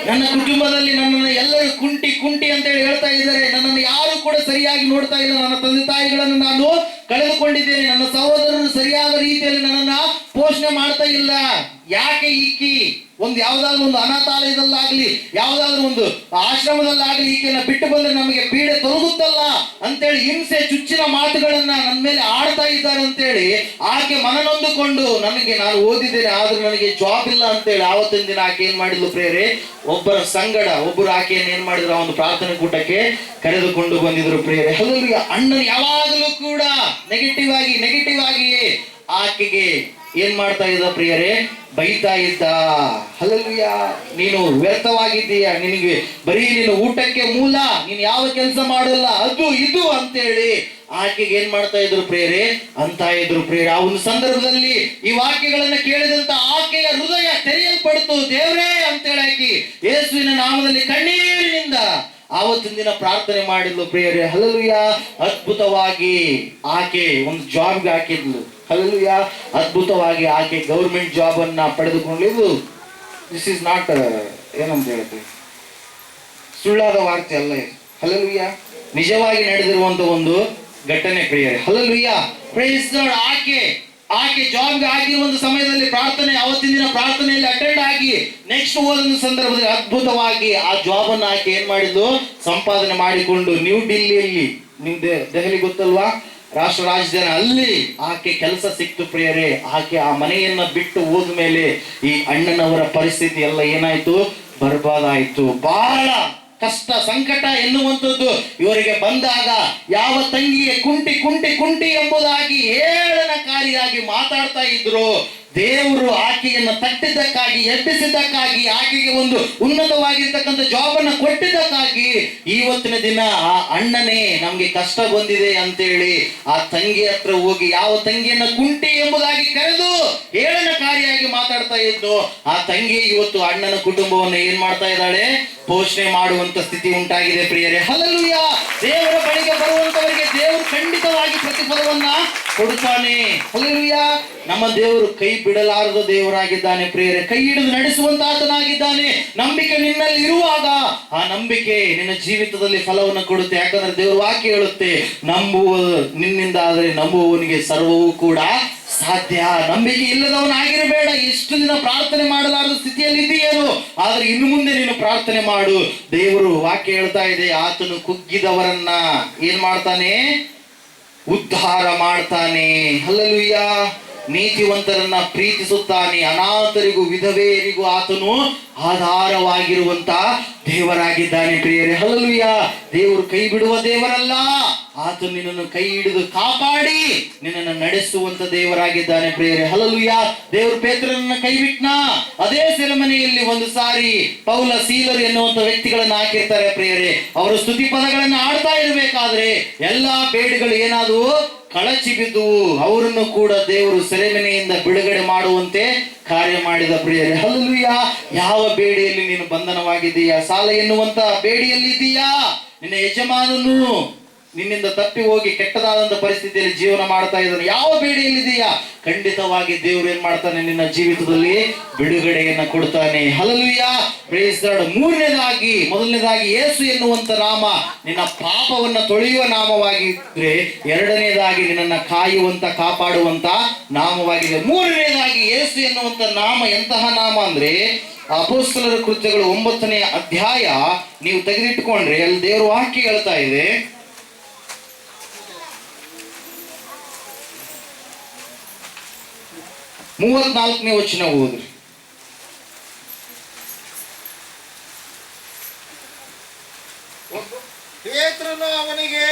ನನ್ನ ಕುಟುಂಬದಲ್ಲಿ ನನ್ನನ್ನು ಎಲ್ಲರೂ ಕುಂಟಿ ಅಂತ ಹೇಳಿ ಹೇಳ್ತಾ ಇದ್ದಾರೆ. ನನ್ನನ್ನು ಯಾರು ಕೂಡ ಸರಿಯಾಗಿ ನೋಡ್ತಾ ಇಲ್ಲ. ನನ್ನ ತಂದೆ ತಾಯಿಗಳನ್ನು ನಾನು ಕಳೆದುಕೊಂಡಿದ್ದೇನೆ. ನನ್ನ ಸಹೋದರರು ಸರಿಯಾದ ರೀತಿಯಲ್ಲಿ ನನ್ನನ್ನ ಪೋಷಣೆ ಮಾಡ್ತಾ ಇಲ್ಲ. ಯಾಕೆ ಈಕಿ ಒಂದು ಯಾವ್ದಾದ್ರು ಒಂದು ಅನಾಥಾಲಯದಲ್ಲಾಗ್ಲಿ, ಯಾವ್ದಾದ್ರು ಒಂದು ಆಶ್ರಮದಲ್ಲಾಗ್ಲಿ ಈಕೆನ ಬಿಟ್ಟು ಬಂದ್ರೆ ನಮಗೆ ಪೀಡೆ ತೊಲಗುತ್ತಲ್ಲ ಅಂತೇಳಿ ಹಿಂಸೆ ಚುಚ್ಚಿನ ಮಾತುಗಳನ್ನ ನನ್ನ ಮೇಲೆ ಆಡ್ತಾ ಇದ್ದಾರೆ ಅಂತೇಳಿ ಆಕೆ ಮನನೊಂದುಕೊಂಡು, ನಾನು ಓದಿದ್ದೇನೆ ಆದ್ರೆ ನನಗೆ ಜಾಬ್ ಇಲ್ಲ ಅಂತೇಳಿ ಆವತ್ತಿನ ದಿನ ಆಕೆ ಏನ್ ಮಾಡಿದ್ಲು ಪ್ರಿಯರೇ, ಒಬ್ಬರು ಆಕೆಯನ್ನು ಏನ್ ಮಾಡಿದ್ರು, ಆ ಒಂದು ಪ್ರಾರ್ಥನೆ ಕೂಟಕ್ಕೆ ಕರೆದುಕೊಂಡು ಬಂದಿದ್ರು ಪ್ರಿಯರೇ. ಹಲ್ಲೆಲೂಯ. ಅಣ್ಣನ ಯಾವಾಗಲೂ ಕೂಡ ನೆಗೆಟಿವ್ ಆಗಿಯೇ ಆಕೆಗೆ ಏನ್ ಮಾಡ್ತಾ ಇದ್ದ ಪ್ರಿಯರೇ, ಬೈತಾ ಇದ್ದ. ಹಲ್ಲೆಲೂಯ. ನೀನು ವ್ಯರ್ಥವಾಗಿದ್ದೀಯ, ನಿನಗೆ ಬರೀ ನೀನು ಊಟಕ್ಕೆ ಮೂಲ, ನೀನು ಯಾವ ಕೆಲಸ ಮಾಡಲ್ಲ, ಅದು ಇದು ಅಂತೇಳಿ ಆಕೆಗೆ ಏನ್ ಮಾಡ್ತಾ ಇದ್ರು ಪ್ರಿಯರೇ, ಅಂತ ಇದ್ರು ಪ್ರಿಯರೇ. ಆ ಒಂದು ಸಂದರ್ಭದಲ್ಲಿ ಈ ವಾಕ್ಯಗಳನ್ನ ಕೇಳಿದಂತ ಆಕೆಯ ಹೃದಯ ತೆರೆಯಲ್ಪಡ್ತು. ದೇವರೇ ಅಂತೇಳಿ ಆಕಿ ಯೇಸುವಿನ ನಾಮದಲ್ಲಿ ಕಣ್ಣೀರಿನಿಂದ ಆವತ್ತಿನ ದಿನ ಪ್ರಾರ್ಥನೆ ಮಾಡಿದ್ಲು ಪ್ರಿಯರೇ. ಹಲ್ಲೆಲೂಯ. ಅದ್ಭುತವಾಗಿ ಆಕೆ ಒಂದು ಜಾಬ್ಗೆ ಹಾಕಿದ್ಲು. ಹಲ್ಲೆಲೂಯ. ಅದ್ಭುತವಾಗಿ ಆಕೆ ಗೌರ್ಮೆಂಟ್ ಜಾಬ್ ಅನ್ನ ಪಡೆದುಕೊಂಡಿದ್ದು. ದಿಸ್ ಇಸ್ ನಾಟ್ ಏನಂತ ಹೇಳ್ತೀವಿ, ಸುಳ್ಳಾದ ವಾರ್ತೆ ಅಲ್ಲ. ಹಲ್ಲೆಲೂಯ. ನಿಜವಾಗಿ ನಡೆದಿರುವಂತ ಒಂದು ಘಟನೆ ಪ್ರಿಯರೇ. ಹಲ್ಲೆಲೂಯ. Praise the Lord. ಆಕೆ ಆಕೆ ಜಾಬ್ಗೆ ಆಗಿರುವ ಒಂದು ಸಮಯದಲ್ಲಿ ಪ್ರಾರ್ಥನೆ, ಅವತ್ತಿನ ದಿನ ಪ್ರಾರ್ಥನೆಯಲ್ಲಿ ಅಟೆಂಡ್ ಆಗಿ ನೆಕ್ಸ್ಟ್ ಹೋದ ಸಂದರ್ಭದಲ್ಲಿ ಅದ್ಭುತವಾಗಿ ಆ ಜಾಬ್ ಅನ್ನು ಆಕೆ ಏನ್ ಮಾಡಿದ್ಲು, ಸಂಪಾದನೆ ಮಾಡಿಕೊಂಡು ನ್ಯೂ ಡೆಲ್ಲಿಯಲ್ಲಿ, ನಿಮ್ಗೆ ದೆಹಲಿ ಗೊತ್ತಲ್ವಾ, ರಾಷ್ಟ್ರ ರಾಜಧಾನಿ, ಅಲ್ಲಿ ಆಕೆ ಕೆಲಸ ಸಿಕ್ತು ಪ್ರಿಯರೇ. ಆಕೆ ಆ ಮನೆಯನ್ನ ಬಿಟ್ಟು ಹೋದ ಮೇಲೆ ಈ ಅಣ್ಣನವರ ಪರಿಸ್ಥಿತಿ ಎಲ್ಲ ಏನಾಯ್ತು, ಬರ್ಬಾದಾಯ್ತು. ಬಹಳ ಕಷ್ಟ ಸಂಕಟ ಎನ್ನುವಂಥದ್ದು ಇವರಿಗೆ ಬಂದಾಗ ಯಾವ ತಂಗಿಗೆ ಕುಂಟಿ ಕುಂಟಿ ಕುಂಟಿ ಎಂಬುದಾಗಿ ಹೇಳನಕಾರಿಯಾಗಿ ಮಾತಾಡ್ತಾ ಇದ್ರು, ದೇವರು ಆಕೆಯನ್ನು ತಟ್ಟಿದ್ದಕ್ಕಾಗಿ, ಎಬ್ಬಿಸಿದ್ದಕ್ಕಾಗಿ, ಆಕೆಗೆ ಒಂದು ಉನ್ನತವಾಗಿರ್ತಕ್ಕಂಥ ಜಾಬ್ ಅನ್ನು ಕೊಟ್ಟಿದ್ದಕ್ಕಾಗಿ ಇವತ್ತಿನ ದಿನ ಆ ಅಣ್ಣನೇ ನಮ್ಗೆ ಕಷ್ಟ ಬಂದಿದೆ ಅಂತೇಳಿ ಆ ತಂಗಿ ಹತ್ರ ಹೋಗಿ ಯಾವ ತಂಗಿಯನ್ನ ಕುಂಟಿ ಎಂಬುದಾಗಿ ಕರೆದು ಹೇಳನಕಾರಿಯಾಗಿ ಮಾತಾಡ್ತಾ ಇದ್ದು ಆ ತಂಗಿ ಇವತ್ತು ಅಣ್ಣನ ಕುಟುಂಬವನ್ನು ಏನ್ ಮಾಡ್ತಾ ಇದ್ದಾಳೆ, ಪೋಷಣೆ ಮಾಡುವಂತ ಸ್ಥಿತಿ ಉಂಟಾಗಿದೆ ಪ್ರಿಯರೇ. ಹಲ್ಲೆಲೂಯಾ. ದೇವರ ಬಳಿಗೆ ಬರುವಂತವರಿಗೆ ದೇವರು ಖಂಡಿತವಾಗಿ ಪ್ರತಿಫಲವನ್ನ ಕೊಡುತ್ತಾನೆ. ಹಲ್ಲೆಲೂಯಾ. ನಮ್ಮ ದೇವರು ಕೈ ಬಿಡಲಾರದ ದೇವರಾಗಿದ್ದಾನೆ ಪ್ರಿಯರೇ. ಕೈ ಹಿಡಿದು ನಡೆಸುವಂತ ಆತನಾಗಿದ್ದಾನೆ. ನಂಬಿಕೆ ನಿನ್ನಲ್ಲಿ ಇರುವಾಗ ಆ ನಂಬಿಕೆ ನಿನ್ನ ಜೀವಿತದಲ್ಲಿ ಫಲವನ್ನು ಕೊಡುತ್ತೆ. ಯಾಕಂದ್ರೆ ದೇವರು ವಾಕ್ಯ ಹೇಳುತ್ತೆ, ನಿನ್ನಿಂದ ಆದರೆ ನಂಬುವವನಿಗೆ ಸರ್ವವೂ ಕೂಡ ಸಾಧ್ಯ. ನಂಬಿಕೆ ಇಲ್ಲದವನಾಗಿರಬೇಡ. ಎಷ್ಟು ದಿನ ಪ್ರಾರ್ಥನೆ ಮಾಡಲಾರದ ಸ್ಥಿತಿಯಲ್ಲಿ ಇದೆಯೇನು, ಆದ್ರೆ ಇನ್ನು ಮುಂದೆ ನೀನು ಪ್ರಾರ್ಥನೆ ಮಾಡು. ದೇವರು ವಾಕ್ಯ ಹೇಳ್ತಾ ಇದೆ, ಆತನು ಕುಗ್ಗಿದವರನ್ನ ಏನ್ ಮಾಡ್ತಾನೆ, ಉದ್ಧಾರ ಮಾಡ್ತಾನೆ. ಹಲ್ಲೆಲೂಯಾ. ನೀತಿವಂತರನ್ನ ಪ್ರೀತಿಸುತ್ತಾನೆ. ಅನಾಥರಿಗೂ ವಿಧವೆಯರಿಗೂ ಆತನು ಆಧಾರವಾಗಿರುವಂತ ದೇವರಾಗಿದ್ದಾನೆ ಪ್ರಿಯರೇ. ಹಲ್ಲೆಲೂಯಾ. ದೇವರು ಕೈ ಬಿಡುವ ದೇವರಲ್ಲ, ಆತನು ನಿನ್ನನ್ನು ಕೈ ಹಿಡಿದು ಕಾಪಾಡಿ ನಿನ್ನನ್ನು ನಡೆಸುವಂತ ದೇವರಾಗಿದ್ದಾನೆ ಪ್ರಿಯರೇ. ಹಲ್ಲೆಲೂಯಾ. ದೇವರು ಪೇತ್ರನನ್ನ ಕೈ ಬಿಟ್ನ. ಅದೇ ಸೆರೆಮನೆಯಲ್ಲಿ ಒಂದು ಸಾರಿ ಪೌಲ, ಸೀಲರು ಎನ್ನುವಂತ ವ್ಯಕ್ತಿಗಳನ್ನ ಹಾಕಿರ್ತಾರೆ ಪ್ರಿಯರೇ. ಅವರು ಸ್ತುತಿ ಪದಗಳನ್ನ ಆಡ್ತಾ ಇರಬೇಕಾದ್ರೆ ಎಲ್ಲಾ ಬೇಡಿಗಳು ಏನಾದವು, ಕಳಚಿ ಬಿದ್ದುವು. ಅವರನ್ನು ಕೂಡ ದೇವರು ಸೆರೆಮನೆಯಿಂದ ಬಿಡುಗಡೆ ಮಾಡುವಂತೆ ಕಾರ್ಯ ಮಾಡಿದ ಪ್ರಿಯರೇ. ಹಲ್ಲೆಲೂಯಾ. ಯಾವ ಬೇಡಿಯಲ್ಲಿ ನೀನು ಬಂಧನವಾಗಿದ್ದೀಯಾ, ಸಾಲ ಎನ್ನುವಂತ ಬೇಡಿಯಲ್ಲಿ ಇದೀಯಾ, ನಿನ್ನ ಯಜಮಾನನು ನಿನ್ನಿಂದ ತಪ್ಪಿ ಹೋಗಿ ಕೆಟ್ಟದಾದಂತ ಪರಿಸ್ಥಿತಿಯಲ್ಲಿ ಜೀವನ ಮಾಡ್ತಾ ಇದ್ದಾನೆ, ಯಾವ ಬೇಡಿಯಲ್ಲಿದೆಯಾ, ಖಂಡಿತವಾಗಿ ದೇವರು ಏನ್ ಮಾಡ್ತಾನೆ, ನಿನ್ನ ಜೀವಿತದಲ್ಲಿ ಬಿಡುಗಡೆಯನ್ನ ಕೊಡ್ತಾನೆ. ಹಲ್ಲೆಲೂಯಾ. Praise the Lord. ಮೊದಲನೇದಾಗಿ ಯೇಸು ಎನ್ನುವಂತ ನಾಮ ನಿನ್ನ ಪಾಪವನ್ನ ತೊಳೆಯುವ ನಾಮವಾಗಿದ್ರೆ, ಎರಡನೇದಾಗಿ ನಿನ್ನನ್ನ ಕಾಯುವಂತ, ಕಾಪಾಡುವಂತ ನಾಮವಾಗಿದೆ. ಮೂರನೇದಾಗಿ ಯೇಸು ಎನ್ನುವಂತ ನಾಮ ಎಂತಹ ನಾಮ ಅಂದ್ರೆ, ಅಪೊಸ್ತಲರ ಕೃತ್ಯಗಳು 9ನೇ ಅಧ್ಯಾಯ ನೀವು ತೆಗೆದಿಟ್ಟುಕೊಂಡ್ರೆ ಅಲ್ಲಿ ದೇವರು ವಾಕ್ಯ ಹೇಳ್ತಾ ಇದೆ, 34ನೇ ವಚನ ಓದ್ರಿ. ಪೇತ್ರನು ಅವನಿಗೆ,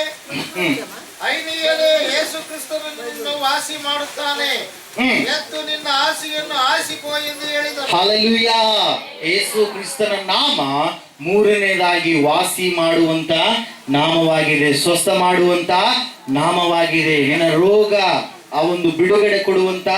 ಐನಿಯನೇ ಯೇಸು ಕ್ರಿಸ್ತನನ್ನು ವಾಸಿ ಮಾಡುತ್ತಾನೆ, ಎದ್ದು ನಿನ್ನ ಹಾಸಿಗೆಯನ್ನು ಹಾಸಿಕೋ ಎಂದು ಹೇಳಿದನು. ಹಲ್ಲೆಲೂಯಾ. ಯೇಸು ಕ್ರಿಸ್ತನ ನಾಮ ಮೂರನೇದಾಗಿ ವಾಸಿ ಮಾಡುವಂತ ನಾಮವಾಗಿದೆ, ಸ್ವಸ್ಥ ಮಾಡುವಂತ ನಾಮವಾಗಿದೆ, ನಿನ್ನ ರೋಗ ಆ ಒಂದು ಬಿಡುಗಡೆ ಕೊಡುವಂತ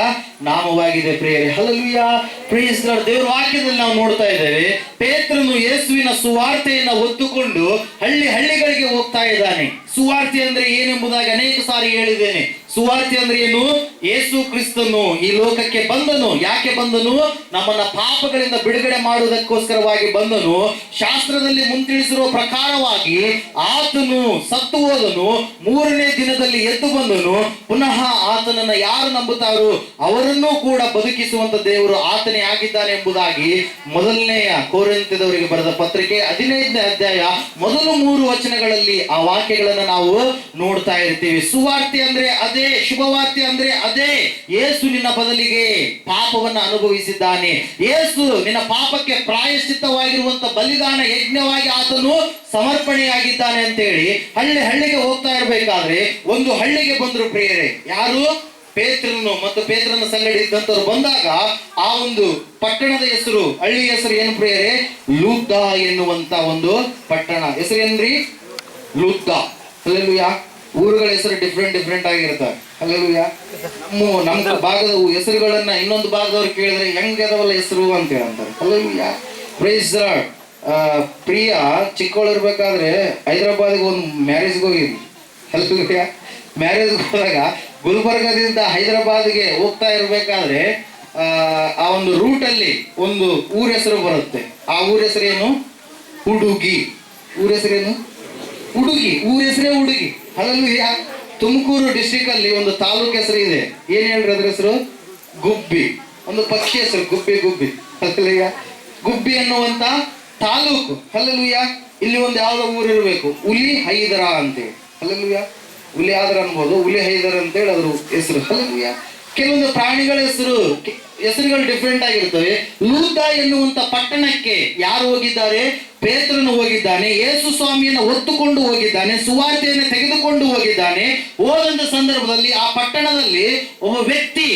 ನಾಮವಾಗಿದೆ ಪ್ರಿಯರೇ. ಹಲ್ಲೆಲೂಯಾ. Praise the Lord. ದೇವರ ವಾಕ್ಯದಲ್ಲಿ ನಾವು ನೋಡ್ತಾ ಇದ್ದೇವೆ, ಪೇತ್ರನು ಯೇಸುವಿನ ಸುವಾರ್ತೆಯನ್ನ ಹೊತ್ತುಕೊಂಡು ಹಳ್ಳಿಗಳಿಗೆ ಹೋಗ್ತಾ ಇದ್ದಾನೆ. ಸುವಾರ್ತೆ ಅಂದ್ರೆ ಏನೆಂಬುದಾಗಿ ಅನೇಕ ಸಾರಿ ಹೇಳಿದ್ದೇನೆ. ಸುವಾರ್ತೆ ಅಂದ್ರೆ ಏನು? ಯೇಸು ಕ್ರಿಸ್ತನು ಈ ಲೋಕಕ್ಕೆ ಬಂದನು. ಯಾಕೆ ಬಂದನು? ನಮ್ಮನ್ನ ಪಾಪಗಳಿಂದ ಬಿಡುಗಡೆ ಮಾಡುವುದಕ್ಕೋಸ್ಕರವಾಗಿ ಬಂದನು. ಶಾಸ್ತ್ರದಲ್ಲಿ ಮುಂತಿಳಿಸಿರುವ ಪ್ರಕಾರವಾಗಿ ಆತನು ಸತ್ತು ಹೋದನು, ಮೂರನೇ ದಿನದಲ್ಲಿ ಎದ್ದು ಬಂದನು. ಪುನಃ ಆತನನ್ನ ಯಾರು ನಂಬುತ್ತಾರೋ ಅವರನ್ನೂ ಕೂಡ ಬದುಕಿಸುವಂತ ದೇವರು ಆತನೇ ಆಗಿದ್ದಾನೆ ಎಂಬುದಾಗಿ ಮೊದಲನೆಯ ಕೊರಿಂಥದವರಿಗೆ ಬರೆದ ಪತ್ರಿಕೆ 15ನೇ ಅಧ್ಯಾಯ ಮೊದಲು 3 ವಚನಗಳಲ್ಲಿ ಆ ವಾಕ್ಯಗಳನ್ನು ನಾವು ನೋಡ್ತಾ ಇರ್ತೀವಿ. ಸುವಾರ್ತೆ ಅಂದ್ರೆ ಅದೇ, ಶುಭವಾರ್ತೆ ಅಂದ್ರೆ ಅದೇ. ಯೇಸು ನಿನ್ನ ಬದಲಿಗೆ ಪಾಪವನ್ನು ಅನುಭವಿಸಿದ್ದಾನೆ. ಯೇಸು ನಿನ್ನ ಪಾಪಕ್ಕೆ ಪ್ರಾಯಶ್ಚಿತ್ತವಾಗಿರುವಂತ ಬಲಿದಾನ ಯಜ್ಞವಾಗಿ ಆತನು ಸಮರ್ಪಣೆಯಾಗಿದ್ದಾನೆ ಅಂತೇಳಿ ಹಳ್ಳಿಗೆ ಹೋಗ್ತಾ ಇರಬೇಕಾದ್ರೆ ಒಂದು ಹಳ್ಳಿಗೆ ಬಂದ್ರು ಪ್ರಿಯರೇ. ಯಾರು? ಪೇತ್ರನು ಮತ್ತು ಪೇತ್ರನ ಸಂಗಡಿ ಇದ್ದಂತವ್ರು ಬಂದಾಗ ಆ ಒಂದು ಪಟ್ಟಣದ ಹೆಸರು, ಹಳ್ಳಿ ಹೆಸರು ಏನು ಪ್ರಿಯರೇ? ಲುದ್ದ ಎನ್ನುವಂತ ಒಂದು ಪಟ್ಟಣ. ಹೆಸರು ಏನ್ರಿ? ಲುದ್ದ. ಹಲ್ಲೆಲೂಯಾ. ಊರುಗಳ ಹೆಸರು ಡಿಫ್ರೆಂಟ್ ಆಗಿರ್ತಾರೆ. ಹಲ್ಲೆಲೂಯಾ. ನಮ್ಮ ಭಾಗದ ಹೆಸರುಗಳನ್ನ ಇನ್ನೊಂದು ಭಾಗದವ್ರು ಕೇಳಿದ್ರೆ ಹೆಂಗದವಲ್ಲ ಹೆಸರು ಅಂತ ಹೇಳ್ತಾರೆ. Hallelujah. Praise the lord. Priya ಚಿಕ್ಕವಳಿರ್ಬೇಕಾದ್ರೆ ಹೈದರಾಬಾದ್ಗೆ ಒಂದು ಮ್ಯಾರೇಜ್ಗೆ ಹೋಗಿದ್ವಿ. ಹಲ್ಲೆಲೂಯಾ. ಮ್ಯಾರೇಜ್ಗೆ ಹೋದಾಗ ಗುಲ್ಬರ್ಗದಿಂದ ಹೈದರಾಬಾದ್ಗೆ ಹೋಗ್ತಾ ಇರ್ಬೇಕಾದ್ರೆ ಆ ಒಂದು ರೂಟಲ್ಲಿ ಒಂದು ಊರ ಹೆಸರು ಬರುತ್ತೆ. ಆ ಊರ ಹೆಸರೇನು? ಹುಡುಗಿ. ಊರ ಹೆಸರೇನು? ಹುಡುಗಿ. ಊರ ಹೆಸರೇ ಹುಡುಗಿ. ಹಲ್ಲೆಲೂಯಾ. ತುಮಕೂರು ಡಿಸ್ಟಿಕ್ ಅಲ್ಲಿ ಒಂದು ತಾಲೂಕು ಹೆಸರು ಇದೆ. ಏನ್ ಹೇಳ್ರಿ ಅದ್ರ ಹೆಸರು? ಗುಬ್ಬಿ. ಒಂದು ಪಕ್ಷಿ ಹೆಸರು ಗುಬ್ಬಿ. ಹಲ್ಲಲುಯ್ಯ. ಗುಬ್ಬಿ ಅನ್ನುವಂತ ತಾಲೂಕು. ಹಲ್ಲಲುಯ್ಯ. ಇಲ್ಲಿ ಒಂದು ಯಾವ್ದೋ ಊರು ಇರಬೇಕು, ಹುಲಿ ಹೈದರ ಅಂತೇಳಿ. ಹಲ್ಲಲುಯ್ಯ. ಹುಲಿ ಆದರ ಅನ್ಬೋದು, ಹುಲಿ ಹೈದರ್ ಅಂತೇಳಿ ಅದ್ರ ಹೆಸರು. ಹಲ್ಲಲುಯ್ಯ. ಕೆಲವೊಂದು ಪ್ರಾಣಿಗಳ ಹೆಸರುಗಳು ಡಿಫ್ರೆಂಟ್ ಆಗಿರ್ತವೆ. ಲೂದ ಎನ್ನುವಂತ ಪಟ್ಟಣಕ್ಕೆ ಯಾರು ಹೋಗಿದ್ದಾರೆ? ಪೇತ್ರನು ಹೋಗಿದ್ದಾನೆ. ಯೇಸು ಸ್ವಾಮಿಯನ್ನು ಹೊತ್ತುಕೊಂಡು ಹೋಗಿದ್ದಾನೆ. ಸುವಾರ್ತೆಯನ್ನು ತೆಗೆದುಕೊಂಡು ಹೋಗಿದ್ದಾನೆ. ಹೋದಂತ ಸಂದರ್ಭದಲ್ಲಿ ಆ ಪಟ್ಟಣದಲ್ಲಿ ಒಬ್ಬ ವ್ಯಕ್ತಿ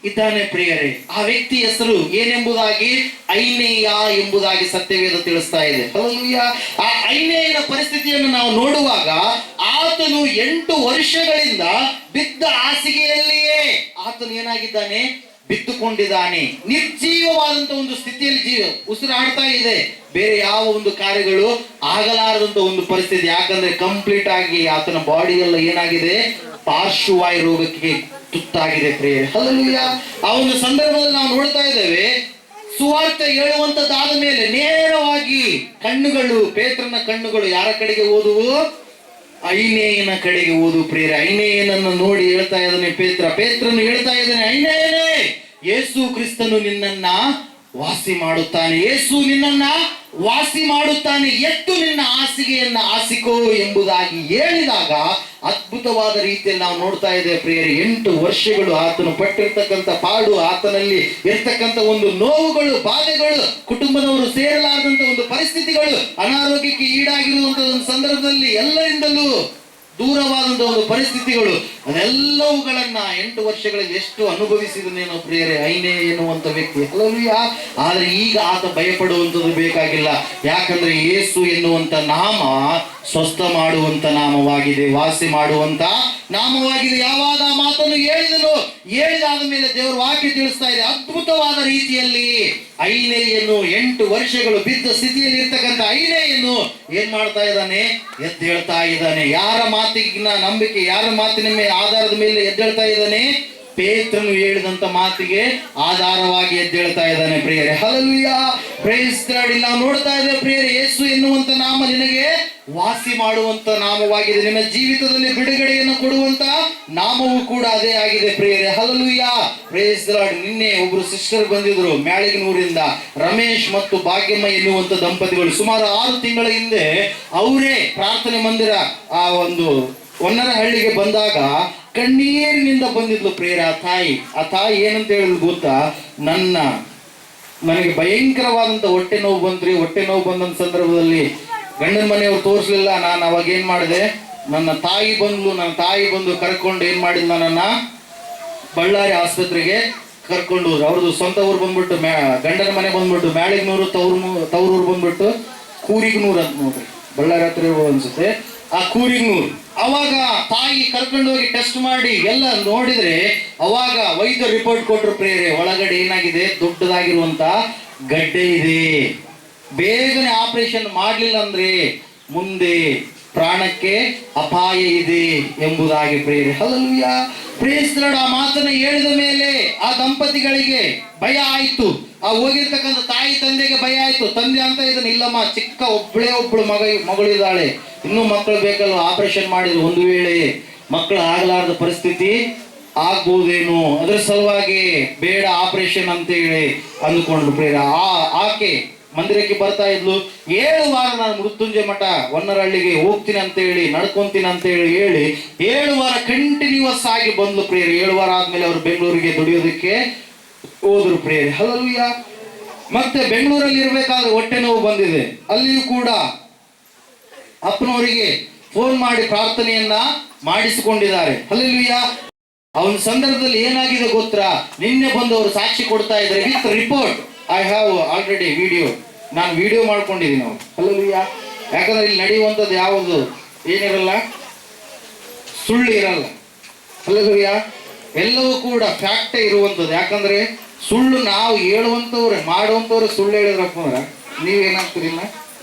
ಇದ್ದಾನೆ ಪ್ರಿಯರೇ. ಆ ವ್ಯಕ್ತಿ ಹೆಸರು ಏನೆಂಬುದಾಗಿ ಐನೇಯ ಎಂಬುದಾಗಿ ಸತ್ಯವೇದ ತಿಳಿಸ್ತಾ ಇದೆ. ಹಲ್ಲೆಲೂಯ. ಆ ಐನೇಯನ ಪರಿಸ್ಥಿತಿಯನ್ನು ನಾವು ನೋಡುವಾಗ ಆತನು 8 ವರ್ಷಗಳಿಂದ ಬಿದ್ದ ಹಾಸಿಗೆಯಲ್ಲಿಯೇ ಆತನು ಏನಾಗಿದ್ದಾನೆ? ಬಿದ್ದುಕೊಂಡಿದ್ದಾನೆ. ನಿರ್ಜೀವವಾದಂತ ಒಂದು ಸ್ಥಿತಿಯಲ್ಲಿ ಉಸಿರಾಡ್ತಾ ಇದೆ. ಬೇರೆ ಯಾವ ಒಂದು ಕಾರ್ಯಗಳು ಆಗಲಾರದಂತ ಒಂದು ಪರಿಸ್ಥಿತಿ. ಯಾಕಂದ್ರೆ ಕಂಪ್ಲೀಟ್ ಆಗಿ ಆತನ ಬಾಡಿ ಎಲ್ಲ ಏನಾಗಿದೆ? ಪಾರ್ಶ್ವವಾಯು ರೋಗಕ್ಕೆ ತುತ್ತಾಗಿದೆ ಪ್ರಿಯರೇ. ಹಲ್ಲೆಲೂಯ. ಆ ಒಂದು ಸಂದರ್ಭದಲ್ಲಿ ನಾವು ನೋಡ್ತಾ ಇದ್ದೇವೆ, ಸುವಾರ್ತೆ ಹೇಳುವಂತದ್ದಾದ ಮೇಲೆ ನೇರವಾಗಿ ಕಣ್ಣುಗಳು, ಪೇತ್ರನ ಕಣ್ಣುಗಳು ಯಾರ ಕಡೆಗೆ ಓದುವು? ಐನೇಯನ ಕಡೆಗೆ ಓದು ಪ್ರಿಯರೇ. ಐನೇಯನನ್ನು ನೋಡಿ ಹೇಳ್ತಾ ಇದ್ದಾನೆ ಪೇತ್ರನು ಹೇಳ್ತಾ ಇದ್ದಾನೆ, ಐನೇಯನೇ, ಯೇಸು ಕ್ರಿಸ್ತನು ನಿನ್ನನ್ನ ವಾಸಿ ಮಾಡುತ್ತಾನೆ. ಯೇಸು ನಿನ್ನನ್ನ ವಾಸಿ ಮಾಡುತ್ತಾನೆ. ಎದ್ದು ನಿನ್ನ ಹಾಸಿಗೆಯನ್ನ ಹಾಸಿಕೋ ಎಂಬುದಾಗಿ ಹೇಳಿದಾಗ ಅದ್ಭುತವಾದ ರೀತಿಯಲ್ಲಿ ನಾವು ನೋಡ್ತಾ ಇದ್ದೇವೆ ಪ್ರಿಯರೇ. 8 ವರ್ಷಗಳು ಆತನು ಪಟ್ಟಿರ್ತಕ್ಕಂಥ ಪಾಡು, ಆತನಲ್ಲಿ ಇರ್ತಕ್ಕಂಥ ಒಂದು ನೋವುಗಳು, ಬಾಧೆಗಳು, ಕುಟುಂಬದವರು ಸೇರಲಾರದಂತ ಒಂದು ಪರಿಸ್ಥಿತಿಗಳು, ಅನಾರೋಗ್ಯಕ್ಕೆ ಈಡಾಗಿರುವಂತಹ ಒಂದು ಸಂದರ್ಭದಲ್ಲಿ ಎಲ್ಲರಿಂದಲೂ ದೂರವಾದಂತಹ ಒಂದು ಪರಿಸ್ಥಿತಿಗಳು, ಅದೆಲ್ಲವುಗಳನ್ನ 8 ವರ್ಷಗಳಲ್ಲಿ ಎಷ್ಟು ಅನುಭವಿಸಿದನೇನೋ ಪ್ರಿಯರೇ ಐನೇ ಎನ್ನುವಂತ ವ್ಯಕ್ತಿ. ಹಲ್ಲೆಲೂಯ. ಆದ್ರೆ ಈಗ ಆತ ಭಯಪಡುವಂಥದ್ದು ಬೇಕಾಗಿಲ್ಲ. ಯಾಕಂದ್ರೆ ಯೇಸು ಎನ್ನುವಂತ ನಾಮ ಸ್ವಸ್ಥ ಮಾಡುವಂತ ನಾಮವಾಗಿದೆ, ವಾಸಿ ಮಾಡುವಂತ ನಾಮವಾಗಿದೆ. ಯಾವಾಗ ಮಾತನ್ನು ಹೇಳಿದಾದ ಮೇಲೆ ದೇವರ ವಾಕ್ಯ ತಿಳಿಸ್ತಾ ಇದೆ, ಅದ್ಭುತವಾದ ರೀತಿಯಲ್ಲಿ ಐನೇಯನ್ನು 8 ವರ್ಷಗಳು ಬಿದ್ದ ಸ್ಥಿತಿಯಲ್ಲಿ ಇರ್ತಕ್ಕಂಥ ಐನೇಯನ್ನು ಏನ್ ಮಾಡ್ತಾ ಇದ್ದಾನೆ? ಎದ್ದೇಳ್ತಾ ಇದ್ದಾನೆ. ಯಾರ ಮಾತಿನ ನಂಬಿಕೆ, ಯಾರ ಮಾತಿನ ಆಧಾರದ ಮೇಲೆ ಎದ್ದೇಳ್ತಾ ಇದ್ದಾನೆ? ಪೇತ್ರನು ಹೇಳಿದಂತ ಮಾತಿಗೆ ಆಧಾರವಾಗಿ ಎದ್ದೇಳ್ತಾ ಇದ್ದಾನೆ ಪ್ರಿಯರೇ. ಹಲ್ಲೆಲೂಯಾ. Praise the Lord. ನಾವು ನೋಡ್ತಾ ಇದ್ದೇವೆ ಪ್ರಿಯರೇ, ಯೇಸು ಎನ್ನುವಂತ ನಾಮ ನಿನಗೆ ವಾಸಿ ಮಾಡುವಂತ ನಾಮವಾಗಿದೆ. ನಿನ್ನ ಜೀವಿತದಲ್ಲಿ ಬಿಡುಗಡೆಯನ್ನು ಕೊಡುವಂತ ನಾಮವೂ ಕೂಡ ಅದೇ ಆಗಿದೆ ಪ್ರಿಯರೇ. ಹಲ್ಲೆಲೂಯಾ. Praise the Lord. ನಿನ್ನೆ ಒಬ್ರು ಸಿಸ್ಟರ್ ಬಂದಿದ್ರು ಮ್ಯಾಳಿಗನೂರಿಂದ, ರಮೇಶ್ ಮತ್ತು ಭಾಗ್ಯಮ್ಮ ಎನ್ನುವಂತ ದಂಪತಿಗಳು. ಸುಮಾರು 6 ತಿಂಗಳ ಹಿಂದೆ ಅವರೇ ಪ್ರಾರ್ಥನೆ ಮಂದಿರ ಆ ಒಂದು ಹೊನ್ನರಹಳ್ಳಿಗೆ ಬಂದಾಗ ಕಣ್ಣೀರಿನಿಂದ ಬಂದಿದ್ಲು ಪ್ರಿಯರೇ. ಆ ತಾಯಿ ಏನಂತ ಹೇಳಿದ್ಲು ಗೊತ್ತಾ? ನನಗೆ ಭಯಂಕರವಾದಂತ ಹೊಟ್ಟೆ ನೋವು ಬಂದಂತ ಸಂದರ್ಭದಲ್ಲಿ ಗಂಡನ ಮನೆಯವ್ರು ತೋರಿಸ್ಲಿಲ್ಲ. ನಾನು ಅವಾಗ ಏನ್ ಮಾಡಿದೆ? ನನ್ನ ತಾಯಿ ಬಂದು ಕರ್ಕೊಂಡು ಏನ್ ಮಾಡಿದ್ಲು? ನನ್ನನ್ನ ಬಳ್ಳಾರಿ ಆಸ್ಪತ್ರೆಗೆ ಕರ್ಕೊಂಡು ಹೋದ್ರು. ಅವ್ರದ್ದು ಸ್ವಂತ ಊರು ಬಂದ್ಬಿಟ್ಟು ಗಂಡನ ಮನೆ ಬಂದ್ಬಿಟ್ಟು ಮ್ಯಾಳಿಗನೂರು, ತವರೂರು ಬಂದ್ಬಿಟ್ಟು ಕೂರಿಗನೂರು ಅಂತ ನೋಡ್ರಿ, ಬಳ್ಳಾರಿ ಹತ್ರ ಇರ್ಬೋದು ಅನ್ಸುತ್ತೆ, ಆ ಕೂರಿಗನೂರು. ಅವಾಗ ತಾಯಿ ಕರ್ಕೊಂಡು ಹೋಗಿ ಟೆಸ್ಟ್ ಮಾಡಿ ಎಲ್ಲ ನೋಡಿದ್ರೆ ಅವಾಗ ವೈದ್ಯ ರಿಪೋರ್ಟ್ ಕೊಟ್ಟರು ಪ್ರಿಯರೇ, ಒಳಗಡೆ ಏನಾಗಿದೆ? ದೊಡ್ಡದಾಗಿರುವಂತ ಗಡ್ಡೆ ಇದೆ. ಬೇಗನೆ ಆಪರೇಷನ್ ಮಾಡಲಿಲ್ಲ ಅಂದ್ರೆ ಮುಂದೆ ಪ್ರಾಣಕ್ಕೆ ಅಪಾಯ ಇದೆ ಎಂಬುದಾಗಿ ಪ್ರಿಯರೇ. ಹಲ್ಲೆಲೂಯಾ. Praise the Lord. ಆ ಮಾತನ್ನು ಹೇಳಿದ ಮೇಲೆ ಆ ದಂಪತಿಗಳಿಗೆ ಭಯ ಆಯ್ತು. ಆ ಹೋಗಿರ್ತಕ್ಕಂಥ ತಾಯಿ ತಂದೆಗೆ ಭಯ ಆಯ್ತು. ತಂದೆ ಅಂತ ಇದನ್ನ, ಇಲ್ಲಮ್ಮ, ಚಿಕ್ಕ ಒಬ್ಬಳು ಮಗಳಿದ್ದಾಳೆ, ಇನ್ನೂ ಮಕ್ಕಳು ಬೇಕಲ್ವ, ಆಪರೇಷನ್ ಮಾಡಿದ್ರು ಒಂದು ವೇಳೆ ಮಕ್ಕಳು ಆಗಲಾರದ ಪರಿಸ್ಥಿತಿ ಆಗ್ಬೋದೇನು, ಅದರ ಸಲುವಾಗಿ ಬೇಡ ಆಪರೇಷನ್ ಅಂತ ಹೇಳಿ ಅಂದುಕೊಂಡ್ರು ಪ್ರಿಯರೇ. ಆಕೆ ಮಂದಿರಕ್ಕೆ ಬರ್ತಾ ಇದ್ಲು. 7 ವಾರ ನಾನು ಮೃತ್ಯುಂಜಯ ಮಠ ಹೊನ್ನರಹಳ್ಳಿಗೆ ಹೋಗ್ತೀನಿ ಅಂತ ಹೇಳಿ, ನಡ್ಕೊಂತೀನಿ ಅಂತ ಹೇಳಿ 7 ವಾರ ಕಂಟಿನ್ಯೂಸ್ ಆಗಿ ಬಂದ್ಲು ಪ್ರಿಯರೇ. 7 ವಾರ ಆದ್ಮೇಲೆ ಅವರು ಬೆಂಗಳೂರಿಗೆ ದುಡಿಯೋದಕ್ಕೆ ಹೋದ್ರು ಪ್ರಿಯರೇ. ಹಲ್ಲೆಲೂಯಾ. ಮತ್ತೆ ಬೆಂಗಳೂರಲ್ಲಿ ಇರ್ಬೇಕಾದ್ರೆ ಹೊಟ್ಟೆ ನೋವು ಬಂದಿದೆ. ಅಲ್ಲಿಯೂ ಕೂಡ ಅಪ್ಪನವರಿಗೆ ಫೋನ್ ಮಾಡಿ ಪ್ರಾರ್ಥನೆಯನ್ನ ಮಾಡಿಸಿಕೊಂಡಿದ್ದಾರೆ. ಹಲ್ಲೆಲೂಯಾ. ಆ ಒಂದು ಸಂದರ್ಭದಲ್ಲಿ ಏನಾಗಿದೆ ಗೊತ್ತಾ? ನಿನ್ನೆ ಬಂದವರು ಸಾಕ್ಷಿ ಕೊಡ್ತಾ ಇದ್ದಾರೆ with report. I have already ನಾನು ವಿಡಿಯೋ ಮಾಡ್ಕೊಂಡಿದ್ದೀನಿ ಅವ್ರು. ಹಲ್ಲೆಲೂಯಾ. ಯಾಕಂದ್ರೆ ಇಲ್ಲಿ ನಡೆಯುವಂಥದ್ದು ಯಾವುದು ಏನಿರಲ್ಲ, ಸುಳ್ಳು ಇರಲ್ಲ. ಹಲ್ಲೆಲೂಯಾ. ಎಲ್ಲವೂ ಕೂಡ ಫ್ಯಾಕ್ಟೇ ಇರುವಂಥದ್ದು. ಯಾಕಂದ್ರೆ ಸುಳ್ಳು ನಾವು ಹೇಳುವಂಥವ್ರೆ, ಮಾಡುವಂಥವ್ರೆ ಸುಳ್ಳು ಹೇಳಿದ್ರಪ್ಪ ಅಂದ್ರೆ ನೀವೇನಾಗ್ತೀರಿ?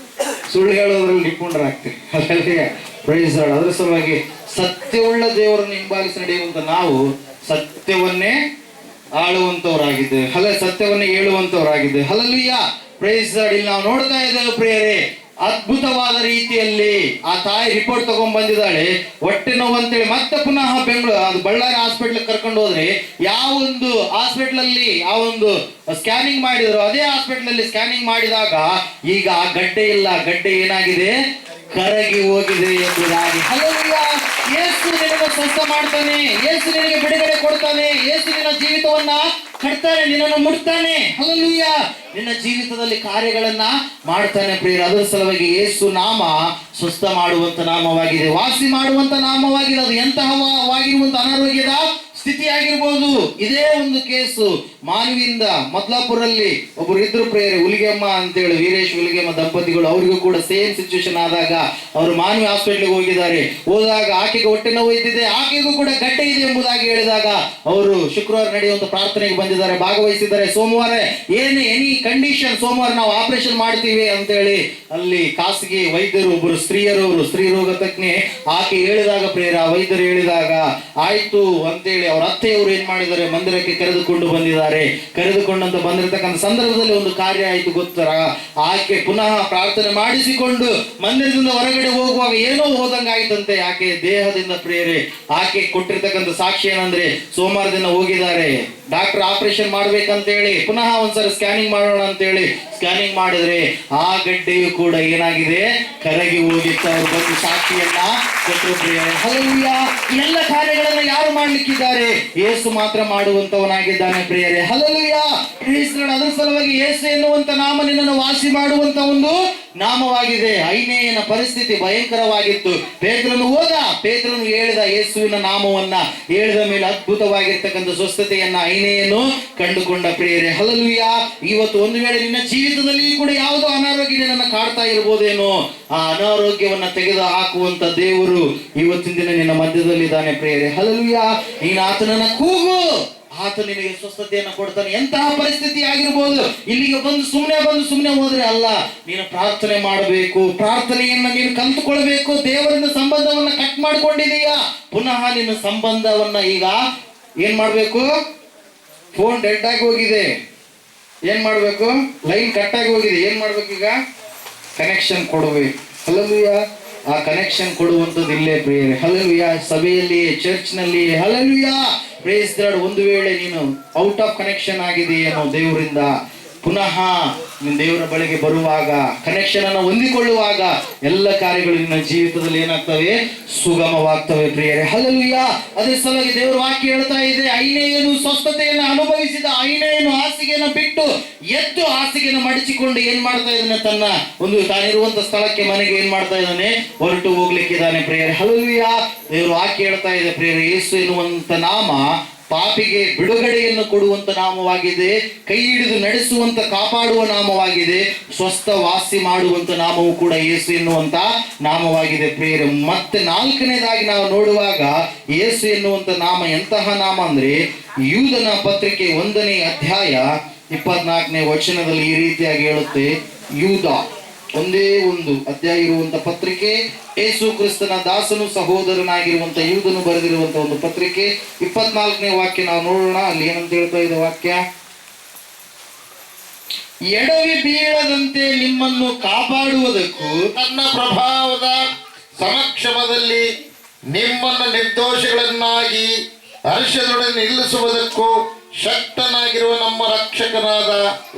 ಸುಳ್ಳು ಹೇಳೋದ್ರಲ್ಲಿ ನಿಪುಣರಾಗ್ತೀರಿ. ಹಲ್ಲೆಲೂಯಾ. Praise the Lord. ಅದರ ಸಲುವಾಗಿ ಸತ್ಯವುಳ್ಳ ದೇವರನ್ನು ಹಿಂಬಾಲಿಸಿ ನಡೆಯುವಂತ ನಾವು ಸತ್ಯವನ್ನೇ ಆಳುವಂತವರಾಗಿದ್ದೇವೆ. ಸತ್ಯವನ್ನೇ ಹೇಳುವಂತವರಾಗಿದ್ದೇವೆ. ಹಲ್ಲೆಲೂಯಾ. Praise the Lord. ಇಲ್ಲಿ ನಾವು ನೋಡ್ತಾ ಇದ್ದೇವೆ ಪ್ರಿಯರೇ, ಅದ್ಭುತವಾದ ರೀತಿಯಲ್ಲಿ ಆ ತಾಯಿ ರಿಪೋರ್ಟ್ ತಗೊಂಡ್ ಬಂದಿದ್ದಾಳೆ, ಹೊಟ್ಟೆ ನೋವು ಅಂತೇಳಿ. ಮತ್ತೆ ಪುನಃ ಅದು ಬಳ್ಳಾರಿ ಹಾಸ್ಪಿಟ್ಲ್ ಕರ್ಕೊಂಡು ಹೋದ್ರೆ ಯಾವ ಒಂದು ಹಾಸ್ಪಿಟ್ಲ್ ಅಲ್ಲಿ ಆ ಒಂದು ಸ್ಕ್ಯಾನಿಂಗ್ ಮಾಡಿದ್ರು, ಅದೇ ಹಾಸ್ಪಿಟ್ಲ್ ಅಲ್ಲಿ ಸ್ಕ್ಯಾನಿಂಗ್ ಮಾಡಿದಾಗ ಈಗ ಆ ಗಡ್ಡೆ ಇಲ್ಲ, ಗಡ್ಡೆ ಏನಾಗಿದೆ, ಕರಗಿ ಹೋಗಿದೆ ಎಂಬುದಾಗಿ. ಹಲ್ಲೆಲೂಯಾ. ಯೇಸು ನಿನಗೆ ಸ್ವಸ್ಥ ಮಾಡ್ತಾನೆ, ಯೇಸು ನಿನಗೆ ಬಿಡುಗಡೆ ಕೊಡ್ತಾನೆ, ಯೇಸು ನಿನ್ನ ಜೀವಿತವನ್ನ ಕಟ್ತಾನೆ, ನಿನ್ನನ್ನು ಮುಟ್ತಾನೆ. ಹಲ್ಲೆಲೂಯಾ. ನಿನ್ನ ಜೀವಿತದಲ್ಲಿ ಕಾರ್ಯಗಳನ್ನ ಮಾಡ್ತಾನೆ ಪ್ರಿಯರೇ. ಅದರ ಸಲುವಾಗಿ ಯೇಸು ನಾಮ ಸ್ವಸ್ಥ ಮಾಡುವಂತ ನಾಮವಾಗಿದೆ, ವಾಸಿ ಮಾಡುವಂತ ನಾಮವಾಗಿದೆ. ಅದು ಎಂತಹವಾಗಿರುವಂತ ಅನಾರೋಗ್ಯದ ಸ್ಥಿತಿ ಆಗಿರ್ಬೋದು. ಇದೇ ಒಂದು ಕೇಸು ಮಾನವಿಯಿಂದ ಮತ್ಲಾಪುರಲ್ಲಿ ಒಬ್ಬರು ಇದ್ರು ಪ್ರಿಯರೇ, ಹುಲಿಗೆಮ್ಮ ಅಂತೇಳಿ, ವೀರೇಶ್ ಹುಲಿಗೆಮ್ಮ ದಂಪತಿಗಳು. ಅವರಿಗೂ ಕೂಡ ಸೇಮ್ ಸಿಚುವೇಶನ್ ಆದಾಗ ಅವರು ಮಾನವಿ ಹಾಸ್ಪಿಟ್ಲಿಗೆ ಹೋಗಿದ್ದಾರೆ. ಹೋದಾಗ ಆಕೆಗೆ ಹೊಟ್ಟೆ ನೋವು ಇದ್ದಿದೆ, ಆಕೆಗೂ ಕೂಡ ಗಡ್ಡೆ ಇದೆ ಎಂಬುದಾಗಿ ಹೇಳಿದಾಗ ಅವರು ಶುಕ್ರವಾರ ನಡೆಯುವಂತ ಪ್ರಾರ್ಥನೆಗೆ ಬಂದಿದ್ದಾರೆ, ಭಾಗವಹಿಸಿದ್ದಾರೆ. ಸೋಮವಾರ ಎನಿ ಕಂಡೀಷನ್, ಸೋಮವಾರ ನಾವು ಆಪರೇಷನ್ ಮಾಡ್ತೀವಿ ಅಂತೇಳಿ ಅಲ್ಲಿ ಖಾಸಗಿ ವೈದ್ಯರು, ಒಬ್ಬರು ಸ್ತ್ರೀಯರವರು, ಸ್ತ್ರೀ ರೋಗ ತಜ್ಞೆ, ಆಕೆ ಹೇಳಿದಾಗ ಪ್ರಿಯರೇ, ಆ ವೈದ್ಯರು ಹೇಳಿದಾಗ ಆಯ್ತು ಅಂತೇಳಿ ಅವ್ರ ಅತ್ತೆಯವರು ಏನ್ ಮಾಡಿದ್ದಾರೆ, ಮಂದಿರಕ್ಕೆ ಕರೆದುಕೊಂಡು ಬಂದಿದ್ದಾರೆ. ಕರೆದುಕೊಂಡಂತ ಬಂದಿರತಕ್ಕಂಥ ಸಂದರ್ಭದಲ್ಲಿ ಒಂದು ಕಾರ್ಯ ಆಯ್ತು ಗೊತ್ತರ, ಆಕೆ ಪುನಃ ಪ್ರಾರ್ಥನೆ ಮಾಡಿಸಿಕೊಂಡು ಮಂದಿರದಿಂದ ಹೊರಗಡೆ ಹೋಗುವಾಗ ಏನೋ ಹೋದಂಗ ಆಯ್ತಂತೆ ಆಕೆ ದೇಹದಿಂದ ಪ್ರಿಯರೇ. ಆಕೆ ಕೊಟ್ಟಿರ್ತಕ್ಕಂಥ ಸಾಕ್ಷಿ ಏನಂದ್ರೆ, ಸೋಮವಾರ ದಿನ ಹೋಗಿದ್ದಾರೆ, ಡಾಕ್ಟರ್ ಆಪರೇಷನ್ ಮಾಡ್ಬೇಕಂತೇಳಿ ಪುನಃ ಒಂದ್ಸರಿ ಸ್ಕ್ಯಾನಿಂಗ್ ಮಾಡೋಣ ಅಂತೇಳಿ ಸ್ಕ್ಯಾನಿಂಗ್ ಮಾಡಿದ್ರೆ ಆ ಗಡ್ಡೆಯು ಕೂಡ ಏನಾಗಿದೆ, ಕರಗಿ ಹೋಗಿತ್ತು. ಅವ್ರು ಬಂದು ಸಾಕ್ಷಿಯನ್ನ ಕೊಟ್ಟರು ಪ್ರಿಯರೇ. ಹಲ್ಲೆಲೂಯಾ. ಎಲ್ಲ ಕಾರ್ಯಗಳನ್ನ ಯಾರು ಮಾಡ್ಲಿಕ್ಕಿದ್ದಾರೆ, ಯೇಸು ಮಾತ್ರ ಮಾಡುವಂತವನಾಗಿದ್ದಾನೆ ಪ್ರಿಯರೇ. ಹಲ್ಲೆಲೂಯಾ. ಅದರ ಸಲುವಾಗಿ ಯೇಸು ಎನ್ನುವಂತ ನಾಮ ನಿನ್ನನ್ನು ವಾಸಿ ಮಾಡುವಂತ ಒಂದು ನಾಮವಾಗಿದೆ. ಐನೇಯನ ಪರಿಸ್ಥಿತಿ ಭಯಂಕರವಾಗಿತ್ತು. ಪೇತ್ರನು ಹೋದ, ಪೇತ್ರನು ಹೇಳಿದ ಯೇಸುವಿನ ನಾಮವನ್ನ, ಹೇಳಿದ ಮೇಲೆ ಅದ್ಭುತವಾಗಿರ್ತಕ್ಕಂಥ ಸ್ವಸ್ಥತೆಯನ್ನ ಐನೇಯನು ಕಂಡುಕೊಂಡ ಪ್ರಿಯರೇ. ಹಲ್ಲೆಲೂಯಾ. ಇವತ್ತು ಒಂದು ವೇಳೆ ನಿನ್ನ ಜೀವಿತದಲ್ಲಿ ಕೂಡ ಯಾವುದೋ ಅನಾರೋಗ್ಯ ನಿನ್ನನ್ನು ಕಾಡ್ತಾ ಇರ್ಬೋದೇನೋ, ಆ ಅನಾರೋಗ್ಯವನ್ನ ತೆಗೆದು ಹಾಕುವಂತ ದೇವರು ಇವತ್ತಿನ ದಿನ ನಿನ್ನ ಮಧ್ಯದಲ್ಲಿದ್ದಾನೆ ಪ್ರಿಯರೇ. ಹಲ್ಲೆಲೂಯಾ. ನೀನು ಆತನನ್ನ ಕೂಗು, ಆತ ನಿನಗೆ ಸ್ವಸ್ಥತೆಯನ್ನು ಕೊಡ್ತಾನೆ. ಎಂತಹ ಪರಿಸ್ಥಿತಿ ಆಗಿರ್ಬೋದು, ಇಲ್ಲಿಗೆ ಬಂದು ಸುಮ್ಮನೆ ಹೋದ್ರೆ ಅಲ್ಲ, ನೀನು ಪ್ರಾರ್ಥನೆ ಮಾಡಬೇಕು, ಪ್ರಾರ್ಥನೆಯನ್ನ ನೀನು ಕಲ್ತುಕೊಳ್ಬೇಕು. ದೇವರಿಂದ ಸಂಬಂಧವನ್ನ ಕಟ್ ಮಾಡ್ಕೊಂಡಿದೀಯಾ, ಪುನಃ ನಿನ್ನ ಸಂಬಂಧವನ್ನ ಈಗ ಏನ್ ಮಾಡ್ಬೇಕು, ಫೋನ್ ಡೆಡ್ ಆಗಿ ಹೋಗಿದೆ, ಏನ್ ಮಾಡ್ಬೇಕು, ಲೈನ್ ಕಟ್ ಆಗಿ ಹೋಗಿದೆ, ಏನ್ ಮಾಡ್ಬೇಕು, ಈಗ ಕನೆಕ್ಷನ್ ಕೊಡಬೇಕು. ಹಲ್ಲೆಲೂಯಾ. ಆ ಕನೆಕ್ಷನ್ ಕೊಡುವಂಥದ್ದು ಇಲ್ಲೇ ಪ್ರಿಯರೇ. ಹಲ್ಲೆಲೂಯಾ. ಸಭೆಯಲ್ಲಿ, ಚರ್ಚ್ ನಲ್ಲಿ. ಹಲ್ಲೆಲೂಯಾ. Praise the Lord. ಒಂದು ವೇಳೆ ನೀನು ಔಟ್ ಆಫ್ ಕನೆಕ್ಷನ್ ಆಗಿದೆಯೇನೋ ದೇವರಿಂದ, ಪುನಃ ನೀನು ದೇವರ ಬಳಿಗೆ ಬರುವಾಗ, ಕನೆಕ್ಷನ್ ಅನ್ನು ಹೊಂದಿಕೊಳ್ಳುವಾಗ ಎಲ್ಲ ಕಾರ್ಯಗಳು ನಿನ್ನ ಜೀವಿತದಲ್ಲಿ ಏನಾಗ್ತವೆ, ಸುಗಮವಾಗ್ತವೆ ಪ್ರಿಯರೇ. ಹಲ್ಲೆಲೂಯಾ. ಅದೇ ಸಲುವಾಗಿ ದೇವರ ವಾಕ್ಯ ಹೇಳ್ತಾ ಇದೆ, ಐನೇಯನು ಸ್ವಸ್ಥತೆಯನ್ನು ಅನುಭವಿಸಿದ ಐನೇಯನು ಹಾಸಿಗೆಯನ್ನು ಬಿಟ್ಟು ಎದ್ದು ಹಾಸಿಗೆಯನ್ನು ಮಡಚಿಕೊಂಡು ಏನ್ ಮಾಡ್ತಾ ಇದ್ದಾನೆ, ತನ್ನ ಒಂದು ತಾನಿರುವಂತ ಸ್ಥಳಕ್ಕೆ, ಮನೆಗೆ ಏನ್ ಮಾಡ್ತಾ ಇದ್ದಾನೆ, ಹೊರಟು ಹೋಗ್ಲಿಕ್ಕಿದ್ದಾನೆ ಪ್ರಿಯರೇ. ಹಲ್ಲೆಲೂಯಾ. ದೇವರ ವಾಕ್ಯ ಹೇಳ್ತಾ ಇದೆ ಪ್ರಿಯರೇ, ಯೇಸು ಎನ್ನುವಂತ ನಾಮ ಪಾಪಿಗೆ ಬಿಡುಗಡೆಯನ್ನು ಕೊಡುವಂತ ನಾಮವಾಗಿದೆ, ಕೈ ಹಿಡಿದು ನಡೆಸುವಂತ ಕಾಪಾಡುವ ನಾಮವಾಗಿದೆ, ಸ್ವಸ್ಥ ವಾಸಿ ಮಾಡುವಂತ ನಾಮವು ಕೂಡ ಯೇಸು ಎನ್ನುವಂತ ನಾಮವಾಗಿದೆ ಪ್ರಿಯರೇ. ಮತ್ತೆ ನಾಲ್ಕನೇದಾಗಿ ನಾವು ನೋಡುವಾಗ ಯೇಸು ಎನ್ನುವಂತ ನಾಮ ಎಂತಹ ನಾಮ ಅಂದ್ರೆ, ಯೂದನ ಪತ್ರಿಕೆ 1ನೇ ಅಧ್ಯಾಯ 24ನೇ ವಚನದಲ್ಲಿ ಈ ರೀತಿಯಾಗಿ ಹೇಳುತ್ತೆ. ಯೂದ ಒಂದೇ ಒಂದು ಅಧ್ಯಾಯ ಇರುವಂತ ಪತ್ರಿಕೆ, ಯೇಸು ಕ್ರಿಸ್ತನ ದಾಸನು ಸಹೋದರನಾಗಿರುವಂತ ಯೂದನು ಬರೆದಿರುವಂತ ಒಂದು ಪತ್ರಿಕೆ. 24ನೇ ವಾಕ್ಯ ನಾವು ನೋಡೋಣ. ಅಲ್ಲಿ ಏನಂತ ಹೇಳ್ತಾ ಇದೆ ವಾಕ್ಯ, ಎಡವಿ ಬೀಳದಂತೆ ನಿಮ್ಮನ್ನು ಕಾಪಾಡುವುದಕ್ಕೂ ತನ್ನ ಪ್ರಭಾವದ ಸಮಕ್ಷಮದಲ್ಲಿ ನಿಮ್ಮನ್ನು ನಿರ್ದೋಷಗಳನ್ನಾಗಿ ಹರ್ಷದೊಡನೆ ನಿಲ್ಲಿಸುವುದಕ್ಕೂ ಶಕ್ತನಾಗಿರುವ ನಮ್ಮ ರಕ್ಷಕನಾದ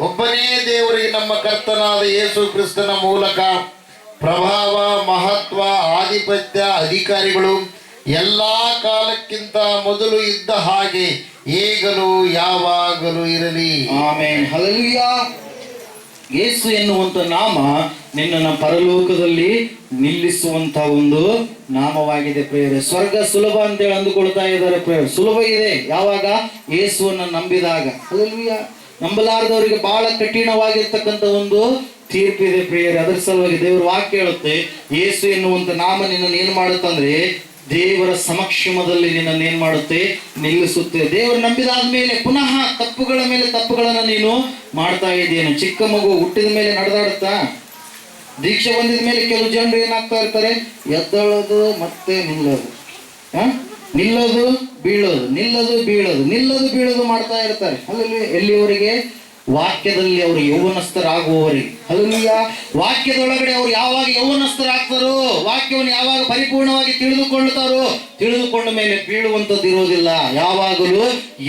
ಒಬ್ಬನೇ ದೇವರಿಗೆ ನಮ್ಮ ಕರ್ತನಾದ ಯೇಸು ಕ್ರಿಸ್ತನ ಮೂಲಕ ಪ್ರಭಾವ, ಮಹತ್ವ, ಆಧಿಪತ್ಯ, ಅಧಿಕಾರಿಗಳು ಎಲ್ಲಾ ಕಾಲಕ್ಕಿಂತ ಮೊದಲು ಇದ್ದ ಹಾಗೆ ಈಗಲೂ ಯಾವಾಗಲೂ ಇರಲಿ. ಆಮೆನ್. ಹಲ್ಲೆಲೂಯಾ. ಯೇಸು ಎನ್ನುವಂತ ನಾಮ ನಿನ್ನನ್ನು ಪರಲೋಕದಲ್ಲಿ ನಿಲ್ಲಿಸುವಂತ ಒಂದು ನಾಮವಾಗಿದೆ ಪ್ರಿಯರೇ. ಸ್ವರ್ಗ ಸುಲಭ ಅಂತೇಳಿ ಅಂದುಕೊಳ್ತಾ ಇದ್ದಾರೆ ಪ್ರಿಯರೇ. ಸುಲಭ ಇದೆ ಯಾವಾಗ, ಯೇಸುವನ್ನು ನಂಬಿದಾಗ. ಹಲ್ಲೆಲೂಯಾ. ನಂಬಲಾರದವರಿಗೆ ಬಹಳ ಕಠಿಣವಾಗಿರ್ತಕ್ಕಂಥ ಒಂದು ತೀರ್ಪಿದೆ ಪ್ರಿಯರೇ. ಅದರ ಸಲುವಾಗಿ ದೇವರ ವಾಕ್ಯ ಹೇಳುತ್ತೆ, ಯೇಸು ಎನ್ನುವಂತ ನಾಮ ನಿನ್ನನ್ನು ಏನ್ ಮಾಡುತ್ತಂದ್ರೆ, ದೇವರ ಸಮಕ್ಷಮದಲ್ಲಿ ನಿನ್ನನ್ನು ಏನ್ ಮಾಡುತ್ತೆ, ನಿಲ್ಲಿಸುತ್ತೆ. ದೇವರು ನಂಬಿದಾದ್ಮೇಲೆ ಪುನಃ ತಪ್ಪುಗಳ ಮೇಲೆ ತಪ್ಪುಗಳನ್ನ ನೀನು ಮಾಡ್ತಾ ಇದ್ದೇನೆ. ಚಿಕ್ಕ ಮಗು ಹುಟ್ಟಿದ ಮೇಲೆ ನಡೆದಾಡುತ್ತಾ, ದೀಕ್ಷೆ ಬಂದಿದ ಮೇಲೆ ಕೆಲವು ಜನರು ಏನಾಗ್ತಾ ಇರ್ತಾರೆ, ಎದ್ದಳೋದು ಮತ್ತೆ ನಿಲ್ಲೋದು, ನಿಲ್ಲೋದು ಬೀಳೋದು, ನಿಲ್ಲೋದು ಬೀಳೋದು, ನಿಲ್ಲೋದು ಬೀಳೋದು ಮಾಡ್ತಾ ಇರ್ತಾರೆ. ಅಲ್ಲಿ ಎಲ್ಲಿವರೆಗೆ, ವಾಕ್ಯದಲ್ಲಿ ಅವರು ಯೌವನಸ್ಥರಾಗುವವರಿಗೆ. ಹಲ್ಲೆಲೂಯಾ. ವಾಕ್ಯದೊಳಗಡೆ ಅವರು ಯಾವಾಗ ಯೌವನಸ್ಥರಾಗ್ತಾರೋ, ವಾಕ್ಯವನ್ನು ಯಾವಾಗ ಪರಿಪೂರ್ಣವಾಗಿ ತಿಳಿದುಕೊಳ್ಳುತ್ತಾರೋ, ತಿಳಿದುಕೊಂಡ ಮೇಲೆ ಬೀಳುವಂಥದ್ದು ಇರೋದಿಲ್ಲ, ಯಾವಾಗಲೂ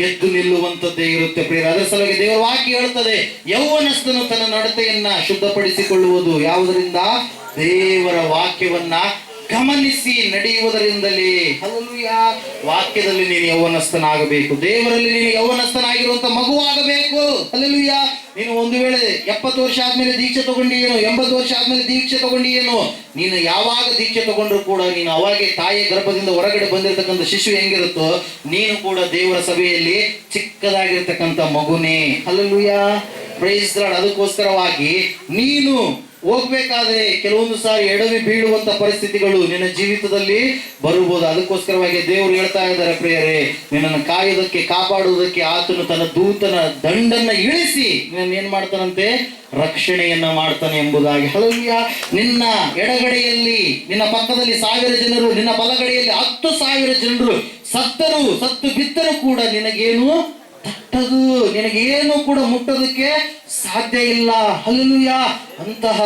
ಎದ್ದು ನಿಲ್ಲುವಂಥದ್ದೇ ಇರುತ್ತೆ ಪ್ರಿಯರೇ. ಅದರ ಸಲುವಾಗಿ ದೇವರ ವಾಕ್ಯ ಹೇಳ್ತದೆ, ಯೌವನಸ್ಥನು ತನ್ನ ನಡತೆಯನ್ನ ಶುದ್ಧಪಡಿಸಿಕೊಳ್ಳುವುದು ಯಾವುದರಿಂದ? ದೇವರ ವಾಕ್ಯವನ್ನ ಗಮನಿಸಿ ನಡೆಯುವುದರಿಂದಲೇ. ಹಲ್ಲೆಲೂಯಾ. ವಾಕ್ಯದಲ್ಲಿ ನೀನು ಯೌವನಸ್ಥನಾಗಬೇಕು, ದೇವರಲ್ಲಿ ನೀನು ಯೌವನಸ್ಥನಾಗಿರುವಂತ ಮಗುವಾಗಬೇಕು. ಹಲ್ಲೆಲೂಯಾ. ನೀನು ಒಂದು ವೇಳೆ 70 ವರ್ಷ ಆದ್ಮೇಲೆ ದೀಕ್ಷೆ ತಗೊಂಡಿಯೇನು, 80 ವರ್ಷ ಆದ್ಮೇಲೆ ದೀಕ್ಷೆ ತಗೊಂಡಿಯೇನು, ನೀನು ಯಾವಾಗ ದೀಕ್ಷೆ ತಗೊಂಡ್ರು ಕೂಡ ನೀನು ಅವಾಗೆ ತಾಯಿಯ ಗರ್ಭದಿಂದ ಹೊರಗಡೆ ಬಂದಿರತಕ್ಕಂಥ ಶಿಶು ಹೆಂಗಿರುತ್ತೋ, ನೀನು ಕೂಡ ದೇವರ ಸಭೆಯಲ್ಲಿ ಚಿಕ್ಕದಾಗಿರ್ತಕ್ಕಂಥ ಮಗುನೇ. ಹಲ್ಲೆಲೂಯಾ. Praise Lord. ಅದಕ್ಕೋಸ್ಕರವಾಗಿ ನೀನು ಹೋಗ್ಬೇಕಾದ್ರೆ ಕೆಲವೊಂದು ಸಾರಿ ಎಡವಿ ಬೀಳುವಂತ ಪರಿಸ್ಥಿತಿಗಳು ನಿನ್ನ ಜೀವಿತದಲ್ಲಿ ಬರಬಹುದು. ಅದಕ್ಕೋಸ್ಕರವಾಗಿ ದೇವರು ಹೇಳ್ತಾ ಇದ್ದಾರೆ ಪ್ರಿಯರೇ, ನಿನ್ನನ್ನು ಕಾಯುವುದಕ್ಕೆ ಕಾಪಾಡುವುದಕ್ಕೆ ಆತನು ತನ್ನ ದೂತನ ದಂಡನ್ನ ಇಳಿಸಿ ನಿನ್ನ ಏನ್ ಮಾಡ್ತಾನಂತೆ? ರಕ್ಷಣೆಯನ್ನ ಮಾಡ್ತಾನೆ ಎಂಬುದಾಗಿ. ಹಲ್ಲೆಲೂಯಾ. ನಿನ್ನ ಎಡಗಡೆಯಲ್ಲಿ ನಿನ್ನ ಪಕ್ಕದಲ್ಲಿ 1000 ಜನರು, ನಿನ್ನ ಬಲಗಡೆಯಲ್ಲಿ 10,000 ಜನರು ಸತ್ತು ಬಿದ್ದರೂ ಕೂಡ ನಿನಗೇನು ತಟ್ಟದು, ನಿನಗೇನು ಕೂಡ ಮುಟ್ಟೋದಕ್ಕೆ ಸಾಧ್ಯ ಇಲ್ಲ. ಹಲ್ಲೆಲೂಯಾ. ಅಂತಹ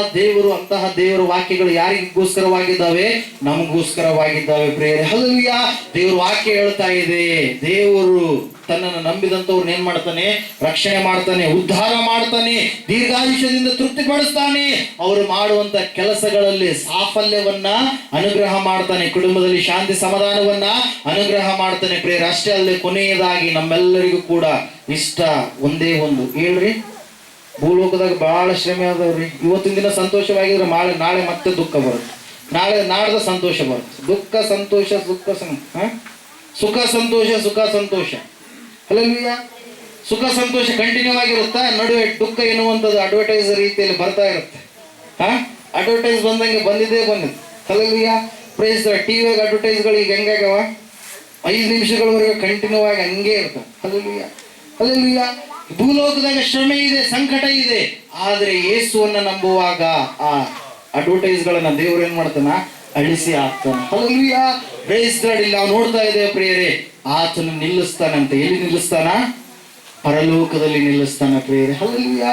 ದೇವರ ವಾಕ್ಯಗಳು ಯಾರಿಗೋಸ್ಕರವಾಗಿದ್ದಾವೆ? ನಮಗೋಸ್ಕರವಾಗಿದ್ದಾವೆ ಪ್ರಿಯರೇ. ಹಲ್ಲೆಲೂಯಾ. ದೇವರ ವಾಕ್ಯ ಹೇಳ್ತಾ ಇದೆ, ದೇವರು ತನ್ನನ್ನು ನಂಬಿದಂತವ್ರನ್ನ ಏನ್ ಮಾಡ್ತಾನೆ? ರಕ್ಷಣೆ ಮಾಡ್ತಾನೆ, ಉದ್ಧಾರ ಮಾಡ್ತಾನೆ, ದೀರ್ಘಾಯುಷ್ಯದಿಂದ ತೃಪ್ತಿಪಡಿಸ್ತಾನೆ. ಅವರು ಮಾಡುವಂತ ಕೆಲಸಗಳಲ್ಲಿ ಸಾಫಲ್ಯವನ್ನ ಅನುಗ್ರಹ ಮಾಡ್ತಾನೆ, ಕುಟುಂಬದಲ್ಲಿ ಶಾಂತಿ ಸಮಾಧಾನವನ್ನ ಅನುಗ್ರಹ ಮಾಡ್ತಾನೆ ಪ್ರಿಯರೇ. ಅಷ್ಟೇ ಅಲ್ಲದೆ ಕೊನೆಯದಾಗಿ ನಮ್ಮೆಲ್ಲರಿಗೂ ಕೂಡ ಇಷ್ಟ ಒಂದೇ ಒಂದು, ಹೇಳ್ರಿ, ಭೂಲೋಕದಾಗ ಬಹಳ ಶ್ರಮೆ ಆದವ್ರಿ. ಇವತ್ತಿನ ದಿನ ಸಂತೋಷವಾಗಿದ್ರೆ ನಾಳೆ ಮತ್ತೆ ದುಃಖ ಬರುತ್ತೆ, ನಾಡ್ದ ಸಂತೋಷ ಬರುತ್ತೆ. ದುಃಖ ಸಂತೋಷ, ಸುಖ ಸಂತೋಷ, ಸುಖ ಸಂತೋಷ. ಹಲ್ಲೆಲೂಯಾ. ಸುಖ ಸಂತೋಷ ಕಂಟಿನ್ಯೂ ಆಗಿರುತ್ತಾ? ನಡುವೆ ದುಃಖ ಎನ್ನುವಂಥದ್ದು ಅಡ್ವರ್ಟೈಸ್ ರೀತಿಯಲ್ಲಿ ಬರ್ತಾ ಇರುತ್ತೆ. ಅಡ್ವರ್ಟೈಸ್ ಬಂದಂಗೆ ಬಂದಿದೆ. ಹಲ್ಲೆಲೂಯಾ. ಪ್ರೈಸ್. ಟಿವಿಯಾಗ ಅಡ್ವರ್ಟೈಸ್ಗಳು ಈಗ ಹೆಂಗಾಗವ? 5 ನಿಮಿಷಗಳವರೆಗೆ ಕಂಟಿನ್ಯೂ ಆಗಿ ಹಂಗೆ ಇರ್ತವೆ. ಹಲ್ಲೆಲೂಯಾ. ಹಲ್ಲೆಲೂಯಾ. ಭೂಲೋಕದಾಗ ಶ್ರಮೆ ಇದೆ, ಸಂಕಟ ಇದೆ, ಆದ್ರೆ ಯೇಸುವನ್ನ ನಂಬುವಾಗ ಆ ಅಡ್ವರ್ಟೈಸ್ಗಳನ್ನ ದೇವರು ಏನ್ ಮಾಡ್ತಾನ? ಅಳಿಸಿ ಹಾಕ್ತಾನೆ. ಹಲ್ಲೆಲೂಯಾ. Praise Lord. ಇಲ್ಲಿ ನಾವು ನೋಡ್ತಾ ಇದ್ದೇವೆ ಪ್ರಿಯರೇ, ಆತನು ನಿಲ್ಲಿಸ್ತಾನಂತೆ. ಎಲ್ಲಿ ನಿಲ್ಲಿಸ್ತಾನ? ಪರಲೋಕದಲ್ಲಿ ನಿಲ್ಲಿಸ್ತಾನ ಪ್ರಿಯರೇ. ಹಲ್ಲೆಲೂಯಾ.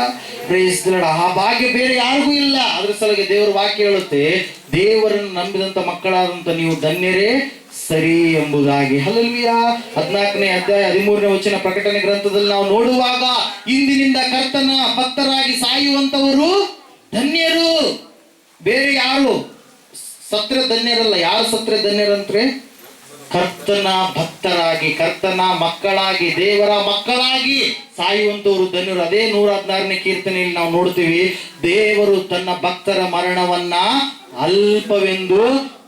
Praise Lord. ಆ ಭಾಗ್ಯ ಬೇರೆ ಯಾರಿಗೂ ಇಲ್ಲ. ಅದ್ರ ಸಲುವಾಗಿ ದೇವರ ವಾಕ್ಯ ಹೇಳುತ್ತೆ, ದೇವರನ್ನು ನಂಬಿದಂತ ಮಕ್ಕಳಾದಂತ ನೀವು ಧನ್ಯರೇ ಸರಿ ಎಂಬುದಾಗಿ. ಹಲ್ಲೆಲೂಯಾ. 14ನೇ ಅಧ್ಯಾಯ 13ನೇ ವಚನ ಪ್ರಕಟಣೆ ಗ್ರಂಥದಲ್ಲಿ ನಾವು ನೋಡುವಾಗ, ಇಂದಿನಿಂದ ಕರ್ತನ ಭಕ್ತರಾಗಿ ಸಾಯುವಂತವರು ಧನ್ಯರು. ಬೇರೆ ಯಾರು ಸತ್ರ ಧನ್ಯರಲ್ಲ. ಯಾರು ಸತ್ರ ಧನ್ಯರಂದ್ರೆ? ಕರ್ತನ ಭಕ್ತರಾಗಿ, ಕರ್ತನ ಮಕ್ಕಳಾಗಿ, ದೇವರ ಮಕ್ಕಳಾಗಿ ಸಾಯುವಂತವರು ಧನ್ಯರು. ಅದೇ 116ನೇ ಕೀರ್ತನೆಯಲ್ಲಿ ನಾವು ನೋಡ್ತೀವಿ, ದೇವರು ತನ್ನ ಭಕ್ತರ ಮರಣವನ್ನ ಅಲ್ಪವೆಂದು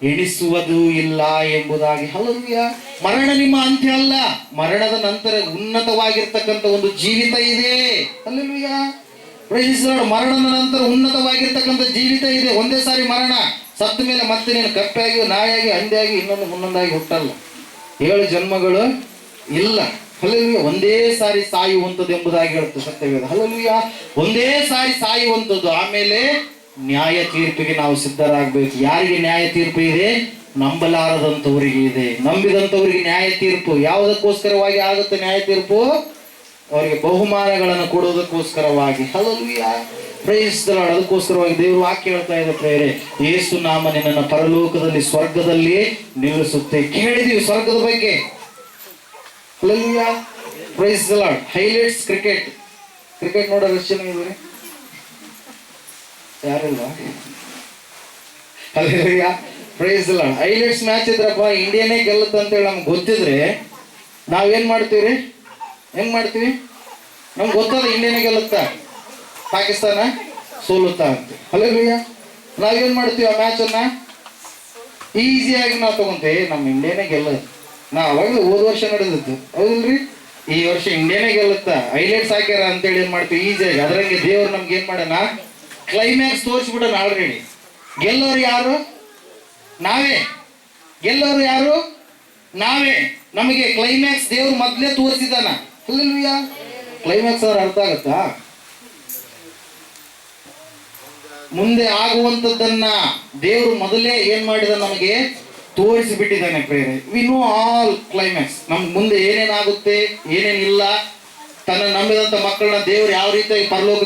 ಎಣಿಸುವುದು ಇಲ್ಲ ಎಂಬುದಾಗಿ. ಹಲ್ಲೆಲೂಯಾ. ಮರಣ ನಿಮ್ಮ ಅಂತ್ಯ ಅಲ್ಲ, ಮರಣದ ನಂತರ ಉನ್ನತವಾಗಿರ್ತಕ್ಕಂಥ ಒಂದು ಜೀವಿತ ಇದೆ. ಹಲ್ಲೆಲೂಯಾ. Praise Lord. ಮರಣದ ನಂತರ ಉನ್ನತವಾಗಿರ್ತಕ್ಕಂಥ ಜೀವಿತ ಇದೆ. ಒಂದೇ ಸಾರಿ ಮರಣ, ಸತ್ತ ಮೇಲೆ ಮತ್ತೆ ನೀನು ಕಪ್ಪೆಯಾಗಿ, ನಾಯಾಗಿ, ಹಂದಿಯಾಗಿ, ಮುನ್ನೊಂದಾಗಿ ಹುಟ್ಟಲ್ಲ. 7 ಜನ್ಮಗಳು ಇಲ್ಲ. ಹಲ್ಲೆಲೂಯಾ. ಒಂದೇ ಸಾರಿ ಸಾಯುವಂಥದ್ದು ಎಂಬುದಾಗಿ ಹೇಳುತ್ತೆ ಸತ್ಯವೇದ. ಹಲ್ಲೆಲೂಯಾ. ಒಂದೇ ಸಾರಿ ಸಾಯುವಂಥದ್ದು. ಆಮೇಲೆ ನ್ಯಾಯ ತೀರ್ಪಿಗೆ ನಾವು ಸಿದ್ಧರಾಗಬೇಕು. ಯಾರಿಗೆ ನ್ಯಾಯ ತೀರ್ಪು ಇದೆ? ನಂಬಲಾರದಂಥವರಿಗೆ ಇದೆ. ನಂಬಿದಂಥವರಿಗೆ ನ್ಯಾಯ ತೀರ್ಪು ಯಾವುದಕ್ಕೋಸ್ಕರವಾಗಿ ಆಗುತ್ತೆ? ನ್ಯಾಯ ತೀರ್ಪು ಅವರಿಗೆ ಬಹುಮಾನಗಳನ್ನು ಕೊಡುವುದಕ್ಕೋಸ್ಕರವಾಗಿ. ಹಲ್ಲೆಲೂಯಾ. Praise the Lord. ಅದಕ್ಕೋಸ್ಕರವಾಗಿ ದೇವರು ವಾಕ್ಯ ಹೇಳ್ತಾ ಇದೆ ಪ್ರೇರೆ, ಯೇಸು ನಾಮ ನಿನ್ನನ್ನು ಪರಲೋಕದಲ್ಲಿ ಸ್ವರ್ಗದಲ್ಲಿ ನಿಲ್ಲಿಸುತ್ತೆ. ಕೇಳಿದೀವಿ ಸ್ವರ್ಗದ ಬಗ್ಗೆ. Hallelujah. Praise the lord. Highlights cricket ನೋಡೋರು ಎಷ್ಟು ಜನ ಇದ್ದೀರಿ? ಯಾರಿಲ್ವಾ? Hallelujah. Praise the lord. Highlights match ಇದ್ರಪ್ಪ ಇಂಡಿಯಾನೇ ಗೆಲ್ಲುತ್ತೆ ಅಂತೇಳಿ ನಮ್ಗೆ ಗೊತ್ತಿದ್ರೆ ನಾವೇನ್ ಮಾಡ್ತೀವಿ? ಹೆಂಗ್ ಮಾಡ್ತೀವಿ? ನಮ್ಗೆ ಗೊತ್ತದ ಇಂಡಿಯಾನೇ ಗೆಲ್ಲುತ್ತಾ, ಪಾಕಿಸ್ತಾನ ಸೋಲುತ್ತಾ ಅಂತ. ಹಲ್ಲೆಲೂಯಾ. ನಾವೇನ್ ಮಾಡ್ತೀವಿ? ಆ ಮ್ಯಾಚ್ ಅನ್ನ ಈಸಿಯಾಗಿ ನಾವು ತಗೊಂತೇವೆ, ನಮ್ಮ ಇಂಡಿಯಾನೇ ಗೆಲ್ಲದು. ನಾವು ಅವಾಗಲೂ ಹೋದ ವರ್ಷ ನಡೆದಿತ್ತು, ಹೌದಿಲ್ರಿ? ಈ ವರ್ಷ ಇಂಡಿಯಾನೇ ಗೆಲ್ಲುತ್ತಾ, ಹೈಲೈಟ್ಸ್ ಹಾಕ್ಯಾರ ಅಂತೇಳಿ ಏನ್ ಮಾಡ್ತೀವಿ ಈಸಿಯಾಗಿ. ಅದರಂಗೆ ದೇವ್ರು ನಮ್ಗೆ ಏನ್ ಮಾಡೋಣ? Climax ತೋರಿಸ್ಬಿಡೋಣ already. ಗೆಲ್ಲೋರು ಯಾರು? ನಾವೇ. ಗೆಲ್ಲೋರು ಯಾರು? ನಾವೇ. ನಮಗೆ ಕ್ಲೈಮ್ಯಾಕ್ಸ್ ದೇವ್ರು ಮೊದಲೇ ತೋರಿಸಿದಾನ. ಹಲ್ಲೆಲೂಯಾ. ಕ್ಲೈಮ್ಯಾಕ್ಸ್ ಅವ್ರ ಅರ್ಥ ಆಗತ್ತಾ? ಮುಂದೆ ಆಗುವಂಥದ್ದನ್ನ ದೇವರು ಮೊದಲೇ ಏನ್ ಮಾಡಿದ? ನಮಗೆ ತೋರಿಸಿಬಿಟ್ಟಿದ್ದಾನೆ ಪ್ರೇರೆ. We know all climax. ನಮ್ಗೆ ಮುಂದೆ ಏನೇನಾಗುತ್ತೆ, ಏನೇನಿಲ್ಲ ತನ್ನ ನಂಬಿದಂತ ಮಕ್ಕಳನ್ನ ದೇವರು ಯಾವ ರೀತಿಯಾಗಿ ಪರಲೋಕ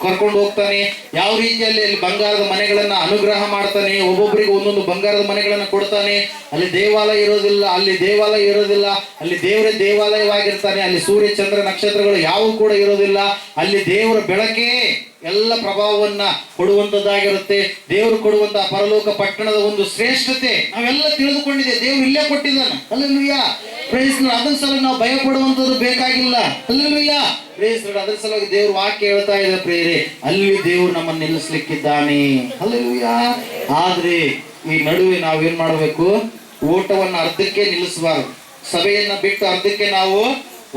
ಕರ್ಕೊಂಡು ಹೋಗ್ತಾನೆ, ಯಾವ ರೀತಿಯಲ್ಲಿ ಅಲ್ಲಿ ಬಂಗಾರದ ಮನೆಗಳನ್ನ ಅನುಗ್ರಹ ಮಾಡ್ತಾನೆ, ಒಬ್ಬೊಬ್ಬರಿಗೆ ಒಂದೊಂದು ಬಂಗಾರದ ಮನೆಗಳನ್ನ ಕೊಡ್ತಾನೆ. ಅಲ್ಲಿ ದೇವಾಲಯ ಇರೋದಿಲ್ಲ, ಅಲ್ಲಿ ದೇವರೇ ದೇವಾಲಯವಾಗಿರ್ತಾನೆ. ಅಲ್ಲಿ ಸೂರ್ಯ ಚಂದ್ರ ನಕ್ಷತ್ರಗಳು ಯಾವು ಕೂಡ ಇರೋದಿಲ್ಲ. ಅಲ್ಲಿ ದೇವರ ಬೆಳಕೇ ಎಲ್ಲ ಪ್ರಭಾವವನ್ನ ಕೊಡುವಂತದ್ದಾಗಿರುತ್ತೆ. ದೇವರು ಕೊಡುವಂತಹ ಪರಲೋಕ ಪಟ್ಟಣದ ಒಂದು ಶ್ರೇಷ್ಠತೆ ನಾವೆಲ್ಲ ತಿಳಿದುಕೊಂಡಿದೆ. ದೇವರು ಇಲ್ಲೇ ಕೊಟ್ಟಿದ್ದಾನೆ. Hallelujah, praise Lord. ಅದರ ಸಲುವಾಗಿ ನಾವು ಭಯ ಪಡುವಂತದ್ದು ಬೇಕಾಗಿಲ್ಲ. Hallelujah, praise Lord. ಅದರ ಸಲುವಾಗಿ ದೇವರು ವಾಕ್ಯ ಹೇಳ್ತಾ ಇದೆ, ಪ್ರಿಯರೇ, ಅಲ್ಲಿ ದೇವರು ನಮ್ಮನ್ನು ನಿಲ್ಲಿಸ್ಲಿಕ್ಕಿದ್ದಾನೆ. ಹಲ್ಲೆಲೂಯಾ. ಆದ್ರೆ ಈ ನಡುವೆ ನಾವೇನ್ ಮಾಡಬೇಕು? ಓಟವನ್ನ ಅರ್ಧಕ್ಕೆ ನಿಲ್ಲಿಸಬಾರದು. ಸಭೆಯನ್ನ ಬಿಟ್ಟು ಅರ್ಧಕ್ಕೆ ನಾವು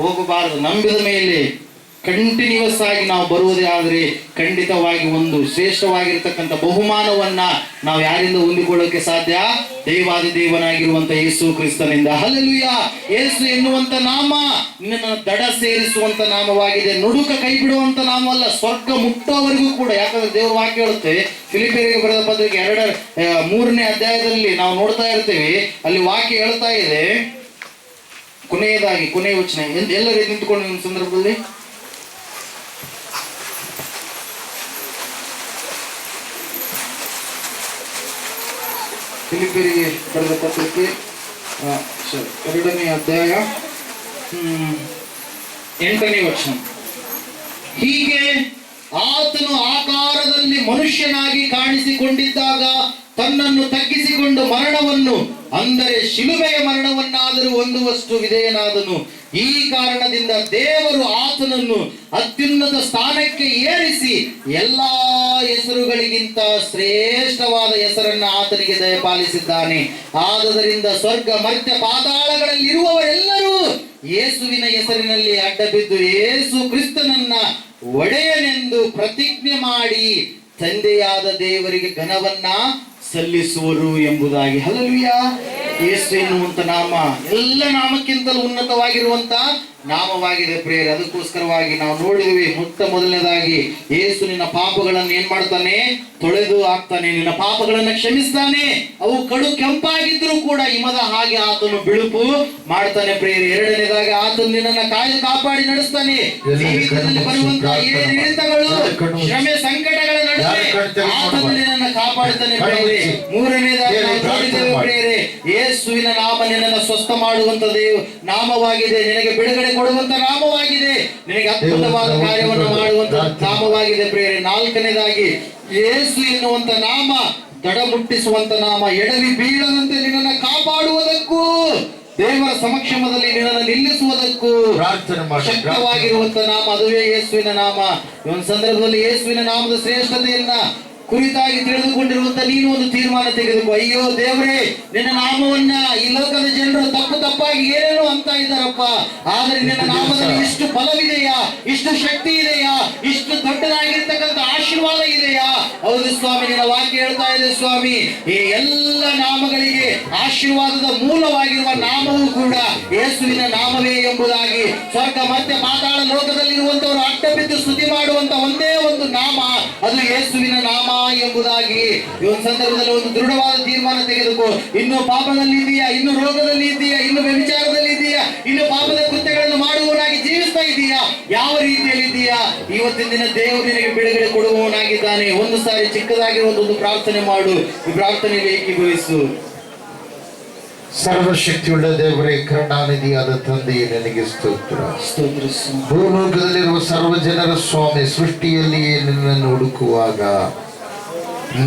ಹೋಗಬಾರದು. ನಂಬಿದ ಮೇಲೆ ಕಂಟಿನ್ಯೂಸ್ ಆಗಿ ನಾವು ಬರುವುದೇ ಆದ್ರೆ ಖಂಡಿತವಾಗಿ ಒಂದು ಶ್ರೇಷ್ಠವಾಗಿರ್ತಕ್ಕಂಥ ಬಹುಮಾನವನ್ನ ನಾವು ಯಾರಿಂದ ಹೊಂದಿಕೊಳ್ಳೋಕೆ ಸಾಧ್ಯ? ದೇವಾದಿ ದೇವನಾಗಿರುವಂತ ಯೇಸು ಕ್ರಿಸ್ತನಿಂದ. ಹಲ್ಲೆಲೂಯಾ. ಯೇಸು ಎನ್ನುವಂತ ನಾಮ ನಿನ್ನನ್ನು ದಡ ಸೇರಿಸುವಂತ ನಾಮವಾಗಿದೆ. ನುಡುಕ ಕೈ ಬಿಡುವಂತ ನಾಮವಲ್ಲ, ಸ್ವರ್ಗ ಮುಟ್ಟೋವರೆಗೂ ಕೂಡ. ಯಾಕಂದ್ರೆ ದೇವ್ರ ವಾಕ್ಯ ಹೇಳುತ್ತೆ, ಫಿಲಿಪಿಯರಿಗೆ ಬರೆದ ಪತ್ರಿಕೆ 3ನೇ ಅಧ್ಯಾಯದಲ್ಲಿ ನಾವು ನೋಡ್ತಾ ಇರ್ತೇವೆ. ಅಲ್ಲಿ ವಾಕ್ಯ ಹೇಳ್ತಾ ಇದೆ, ಕೊನೆಯ ವಚನ. ಎಲ್ಲರೂ ನಿಂತುಕೊಂಡು ನಿಮ್ಮ ಸಂದರ್ಭದಲ್ಲಿ ಫಿಲಿಪಿಯರಿಗೆ ಬರೆದ ಪತ್ರಿಕೆ 2ನೇ ಅಧ್ಯಾಯ 8ನೇ ವಚನ. ಹೀಗೆ ಆತನು ಆಕಾರದಲ್ಲಿ ಮನುಷ್ಯನಾಗಿ ಕಾಣಿಸಿಕೊಂಡಿದ್ದಾಗ ತನ್ನನ್ನು ತಗ್ಗಿಸಿಕೊಂಡು ಮರಣವನ್ನು, ಅಂದರೆ ಶಿಲುಬೆಯ ಮರಣವನ್ನಾದರೂ ಹೊಂದುವಷ್ಟು ವಿಧೇಯನಾದನು. ಈ ಕಾರಣದಿಂದ ದೇವರು ಆತನನ್ನು ಅತ್ಯುನ್ನತ ಸ್ಥಾನಕ್ಕೆ ಏರಿಸಿ ಎಲ್ಲಾ ಹೆಸರುಗಳಿಗಿಂತ ಶ್ರೇಷ್ಠವಾದ ಹೆಸರನ್ನ ಆತನಿಗೆ ದಯಪಾಲಿಸಿದ್ದಾನೆ. ಆದುದರಿಂದ ಸ್ವರ್ಗ, ಮರ್ತ್ಯ, ಪಾತಾಳಗಳಲ್ಲಿರುವವರೆಲ್ಲರೂ ಯೇಸುವಿನ ಹೆಸರಿನಲ್ಲಿ ಅಡ್ಡಬಿದ್ದು ಯೇಸು ಕ್ರಿಸ್ತನನ್ನ ಒಡೆಯನೆಂದು ಪ್ರತಿಜ್ಞೆ ಮಾಡಿ ತಂದೆಯಾದ ದೇವರಿಗೆ ಘನವನ್ನ ಸಲ್ಲಿಸುವರು ಎಂಬುದಾಗಿ. ಹಲ್ಲೆಲೂಯಾ. ಯೇಸು ಎನ್ನುವಂತ ನಾಮ ಎಲ್ಲ ನಾಮಕ್ಕಿಂತಲೂ ಉನ್ನತವಾಗಿರುವಂತ ನಾಮವಾಗಿದೆ ಪ್ರಿಯರೇ. ಅದಕ್ಕೋಸ್ಕರವಾಗಿ ನಾವು ನೋಡಿದ್ವಿ, ಮೊದಲನೇದಾಗಿ ಯೇಸು ನಿನ್ನ ಪಾಪಗಳನ್ನು ಏನ್ ಮಾಡ್ತಾನೆ? ತೊಳೆದು ಹಾಕ್ತಾನೆ. ನಿನ್ನ ಪಾಪಗಳನ್ನ ಕ್ಷಮಿಸ್ತಾನೆ. ಅವು ಕಡು ಕೆಂಪಾಗಿದ್ರು ಕೂಡ ಹಿಮದ ಹಾಗೆ ಆತನು ಬಿಳುಪು ಮಾಡ್ತಾನೆ ಪ್ರಿಯರೇ. ಎರಡನೇದಾಗಿ ಆತನು ನಿನ್ನನ್ನ ಕಾಪಾಡಿ ನಡೆಸ್ತಾನೆ. ಜೀವಿತದಲ್ಲಿ ಬರುವಂತಹ ಏರಿಳಿತಗಳು, ಶ್ರಮೆ, ಸಂಕಟಗಳ ನಡುವೆ ಆತನು ನಿನ್ನನ್ನ ಕಾಪಾಡ್ತಾನೆ ಪ್ರಿಯರೇ. ಮೂರನೇದಾಗಿ ನಾವು ನೋಡಿದ್ದೇವೆ ಪ್ರಿಯರೇ, ಯೇಸುವಿನ ನಾಮ ನಿನ್ನನ್ನು ಸ್ವಸ್ಥ ಮಾಡುವಂತ ನಾಮವಾಗಿದೆ. ನಿನಗೆ ಬಿಡುಗಡೆ ಕೊಡುವಂತ ನಾಮವಾಗಿದೆ. ನಿನಗೆ ಅದ್ಭುತವಾದ ಕಾರ್ಯವನ್ನು ಮಾಡುವಂತ ನಾಮವಾಗಿದೆ ಪ್ರಿಯರೇ. ನಾಲ್ಕನೇದಾಗಿ ಯೇಸು ಎನ್ನುವಂತ ನಾಮ ದಡ ಮುಟ್ಟಿಸುವಂತ ನಾಮ. ಎಡವಿ ಬೀಳದಂತೆ ನಿನ್ನನ್ನು ಕಾಪಾಡುವುದಕ್ಕೂ ದೇವರ ಸಮಕ್ಷಮದಲ್ಲಿ ನಿನ್ನನ್ನು ನಿಲ್ಲಿಸುವುದಕ್ಕೂ ಶಕ್ತವಾಗಿರುವಂತ ನಾಮ, ಅದುವೇ ಯೇಸುವಿನ ನಾಮ. ಈ ಒಂದು ಸಂದರ್ಭದಲ್ಲಿ ಯೇಸುವಿನ ನಾಮದ ಶ್ರೇಷ್ಠತೆಯನ್ನ ಕುರಿತಾಗಿ ತಿಳಿದುಕೊಂಡಿರುವಂತ ನೀನು ಒಂದು ತೀರ್ಮಾನ ತೆಗೆದುಕೋ. ಅಯ್ಯೋ ದೇವರೇ, ನಿನ್ನ ನಾಮವನ್ನ ಈ ಲೋಕದ ಜನರು ತಪ್ಪಾಗಿ ಏನೇನೋ ಅಂತ ಇದ್ದಾರಪ್ಪ, ಆದ್ರೆ ನಿನ್ನ ನಾಮದಲ್ಲಿ ಇಷ್ಟು ಬಲವಿದೆಯಾ, ಇಷ್ಟು ಶಕ್ತಿ ಇದೆಯಾ, ಇಷ್ಟು ದೊಡ್ಡದಾಗಿರ್ತಕ್ಕಂಥ ಆಶೀರ್ವಾದ ಇದೆಯಾ? ಹೌದು ಸ್ವಾಮಿ, ನಿನ್ನ ವಾಕ್ಯ ಹೇಳ್ತಾ ಇದೆ ಸ್ವಾಮಿ, ಈ ಎಲ್ಲ ನಾಮಗಳಿಗೆ ಆಶೀರ್ವಾದದ ಮೂಲವಾಗಿರುವ ನಾಮವೂ ಕೂಡ ಯೇಸುವಿನ ನಾಮವೇ ಎಂಬುದಾಗಿ ಸ್ವರ್ಗ ಮತ್ತೆ ಪಾತಾಳ ಲೋಕದಲ್ಲಿರುವಂತವರು ಅಡ್ಡ ಬಿದ್ದು ಸ್ತುತಿ ಮಾಡುವಂತ ಒಂದೇ ಒಂದು ನಾಮ, ಅದು ಯೇಸುವಿನ ನಾಮ ಎಂಬುದಾಗಿ. ಈ ಒಂದು ಸಂದರ್ಭದಲ್ಲಿ ಒಂದು ದೃಢವಾದ ತೀರ್ಮಾನ ತೆಗೆದುಕೋ. ಇನ್ನು ಪಾಪದಲ್ಲಿ ಇದೆಯಾ, ಇನ್ನು ರೋಗದಲ್ಲಿ ಇದೆಯಾ, ಇನ್ನು ವ್ಯಭಿಚಾರದಲ್ಲಿ ಇದೆಯಾ, ಇನ್ನು ಪಾಪದ ಕೃತ್ಯಗಳನ್ನು ಮಾಡುವವನಾಗಿ ಜೀವಿಸ್ತಾ ಇದೆಯಾ, ಯಾವ ರೀತಿಯಲ್ಲಿ ಇದೆಯಾ? ಇವತ್ತಿನ ದಿನ ದೇವರು ನಿನಗೆ ಬಿಡುಗಡೆ ಕೊಡುವವನಾಗಿದ್ದಾನೆ. ಒಂದು ಸಾರಿ ಚಿಕ್ಕದಾಗಿರುವ ಒಂದು ಪ್ರಾರ್ಥನೆ ಮಾಡು. ಈ ಪ್ರಾರ್ಥನೆಯಲ್ಲಿ ಏಕೀಭವಿಸು. ಸರ್ವಶಕ್ತಿಯುಳ್ಳ ದೇವರೇ, ಕರುಣಾನಿಧಿಯಾದ ತಂದೆಯೇ, ನನಗೆ ಸ್ತೋತ್ರ. ಭೂಲೋಕದಲ್ಲಿರುವ ಸರ್ವ ಜನರ ಸ್ವಾಮಿ, ಸೃಷ್ಟಿಯಲ್ಲಿಯೇ ನಿನ್ನನ್ನು ಹುಡುಕುವಾಗ,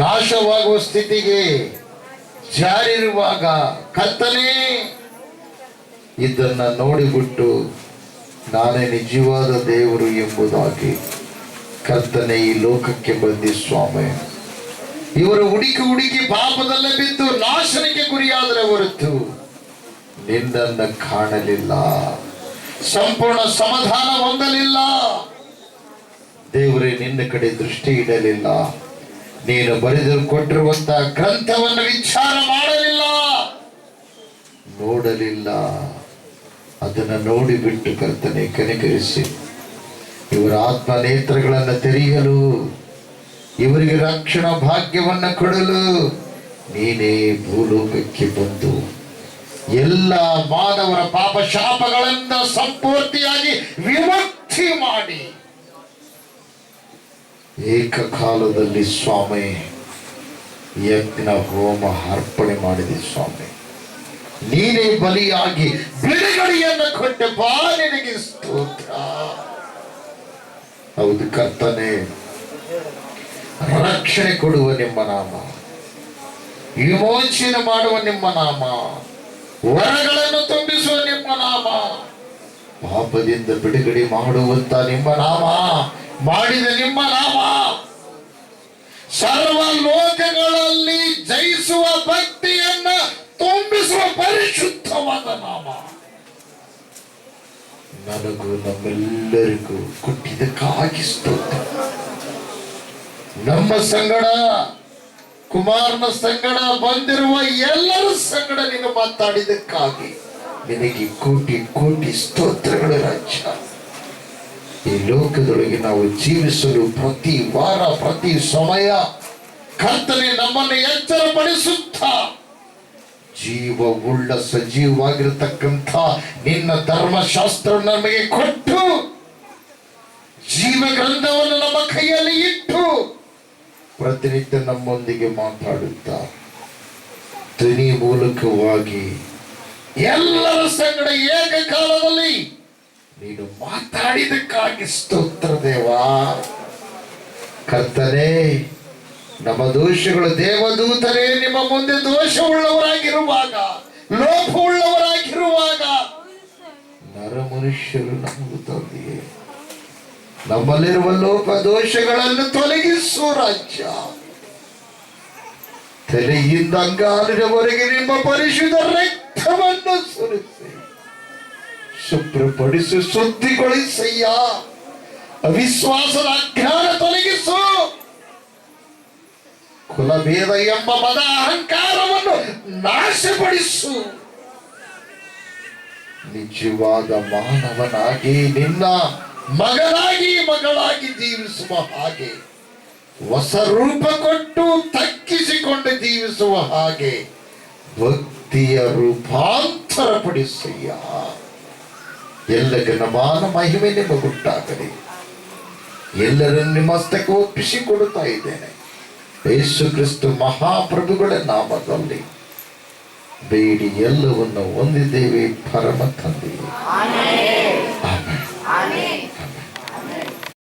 ನಾಶವಾಗುವ ಸ್ಥಿತಿಗೆ ಜಾರಿರುವಾಗ ಕರ್ತನೇ ಇದನ್ನ ನೋಡಿಬಿಟ್ಟು ನಾನೇ ನಿಜವಾದ ದೇವರು ಎಂಬುದಾಗಿ ಕರ್ತನೆ ಈ ಲೋಕಕ್ಕೆ ಬಂದಿ ಸ್ವಾಮಿ. ಇವರು ಹುಡುಕಿ ಪಾಪದಲ್ಲೇ ಬಿದ್ದು ನಾಶನಕ್ಕೆ ಗುರಿಯಾದರೆ ಹೊರತು ನಿನ್ನನ್ನು ಕಾಣಲಿಲ್ಲ, ಸಂಪೂರ್ಣ ಸಮಾಧಾನ ಹೊಂದಲಿಲ್ಲ. ದೇವರೇ, ನಿನ್ನ ಕಡೆ ದೃಷ್ಟಿ ಇಡಲಿಲ್ಲ. ನೀನು ಬರೆದು ಕೊಟ್ಟಿರುವಂತಹ ಗ್ರಂಥವನ್ನು ವಿಚಾರ ಮಾಡಲಿಲ್ಲ, ನೋಡಲಿಲ್ಲ. ಅದನ್ನು ನೋಡಿಬಿಟ್ಟು ಕರ್ತನೆ ಕನಿಕರಿಸಿ ಇವರ ಆತ್ಮ ನೇತ್ರಗಳನ್ನು ತೆರೆಯಲು, ಇವರಿಗೆ ರಕ್ಷಣಾ ಭಾಗ್ಯವನ್ನು ಕೊಡಲು ನೀನೇ ಭೂಲೋಕಕ್ಕೆ ಬಂದು ಎಲ್ಲ ಮಾನವರ ಪಾಪ ಶಾಪಗಳಿಂದ ಸಂಪೂರ್ತಿಯಾಗಿ ವಿಮುಕ್ತ ಭಕ್ತಿ ಮಾಡಿ ಏಕಕಾಲದಲ್ಲಿ ಸ್ವಾಮಿ ಯಜ್ಞ ಹೋಮ ಅರ್ಪಣೆ ಮಾಡಿದೆ ಸ್ವಾಮಿ. ನೀನೇ ಬಲಿಯಾಗಿ ಬಿಡುಗಡೆಯನ್ನು ಕೊಟ್ಟೆ ಬಾ, ನಿನಗೆ ಸ್ತೋತ್ರ. ಹೌದು ಕರ್ತನೆ, ರಕ್ಷಣೆ ಕೊಡುವ ನಿಮ್ಮ ನಾಮ, ವಿಮೋಚನೆ ಮಾಡುವ ನಿಮ್ಮ ನಾಮ, ವರಗಳನ್ನು ತುಂಬಿಸುವ ನಿಮ್ಮ ನಾಮ, ಪಾಪದಿಂದ ಬಿಡುಗಡೆ ಮಾಡುವಂತ ನಿಮ್ಮ ನಾಮ, ಮಾಡಿದ ನಿಮ್ಮ ನಾಮ, ಸರ್ವ ಲೋಕಗಳಲ್ಲಿ ಜಯಿಸುವ ಭಕ್ತಿಯನ್ನ ತುಂಬಿಸುವ ಪರಿಶುದ್ಧವಾದ ನಾಮ ನನಗೂ ನಮ್ಮೆಲ್ಲರಿಗೂ ಕೊಟ್ಟಿದ್ದಕ್ಕಾಗಿ ಸ್ತೋತ್ರ. ನಮ್ಮ ಸಂಗಡ, ಕುಮಾರನ ಸಂಗಡ ಬಂದಿರುವ ಎಲ್ಲರ ಸಂಗಡ ನೀನು ಮಾತಾಡಿದಕ್ಕಾಗಿ ನಿನಗೆ ಕೋಟಿ ಕೋಟಿ ಸ್ತೋತ್ರಗಳು ರಾಜ್ಯ. ಈ ಲೋಕದೊಳಗೆ ನಾವು ಜೀವಿಸಲು ಪ್ರತಿ ವಾರ ಪ್ರತಿ ಸಮಯ ಕರ್ತನೆ ನಮ್ಮನ್ನು ಎಚ್ಚರಪಡಿಸುತ್ತಾ ಜೀವವುಳ್ಳ ಸಜೀವವಾಗಿರತಕ್ಕಂಥ ನಿನ್ನ ಧರ್ಮಶಾಸ್ತ್ರ ನಮಗೆ ಕೊಟ್ಟು ಜೀವ ಗ್ರಂಥವನ್ನು ನಮ್ಮ ಕೈಯಲ್ಲಿ ಇಟ್ಟು ಪ್ರತಿನಿತ್ಯ ನಮ್ಮೊಂದಿಗೆ ಮಾತಾಡುತ್ತಾ ಧ್ವನಿ ಮೂಲಕವಾಗಿ ಎಲ್ಲರ ಸಂಗಡ ಏಕಕಾಲದಲ್ಲಿ ನೀನು ಮಾತಾಡಿದಕ್ಕಾಗಿ ಸ್ತೋತ್ರ ದೇವಾ. ಕರ್ತನೇ, ನಮ್ಮ ದೋಷಗಳು ದೇವದೂತರೇ ನಿಮ್ಮ ಮುಂದೆ ದೋಷವುಳ್ಳವರಾಗಿರುವಾಗ, ಲೋಪವುಳ್ಳವರಾಗಿರುವಾಗ ನರ ಮನುಷ್ಯರು ನಮಗೂ ತಂದೆಯೇ ನಮ್ಮಲ್ಲಿರುವ ಲೋಪ ದೋಷಗಳನ್ನು ತೊಲಗಿಸು ರಾಜ್ಯ. ತಲೆಯಿಂದ ಅಂಗಾಲಿನವರೆಗೆ ನಿಮ್ಮ ಪರಿಶುದ್ಧ ರಕ್ತವನ್ನು ಸುರಿಸಿ ಶುಭ್ರಪಡಿಸಿ ಶುದ್ಧಿಗೊಳಿಸಯ್ಯ. ಅವಿಶ್ವಾಸದ ಅಜ್ಞಾನ ತೊಲಗಿಸು, ಕುಲಭೇದ ಎಂಬ ಮದ ಅಹಂಕಾರವನ್ನು ನಾಶಪಡಿಸು. ನಿಜವಾದ ಮಾನವನಾಗಿ ನಿನ್ನ ಮಗನಾಗಿ ಮಗಳಾಗಿ ಜೀವಿಸುವ ಹಾಗೆ, ಹೊಸ ರೂಪ ಕೊಟ್ಟು ತಗ್ಗಿಸಿಕೊಂಡು ಜೀವಿಸುವ ಹಾಗೆ ಭಕ್ತಿಯ ರೂಪಾಂತರ ಪಡಿಸಯ್ಯ. ಎಲ್ಲ ಘನಮಾನ ಮಹಿಮೆ ನಿಮಗುಂಟಾಗಲಿ. ಎಲ್ಲರನ್ನು ನಿಮ್ಮ ಹಸ್ತಕ್ಕೆ ಒಪ್ಪಿಸಿಕೊಡುತ್ತಾ ಇದ್ದೇನೆ ಯೇಸು ಕ್ರಿಸ್ತ ಮಹಾಪ್ರಭುಗಳ ನಾಮದಲ್ಲಿ ಬೇಡಿ ಎಲ್ಲವನ್ನು ಹೊಂದಿದ್ದೇವೆ ಪರಮ ತಂದೆಯೇ. ಆಮೆನ್.